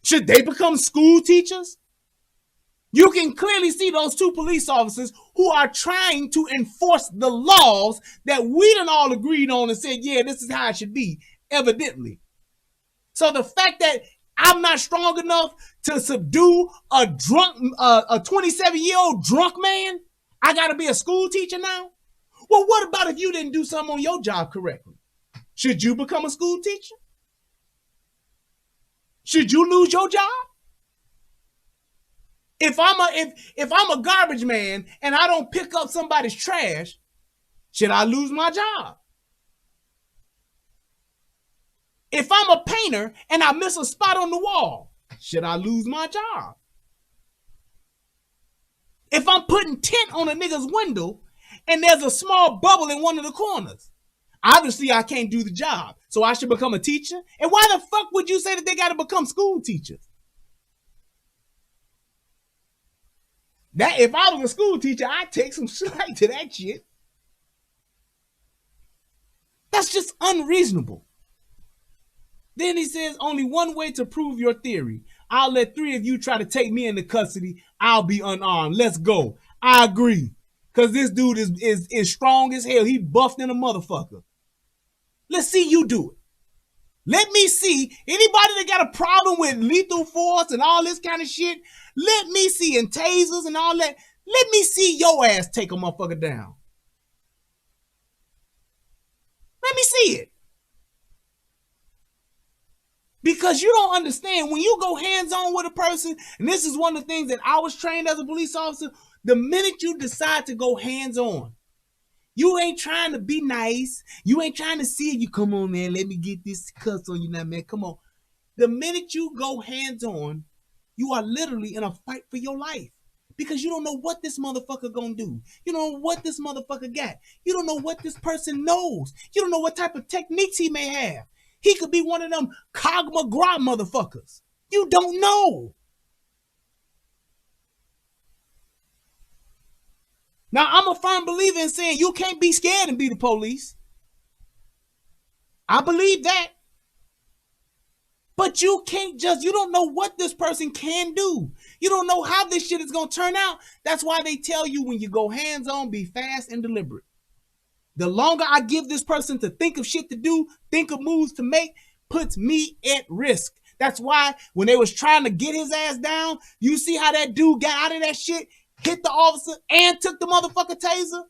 Should they become school teachers? You can clearly see those two police officers who are trying to enforce the laws that we done all agreed on and said, yeah, this is how it should be, evidently. So the fact that I'm not strong enough to subdue a 27-year-old drunk man, I got to be a school teacher now? Well, what about if you didn't do something on your job correctly? Should you become a school teacher? Should you lose your job? If I'm a garbage man and I don't pick up somebody's trash, should I lose my job? If I'm a painter and I miss a spot on the wall, should I lose my job? If I'm putting tint on a nigga's window and there's a small bubble in one of the corners, obviously I can't do the job. So I should become a teacher? And why the fuck would you say that they got to become school teachers? That if I was a school teacher, I'd take some slack to that shit. That's just unreasonable. Then he says, only one way to prove your theory. I'll let 3 of you try to take me into custody. I'll be unarmed. Let's go. I agree. Because this dude is strong as hell. He buffed in a motherfucker. Let's see you do it. Let me see anybody that got a problem with lethal force and all this kind of shit. Let me see, and tasers and all that. Let me see your ass take a motherfucker down. Let me see it. Because you don't understand, when you go hands-on with a person, and this is one of the things that I was trained as a police officer, the minute you decide to go hands-on, You ain't trying to be nice. You ain't trying to see it. You come on, man. Let me get this cuss on you now, man. Come on. The minute you go hands on, you are literally in a fight for your life. Because you don't know what this motherfucker gonna do. You don't know what this motherfucker got. You don't know what this person knows. You don't know what type of techniques he may have. He could be one of them Cog McGraw motherfuckers. You don't know. Now, I'm a firm believer in saying you can't be scared and be the police. I believe that. But you can't you don't know what this person can do. You don't know how this shit is going to turn out. That's why they tell you when you go hands-on, be fast and deliberate. The longer I give this person to think of shit to do, think of moves to make, puts me at risk. That's why when they was trying to get his ass down, you see how that dude got out of that shit, hit the officer, and took the motherfucking taser?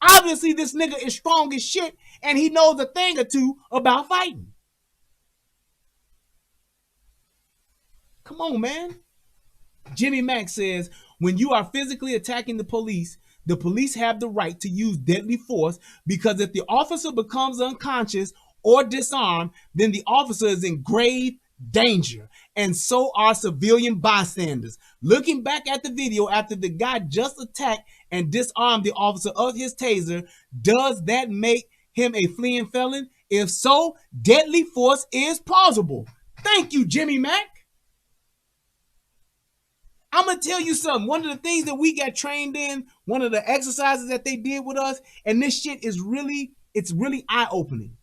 Obviously, this nigga is strong as shit, and he knows a thing or two about fighting. Come on, man. Jimmy Mack says, when you are physically attacking the police have the right to use deadly force because if the officer becomes unconscious or disarmed, then the officer is in grave danger. And so are civilian bystanders. Looking back at the video after the guy just attacked and disarmed the officer of his taser, does that make him a fleeing felon? If so, deadly force is plausible. Thank you, Jimmy Mack. I'm going to tell you something. One of the things that we got trained in, one of the exercises that they did with us, and this shit is really eye-opening.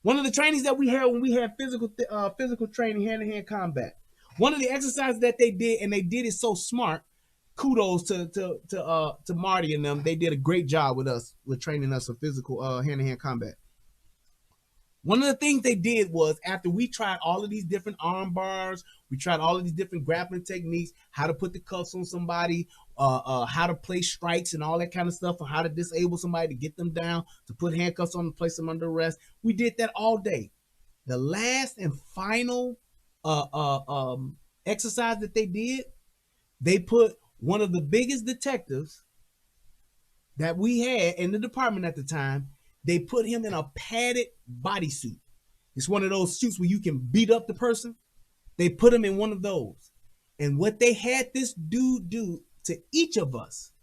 One of the trainings that we had when we had physical training, hand-to-hand combat. One of the exercises that they did, and they did it so smart, kudos to Marty and them. They did a great job with us, with training us for physical hand-to-hand combat. One of the things they did was after we tried all of these different arm bars, we tried all of these different grappling techniques, how to put the cuffs on somebody, how to place strikes and all that kind of stuff, or how to disable somebody to get them down, to put handcuffs on to place them under arrest. We did that all day. The last and final exercise that they did, they put one of the biggest detectives that we had in the department at the time, they put him in a padded bodysuit. It's one of those suits where you can beat up the person. They put him in one of those. And what they had this dude do to each of us,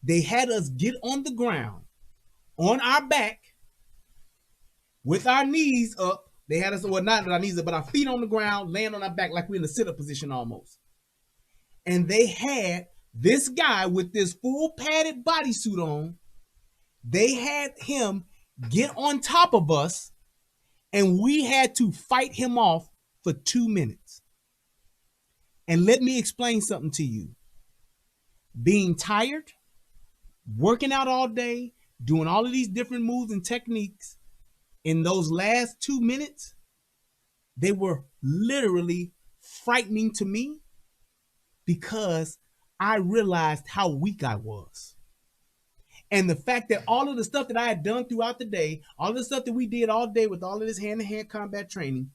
they had us get on the ground, on our back, with our knees up. They had us, well, not our knees up, but our feet on the ground, laying on our back like we're in a sit-up position almost. And they had this guy with this full padded bodysuit on. They had him get on top of us, and we had to fight him off for 2 minutes. And let me explain something to you. Being tired, working out all day, doing all of these different moves and techniques, in those last 2 minutes, they were literally frightening to me because I realized how weak I was. And the fact that all of the stuff that I had done throughout the day, all of the stuff that we did all day with all of this hand-to-hand combat training,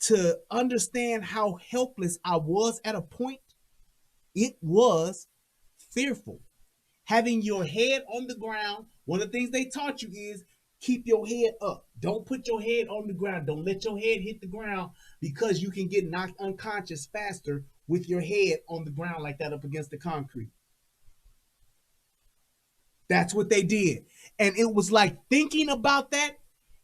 to understand how helpless I was at a point, it was fearful. Having your head on the ground, one of the things they taught you is keep your head up. Don't put your head on the ground. Don't let your head hit the ground because you can get knocked unconscious faster with your head on the ground like that up against the concrete. That's what they did. And it was like thinking about that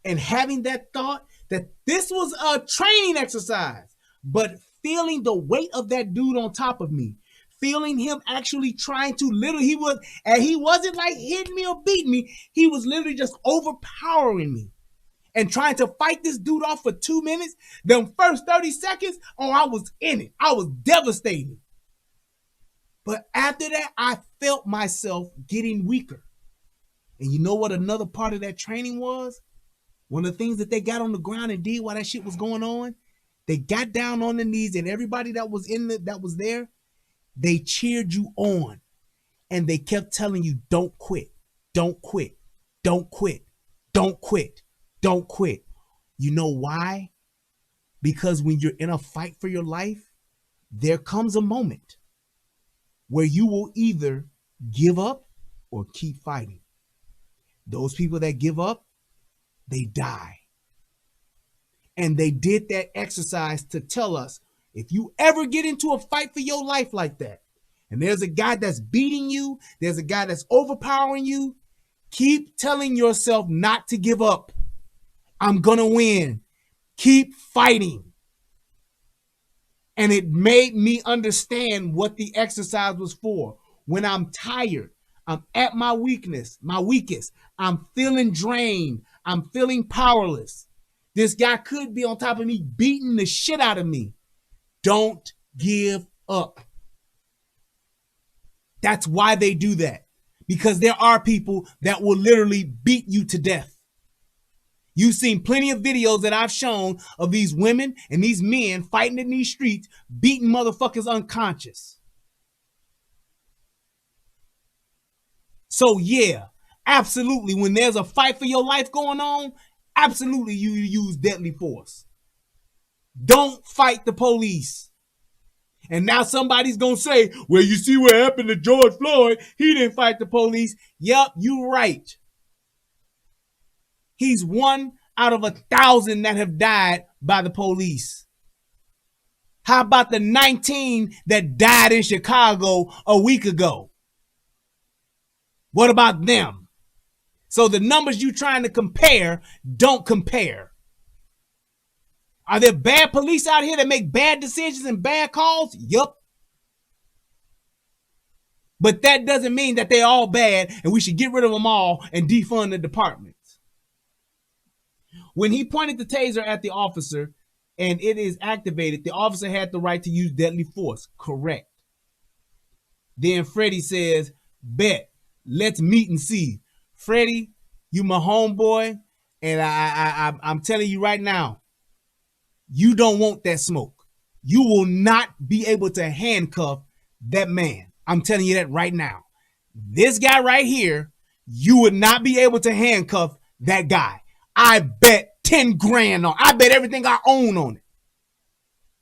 and having that thought that this was a training exercise, but feeling the weight of that dude on top of me, feeling him actually trying to literally, he wasn't like hitting me or beating me. He was literally just overpowering me and trying to fight this dude off for 2 minutes. Them first 30 seconds, oh, I was in it. I was devastated. But after that, I felt myself getting weaker. And you know what another part of that training was? One of the things that they got on the ground and did while that shit was going on, they got down on the knees, and everybody that was there, they cheered you on. And they kept telling you, don't quit, don't quit, don't quit, don't quit, don't quit. You know why? Because when you're in a fight for your life, there comes a moment where you will either give up or keep fighting. Those people that give up, they die. And they did that exercise to tell us, if you ever get into a fight for your life like that, and there's a guy that's beating you, there's a guy that's overpowering you, keep telling yourself not to give up. I'm going to win. Keep fighting. And it made me understand what the exercise was for. When I'm tired, I'm at my weakest, I'm feeling drained, I'm feeling powerless. This guy could be on top of me, beating the shit out of me. Don't give up. That's why they do that. Because there are people that will literally beat you to death. You've seen plenty of videos that I've shown of these women and these men fighting in these streets, beating motherfuckers unconscious. So yeah, absolutely, when there's a fight for your life going on, absolutely you use deadly force. Don't fight the police. And now somebody's going to say, well, you see what happened to George Floyd? He didn't fight the police. Yep, you're right. He's 1 out of 1,000 that have died by the police. How about the 19 that died in Chicago a week ago? What about them? So the numbers you trying to compare don't compare. Are there bad police out here that make bad decisions and bad calls? Yup. But that doesn't mean that they're all bad and we should get rid of them all and defund the departments. When he pointed the taser at the officer and it is activated, the officer had the right to use deadly force. Correct. Then Freddie says, bet, let's meet and see. Freddie, you my homeboy, and I'm telling you right now, you don't want that smoke. You will not be able to handcuff that man. I'm telling you that right now. This guy right here, you would not be able to handcuff that guy. I bet 10 grand on it. I bet everything I own on it.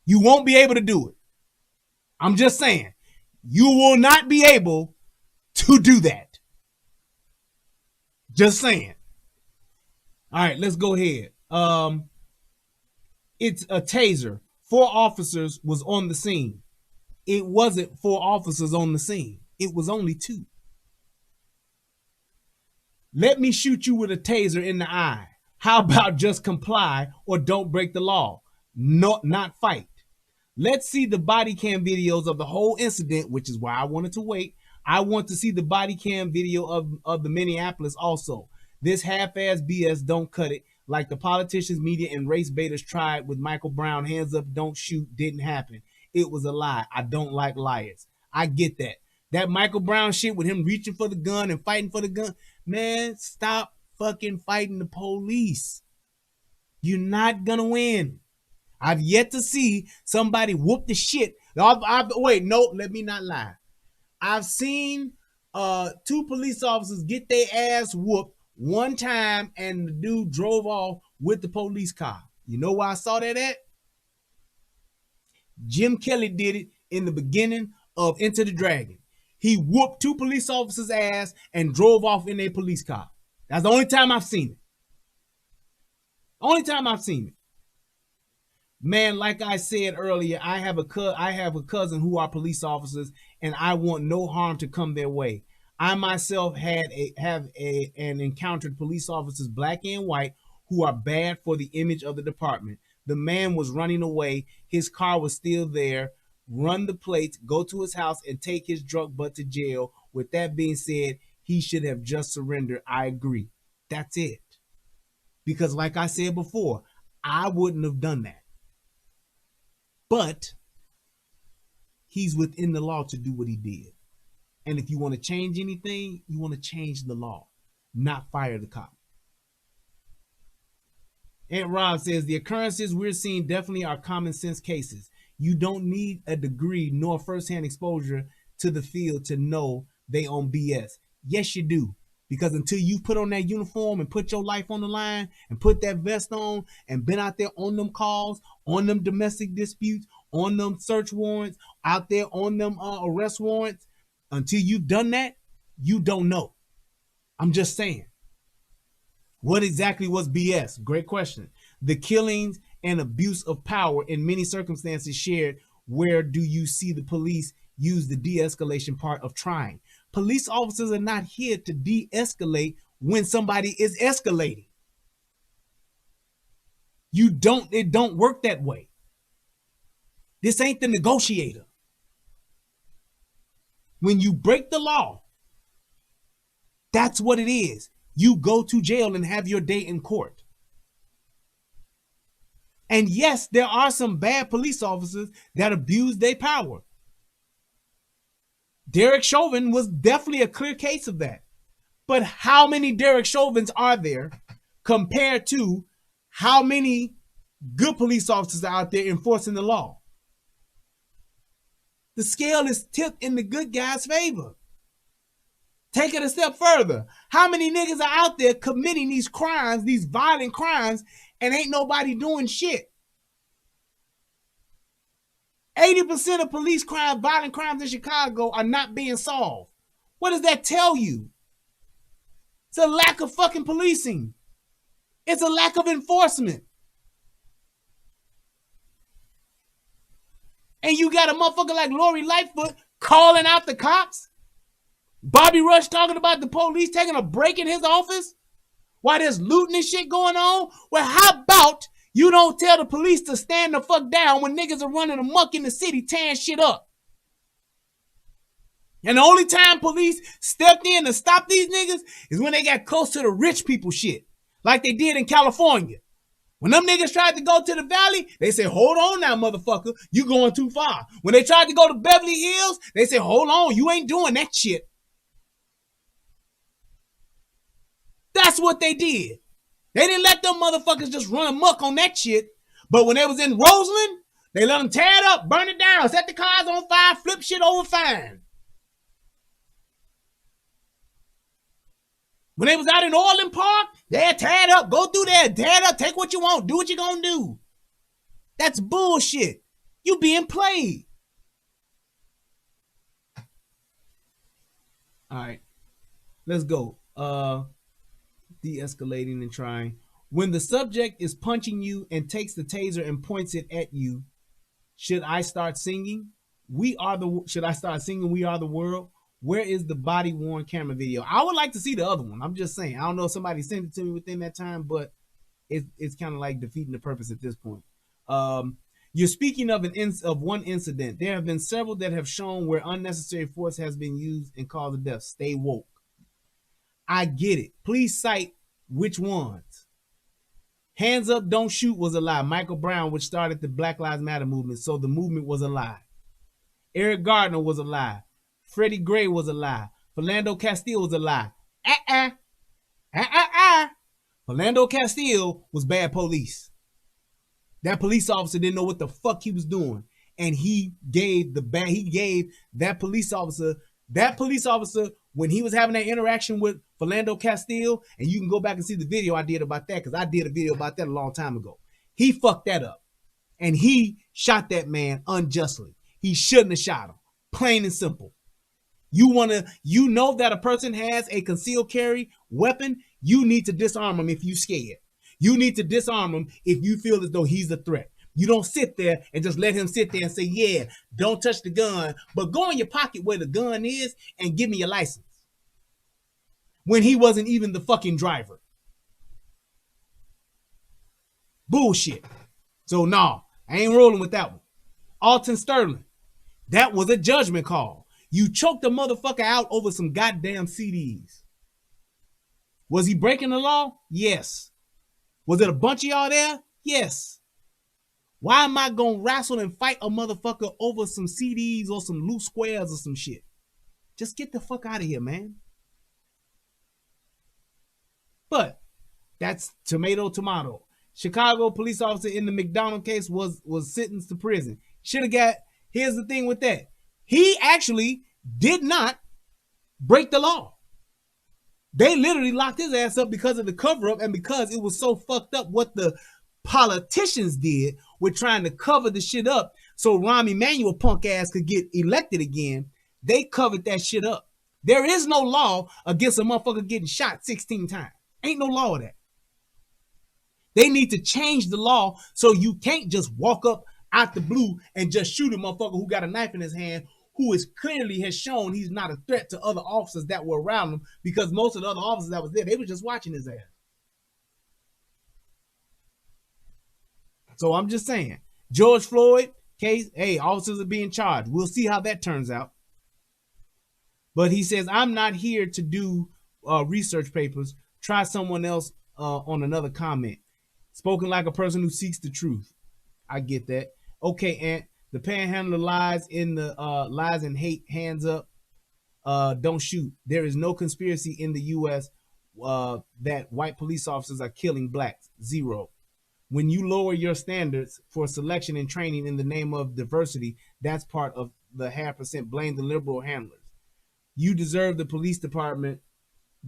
You won't be able to do it. I'm just saying, you will not be able to do that. Just saying. All right, let's go ahead. It's a taser. 4 officers was on the scene. It wasn't 4 officers on the scene. It was only 2. Let me shoot you with a taser in the eye. How about just comply or don't break the law? Not fight. Let's see the body cam videos of the whole incident, which is why I wanted to wait. I want to see the body cam video of the Minneapolis also. This half-ass BS don't cut it. Like the politicians, media, and race baiters tried with Michael Brown, hands up, don't shoot, didn't happen. It was a lie. I don't like liars. I get that. That Michael Brown shit with him reaching for the gun and fighting for the gun. Man, stop fucking fighting the police. You're not gonna win. I've yet to see somebody whoop the shit. Wait, no, let me not lie. I've seen 2 police officers get their ass whooped one time and the dude drove off with the police car. You know where I saw that at? Jim Kelly did it in the beginning of Enter the Dragon. He whooped 2 police officers' ass and drove off in a police car. That's the only time I've seen it. Only time I've seen it. Man, like I said earlier, I have a cousin who are police officers, and I want no harm to come their way. I myself have encountered police officers, black and white, who are bad for the image of the department. The man was running away. His car was still there. Run the plates, go to his house, and take his drunk butt to jail. With that being said, he should have just surrendered. I agree. That's it. Because like I said before, I wouldn't have done that. But he's within the law to do what he did. And if you want to change anything, you want to change the law, not fire the cop. Aunt Rob says, the occurrences we're seeing definitely are common sense cases. You don't need a degree nor firsthand exposure to the field to know they on BS. Yes, you do. Because until you put on that uniform and put your life on the line and put that vest on and been out there on them calls, on them domestic disputes, on them search warrants, out there on them arrest warrants, until you've done that, you don't know. I'm just saying. What exactly was BS? Great question. The killings and abuse of power in many circumstances shared. Where do you see the police use the de-escalation part of trying? Police officers are not here to de-escalate when somebody is escalating. It don't work that way. This ain't the negotiator. When you break the law, that's what it is. You go to jail and have your day in court. And yes, there are some bad police officers that abuse their power. Derek Chauvin was definitely a clear case of that. But how many Derek Chauvins are there compared to how many good police officers are out there enforcing the law? The scale is tipped in the good guy's favor. Take it a step further. How many niggas are out there committing these crimes, these violent crimes, and ain't nobody doing shit? 80% of police crime, violent crimes in Chicago are not being solved. What does that tell you? It's a lack of fucking policing. It's a lack of enforcement. And you got a motherfucker like Lori Lightfoot calling out the cops? Bobby Rush talking about the police taking a break in his office while there's looting and shit going on? Well, how about you don't tell the police to stand the fuck down when niggas are running amok in the city tearing shit up? And the only time police stepped in to stop these niggas is when they got close to the rich people shit, like they did in California. When them niggas tried to go to the valley, they said, hold on now, motherfucker, you going too far. When they tried to go to Beverly Hills, they said, hold on, you ain't doing that shit. That's what they did. They didn't let them motherfuckers just run amok on that shit. But when they was in Roseland, they let them tear it up, burn it down, set the cars on fire, flip shit over fine. When they was out in Orland Park, they'd tear it up, go through there, tear it up, take what you want, do what you gonna do. That's bullshit. You being played. All right, let's go. De-escalating and trying. When the subject is punching you and takes the taser and points it at you, should I start singing? Should I start singing We Are the World? Where is the body-worn camera video? I would like to see the other one. I'm just saying. I don't know if somebody sent it to me within that time, but it's kind of like defeating the purpose at this point. You're speaking of one incident. There have been several that have shown where unnecessary force has been used and caused a death. Stay woke. I get it. Please cite which ones. Hands Up, Don't Shoot was a lie. Michael Brown, which started the Black Lives Matter movement, so the movement was a lie. Eric Gardner was a lie. Freddie Gray was a lie. Philando Castile was a lie. Philando Castile was bad police. That police officer didn't know what the fuck he was doing. And he gave that police officer, when he was having that interaction with Philando Castile, and you can go back and see the video I did about that, because I did a video about that a long time ago. He fucked that up. And he shot that man unjustly. He shouldn't have shot him. Plain and simple. You know that a person has a concealed carry weapon, you need to disarm him if you're scared. You need to disarm him if you feel as though he's a threat. You don't sit there and just let him sit there and say, yeah, don't touch the gun, but go in your pocket where the gun is and give me your license. When he wasn't even the fucking driver. Bullshit. So nah, I ain't rolling with that one. Alton Sterling. That was a judgment call. You choked a motherfucker out over some goddamn CDs. Was he breaking the law? Yes. Was it a bunch of y'all there? Yes. Why am I gonna wrestle and fight a motherfucker over some CDs or some loose squares or some shit? Just get the fuck out of here, man. But that's tomato. Chicago police officer in the McDonald case was sentenced to prison. Here's the thing with that. He actually did not break the law. They literally locked his ass up because of the cover-up and because it was so fucked up what the politicians did with trying to cover the shit up so Rahm Emanuel punk ass could get elected again. They covered that shit up. There is no law against a motherfucker getting shot 16 times. Ain't no law of that. They need to change the law so you can't just walk up out the blue and just shoot a motherfucker who got a knife in his hand, who is clearly has shown he's not a threat to other officers that were around him, because most of the other officers that was there, they were just watching his ass. So I'm just saying, George Floyd case, hey, officers are being charged. We'll see how that turns out. But he says, I'm not here to do research papers. Try someone else on another comment. Spoken like a person who seeks the truth. I get that. Okay, Aunt. The panhandler lies in the lies and hate. Hands up. Don't shoot. There is no conspiracy in the U.S. That white police officers are killing blacks. Zero. When you lower your standards for selection and training in the name of diversity, that's part of the 0.5%. Blame the liberal handlers. You deserve the police department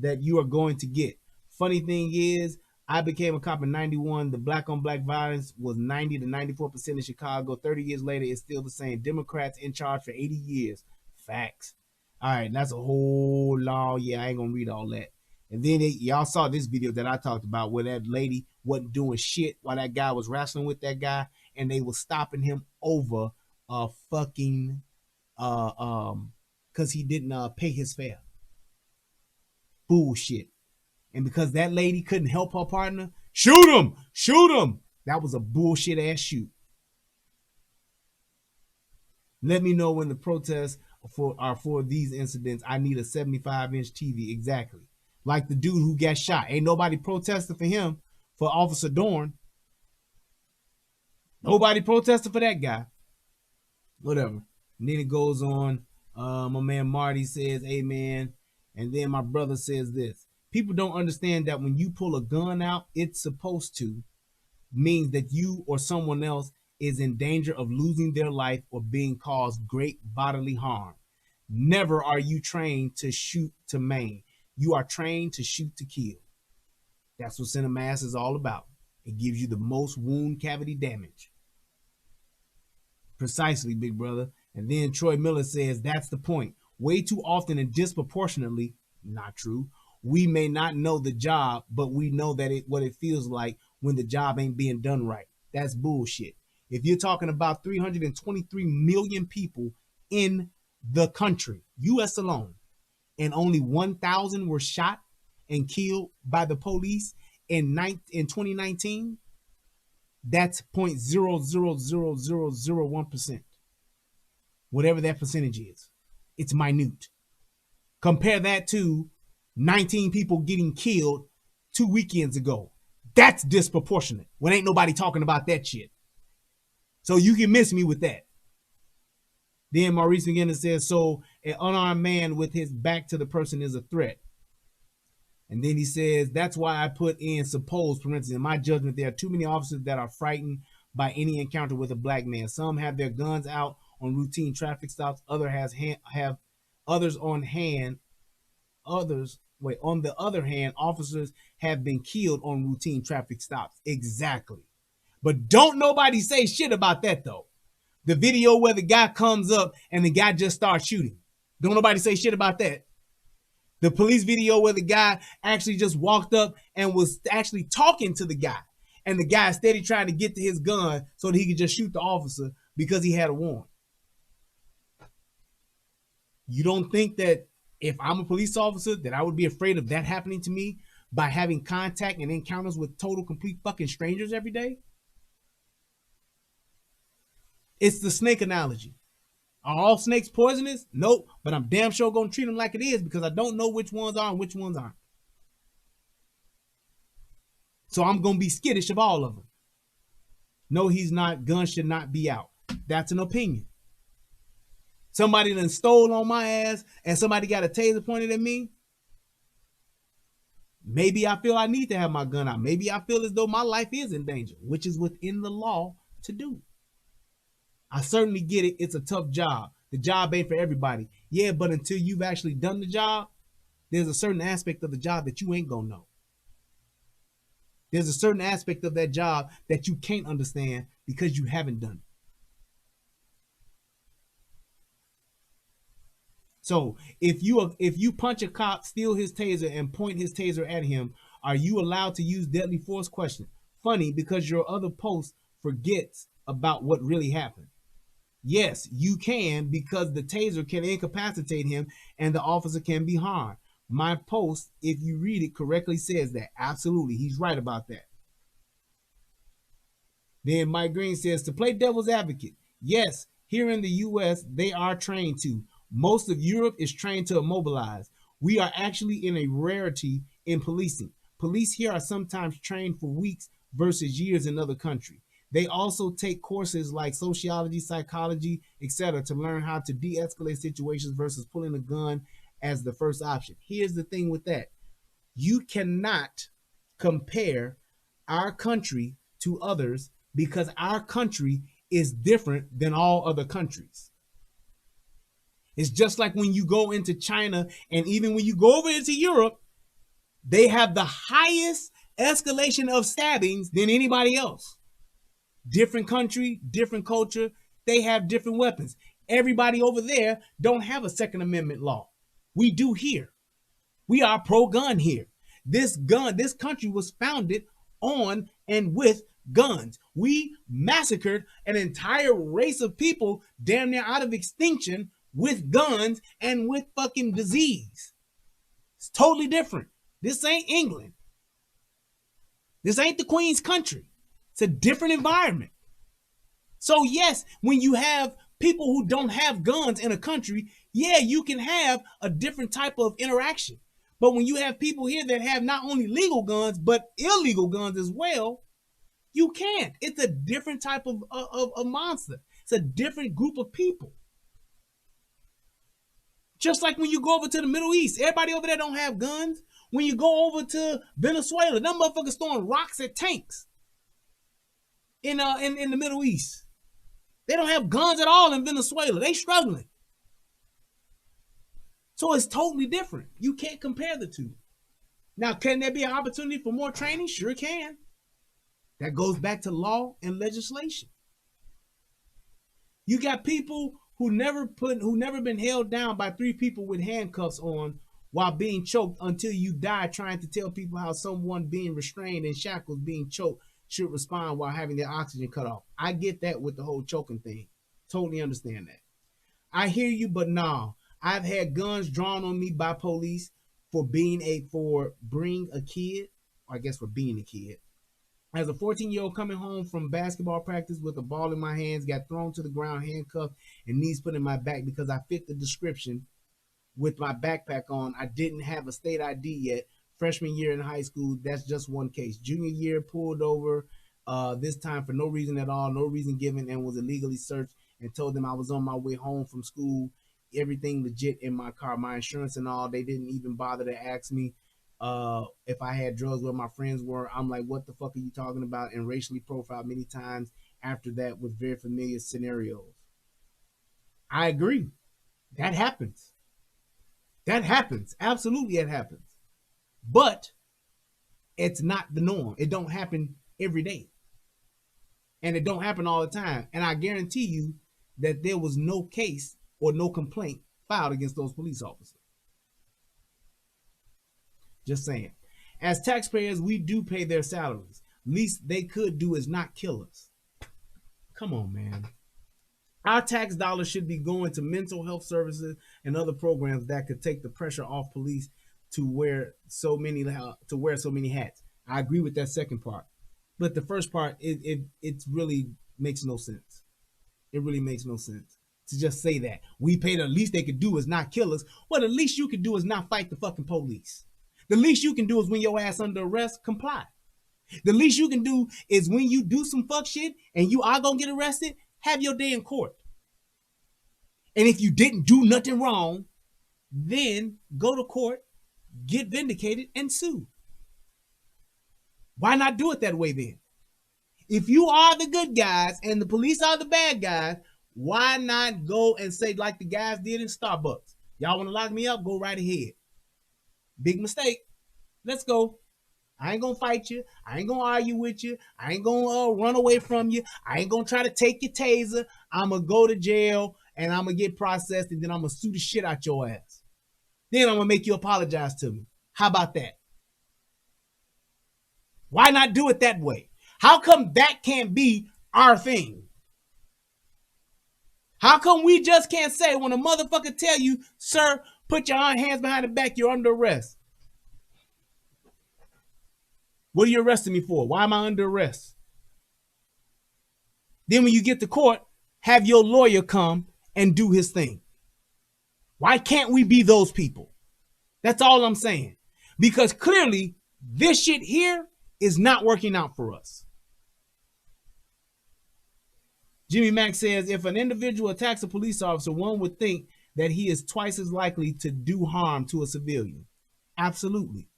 that you are going to get. Funny thing is, I became a cop in 91. The black on black violence was 90 to 94% in Chicago. 30 years later, it's still the same. Democrats in charge for 80 years. Facts. All right, that's a whole law. Yeah, I ain't gonna read all that. And then y'all saw this video that I talked about where that lady wasn't doing shit while that guy was wrestling with that guy, and they were stopping him over a fucking because he didn't pay his fare. Bullshit. And because that lady couldn't help her partner, shoot him, shoot him. That was a bullshit ass shoot. Let me know when the protests are for these incidents. I need a 75-inch TV. Exactly. Like the dude who got shot. Ain't nobody protesting for him, for Officer Dorn. Nobody protested for that guy. Whatever. And then it goes on. My man Marty says, amen. And then my brother says this. People don't understand that when you pull a gun out, it's supposed to mean that you or someone else is in danger of losing their life or being caused great bodily harm. Never are you trained to shoot to maim. You are trained to shoot to kill. That's what center mass is all about. It gives you the most wound cavity damage. Precisely, big brother. And then Troy Miller says, that's the point. Way too often and disproportionately, not true, we may not know the job, but we know that what it feels like when the job ain't being done right. That's bullshit. If you're talking about 323 million people in the country, U.S. alone, and only 1,000 were shot and killed by the police in 2019, that's 0.00001%. Whatever that percentage is. It's minute. Compare that to 19 people getting killed 2 weekends ago. That's disproportionate. When ain't nobody talking about that shit. So you can miss me with that. Then Maurice McGinnis says, so an unarmed man with his back to the person is a threat. And then he says, that's why I put in supposed parentheses. In my judgment, there are too many officers that are frightened by any encounter with a black man. Some have their guns out on routine traffic stops. Others have others on hand. On the other hand, officers have been killed on routine traffic stops. Exactly. But don't nobody say shit about that though. The video where the guy comes up and the guy just starts shooting. Don't nobody say shit about that. The police video where the guy actually just walked up and was actually talking to the guy. And the guy steady trying to get to his gun so that he could just shoot the officer because he had a warrant. You don't think that if I'm a police officer that I would be afraid of that happening to me by having contact and encounters with total complete fucking strangers every day? It's the snake analogy. Are all snakes poisonous? Nope. But I'm damn sure gonna treat them like it is because I don't know which ones are and which ones aren't. So I'm gonna be skittish of all of them. No, he's not. Guns should not be out. That's an opinion. Somebody done stole on my ass and somebody got a taser pointed at me. Maybe I feel I need to have my gun out. Maybe I feel as though my life is in danger, which is within the law to do. I certainly get it. It's a tough job. The job ain't for everybody. Yeah, but until you've actually done the job, there's a certain aspect of the job that you ain't gonna know. There's a certain aspect of that job that you can't understand because you haven't done it. So if you punch a cop, steal his taser, and point his taser at him, are you allowed to use deadly force? Question. funny because your other post forgets about what really happened. Yes, you can, because the taser can incapacitate him and the officer can be harmed. My post, if you read it correctly, says that. Absolutely, he's right about that. Then Mike Green says, to play devil's advocate, yes, here in the U.S., they are trained to. Most of Europe is trained to immobilize. We are actually in a rarity in policing. Police here are sometimes trained for weeks versus years in other countries. They also take courses like sociology, psychology, etc. to learn how to de-escalate situations versus pulling a gun as the first option. Here's the thing with that. You cannot compare our country to others because our country is different than all other countries. It's just like when you go into China, and even when you go over into Europe, they have the highest escalation of stabbings than anybody else. Different country, different culture, they have different weapons. Everybody over there don't have a Second Amendment law. We do here. We are pro-gun here. This country was founded on and with guns. We massacred an entire race of people damn near out of extinction with guns and with fucking disease. It's totally different. This ain't England. This ain't the Queen's country. It's a different environment. So yes, when you have people who don't have guns in a country, yeah, you can have a different type of interaction. But when you have people here that have not only legal guns, but illegal guns as well, you can't. It's a different type of monster. It's a different group of people. Just like when you go over to the Middle East, everybody over there don't have guns. When you go over to Venezuela, them motherfuckers throwing rocks at tanks in the Middle East. They don't have guns at all in Venezuela. They struggling. So it's totally different. You can't compare the two. Now, can there be an opportunity for more training? Sure can. That goes back to law and legislation. You got people who never been held down by 3 people with handcuffs on while being choked until you die, trying to tell people how someone being restrained in shackles, being choked, should respond while having their oxygen cut off. I get that with the whole choking thing. Totally understand that. I hear you, but nah. I've had guns drawn on me by police for being a kid. As a 14-year-old coming home from basketball practice with a ball in my hands, got thrown to the ground, handcuffed, and knees put in my back because I fit the description with my backpack on. I didn't have a state ID yet. Freshman year in high school, that's just one case. Junior year, pulled over, this time for no reason at all, no reason given, and was illegally searched, and told them I was on my way home from school. Everything legit in my car, my insurance and all. They didn't even bother to ask me if I had drugs, where my friends were. I'm like, what the fuck are you talking about? And racially profiled many times after that with very familiar scenarios. I agree. That happens. That happens. Absolutely, it happens. But it's not the norm. It don't happen every day. And it don't happen all the time. And I guarantee you that there was no case or no complaint filed against those police officers. Just saying. As taxpayers, we do pay their salaries. Least they could do is not kill us. Come on, man. Our tax dollars should be going to mental health services and other programs that could take the pressure off police to wear so many hats. I agree with that second part. But the first part, it really makes no sense. It really makes no sense to just say that. We pay the least they could do is not kill us. Well, the least you can do is not fight the fucking police. The least you can do is when your ass under arrest, comply. The least you can do is when you do some fuck shit and you are gonna get arrested, have your day in court. And if you didn't do nothing wrong, then go to court, get vindicated, and sue. Why not do it that way then? If you are the good guys and the police are the bad guys, why not go and say like the guys did in Starbucks? Y'all want to lock me up? Go right ahead. Big mistake. Let's go. I ain't gonna fight you. I ain't gonna argue with you. I ain't gonna run away from you. I ain't gonna try to take your taser. I'm gonna go to jail and I'm gonna get processed and then I'm gonna sue the shit out your ass. Then I'm gonna make you apologize to me. How about that? Why not do it that way? How come that can't be our thing? How come we just can't say when a motherfucker tell you, sir, put your hands behind the back, you're under arrest? What are you arresting me for? Why am I under arrest? Then when you get to court, have your lawyer come and do his thing. Why can't we be those people? That's all I'm saying. Because clearly, this shit here is not working out for us. Jimmy Mack says, if an individual attacks a police officer, one would think that he is twice as likely to do harm to a civilian. Absolutely.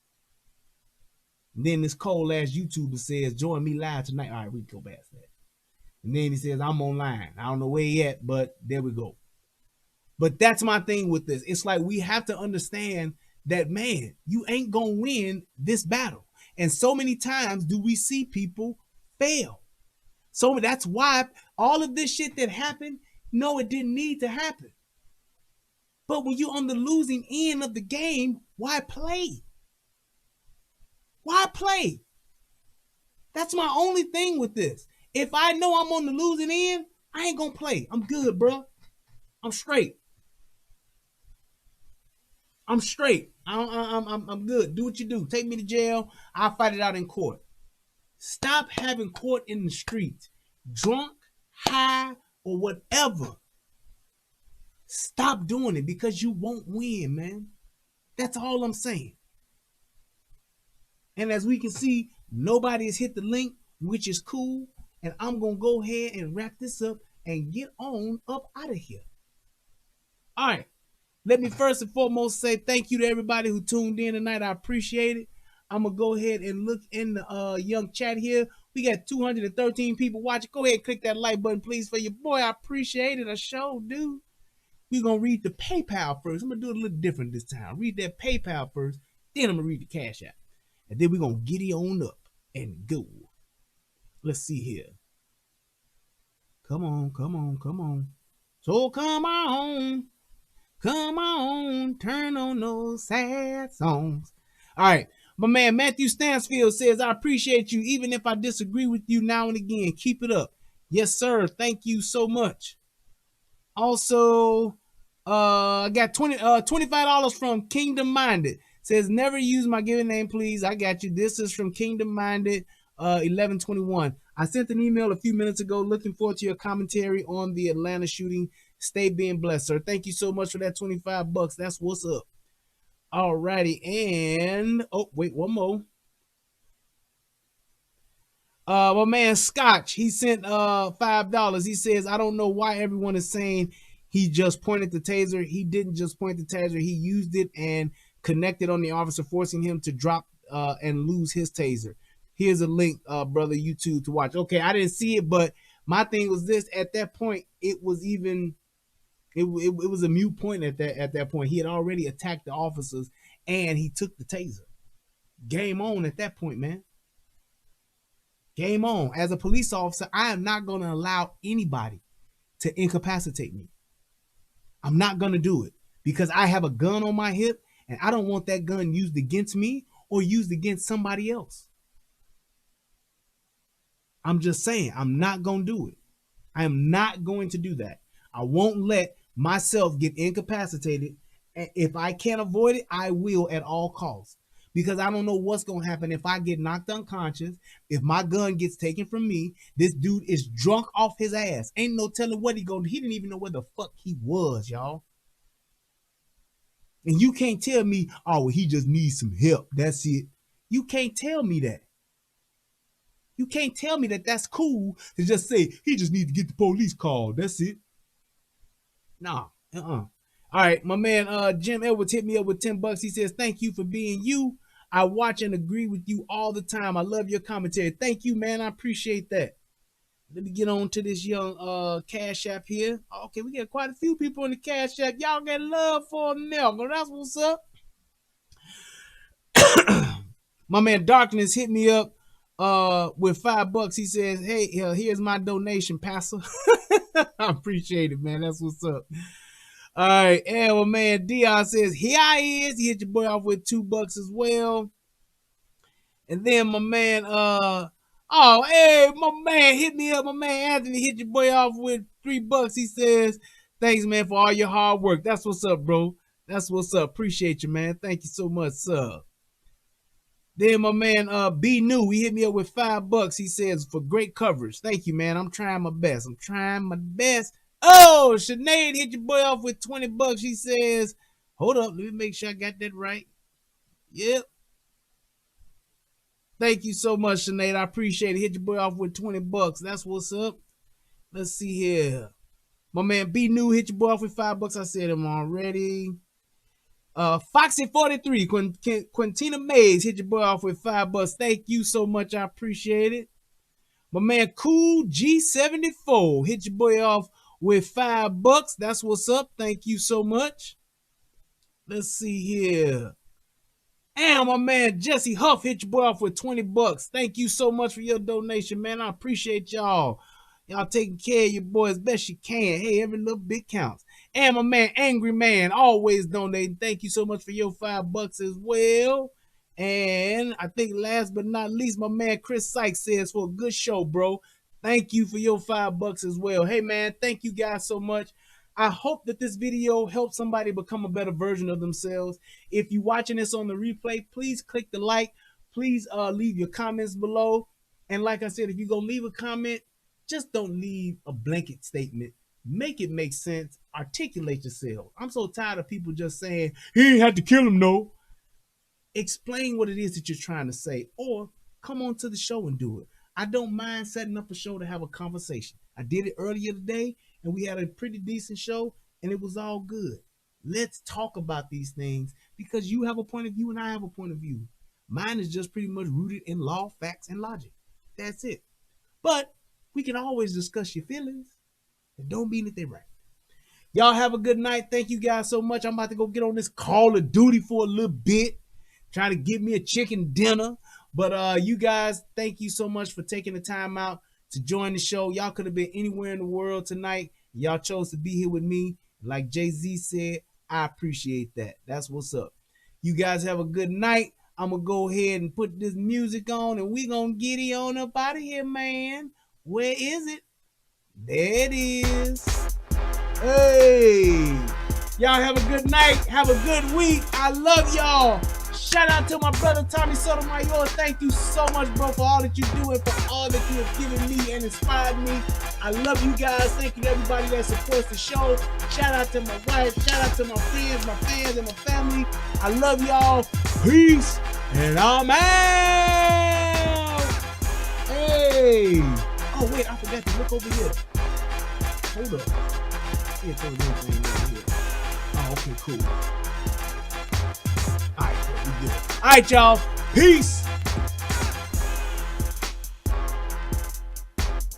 And then this cold ass YouTuber says, join me live tonight. All right, we can go past that. And then he says, I'm online. I don't know where he at, but there we go. But that's my thing with this. It's like we have to understand that, man, you ain't going to win this battle. And so many times do we see people fail. So that's why all of this shit that happened, no, it didn't need to happen. But when you're on the losing end of the game, why play? Why play? That's my only thing with this. If I know I'm on the losing end, I ain't gonna play. I'm good, bro. I'm straight. I'm straight. I'm good. Do what you do. Take me to jail. I'll fight it out in court. Stop having court in the streets, drunk, high, or whatever. Stop doing it because you won't win, man. That's all I'm saying. And as we can see, nobody has hit the link, which is cool. And I'm going to go ahead and wrap this up and get on up out of here. All right. Let me first and foremost say thank you to everybody who tuned in tonight. I appreciate it. I'm going to go ahead and look in the young chat here. We got 213 people watching. Go ahead and click that like button, please, for your boy. I appreciate it. I sure do. We're going to read the PayPal first. I'm going to do it a little different this time. Read that PayPal first. Then I'm going to read the Cash App. And then we're going to get it on up and go. Let's see here. Come on, come on, come on. So come on. Come on. Turn on those sad songs. All right. My man Matthew Stansfield says, I appreciate you even if I disagree with you now and again. Keep it up. Yes, sir. Thank you so much. Also, I got $25 from Kingdom Minded. Says, never use my given name, please. I got you. This is from Kingdom Minded 1121. I sent an email a few minutes ago. Looking forward to your commentary on the Atlanta shooting. Stay being blessed, sir. Thank you so much for that $25. That's what's up. All righty. And, oh, wait, one more. My man Scotch, he sent $5. He says, I don't know why everyone is saying he just pointed the taser. He didn't just point the taser. He used it and connected on the officer, forcing him to drop and lose his taser. Here's a link, brother YouTube, to watch. Okay, I didn't see it, but my thing was this. At that point, it was even... It was a mute point at that point. He had already attacked the officers and he took the taser. Game on at that point, man. Game on. As a police officer, I am not going to allow anybody to incapacitate me. I'm not going to do it because I have a gun on my hip and I don't want that gun used against me or used against somebody else. I'm just saying, I'm not going to do it. I am not going to do that. I won't let myself get incapacitated. If I can't avoid it, I will at all costs. Because I don't know what's going to happen if I get knocked unconscious, if my gun gets taken from me. This dude is drunk off his ass. Ain't no telling what he going to do. He didn't even know where the fuck he was, y'all. And you can't tell me, oh, well, he just needs some help. That's it. You can't tell me that. You can't tell me that that's cool to just say, he just needs to get the police called. That's it. Nah, All right, my man Jim Edwards hit me up with $10. He says, thank you for being you. I watch and agree with you all the time. I love your commentary. Thank you, man. I appreciate that. Let me get on to this young Cash App here. Okay, we got quite a few people in the Cash App. Y'all got love for Nelson. That's what's up. My man Darkness hit me up with $5. He says, hey, here's my donation, Pastor. I appreciate it, man. That's what's up. All right. And my man Dion says, here I is. He hit your boy off with $2 as well. And then my man Oh, hey, my man, hit me up. My man Anthony hit your boy off with $3. He says, thanks, man, for all your hard work. That's what's up, bro. That's what's up. Appreciate you, man. Thank you so much, sir. Then my man B New, he hit me up with $5. He says, for great coverage. Thank you, man. I'm trying my best. I'm trying my best. Oh, Sinead hit your boy off with $20. He says, hold up, let me make sure I got that right. Yep. Thank you so much, Sinead. I appreciate it. Hit your boy off with $20. That's what's up. Let's see here. My man B New hit your boy off with $5. I said him already. Foxy43, Quintina Mays hit your boy off with $5. Thank you so much. I appreciate it. My man Cool G74 hit your boy off with $5. That's what's up. Thank you so much. Let's see here. And my man Jesse Huff hit your boy off with $20. Thank you so much for your donation, man. I appreciate y'all. Y'all taking care of your boy as best you can. Hey, every little bit counts. And my man Angry Man always donating. Thank you so much for your $5 as well. And I think last but not least, my man Chris Sykes says, for a good show, bro. Thank you for your $5 as well. Hey, man, thank you guys so much. I hope that this video helps somebody become a better version of themselves. If you're watching this on the replay, please click the like. Please leave your comments below. And like I said, if you're going to leave a comment, just don't leave a blanket statement. Make it make sense. Articulate yourself. I'm so tired of people just saying, he ain't had to kill him, no. Explain what it is that you're trying to say, or come on to the show and do it. I don't mind setting up a show to have a conversation. I did it earlier today, and we had a pretty decent show, and it was all good. Let's talk about these things, because you have a point of view and I have a point of view. Mine is just pretty much rooted in law, facts, and logic. That's it. But we can always discuss your feelings. It don't mean that they're right. Y'all have a good night. Thank you guys so much. I'm about to go get on this Call of Duty for a little bit. Trying to get me a chicken dinner. But you guys, thank you so much for taking the time out to join the show. Y'all could have been anywhere in the world tonight. Y'all chose to be here with me. Like Jay-Z said, I appreciate that. That's what's up. You guys have a good night. I'm going to go ahead and put this music on, and we're going to get it on up out of here, man. Where is it? There it is. Hey. Y'all have a good night. Have a good week. I love y'all. Shout out to my brother Tommy Sotomayor. Thank you so much, bro, for all that you do and for all that you have given me and inspired me. I love you guys. Thank you to everybody that supports the show. Shout out to my wife. Shout out to my friends, my fans, and my family. I love y'all. Peace. And I'm out. Hey. Oh, wait, I forgot to look over here. Hold up. Yeah, throw everything over here. Oh, okay, cool. All right, we good. All right, y'all. Peace.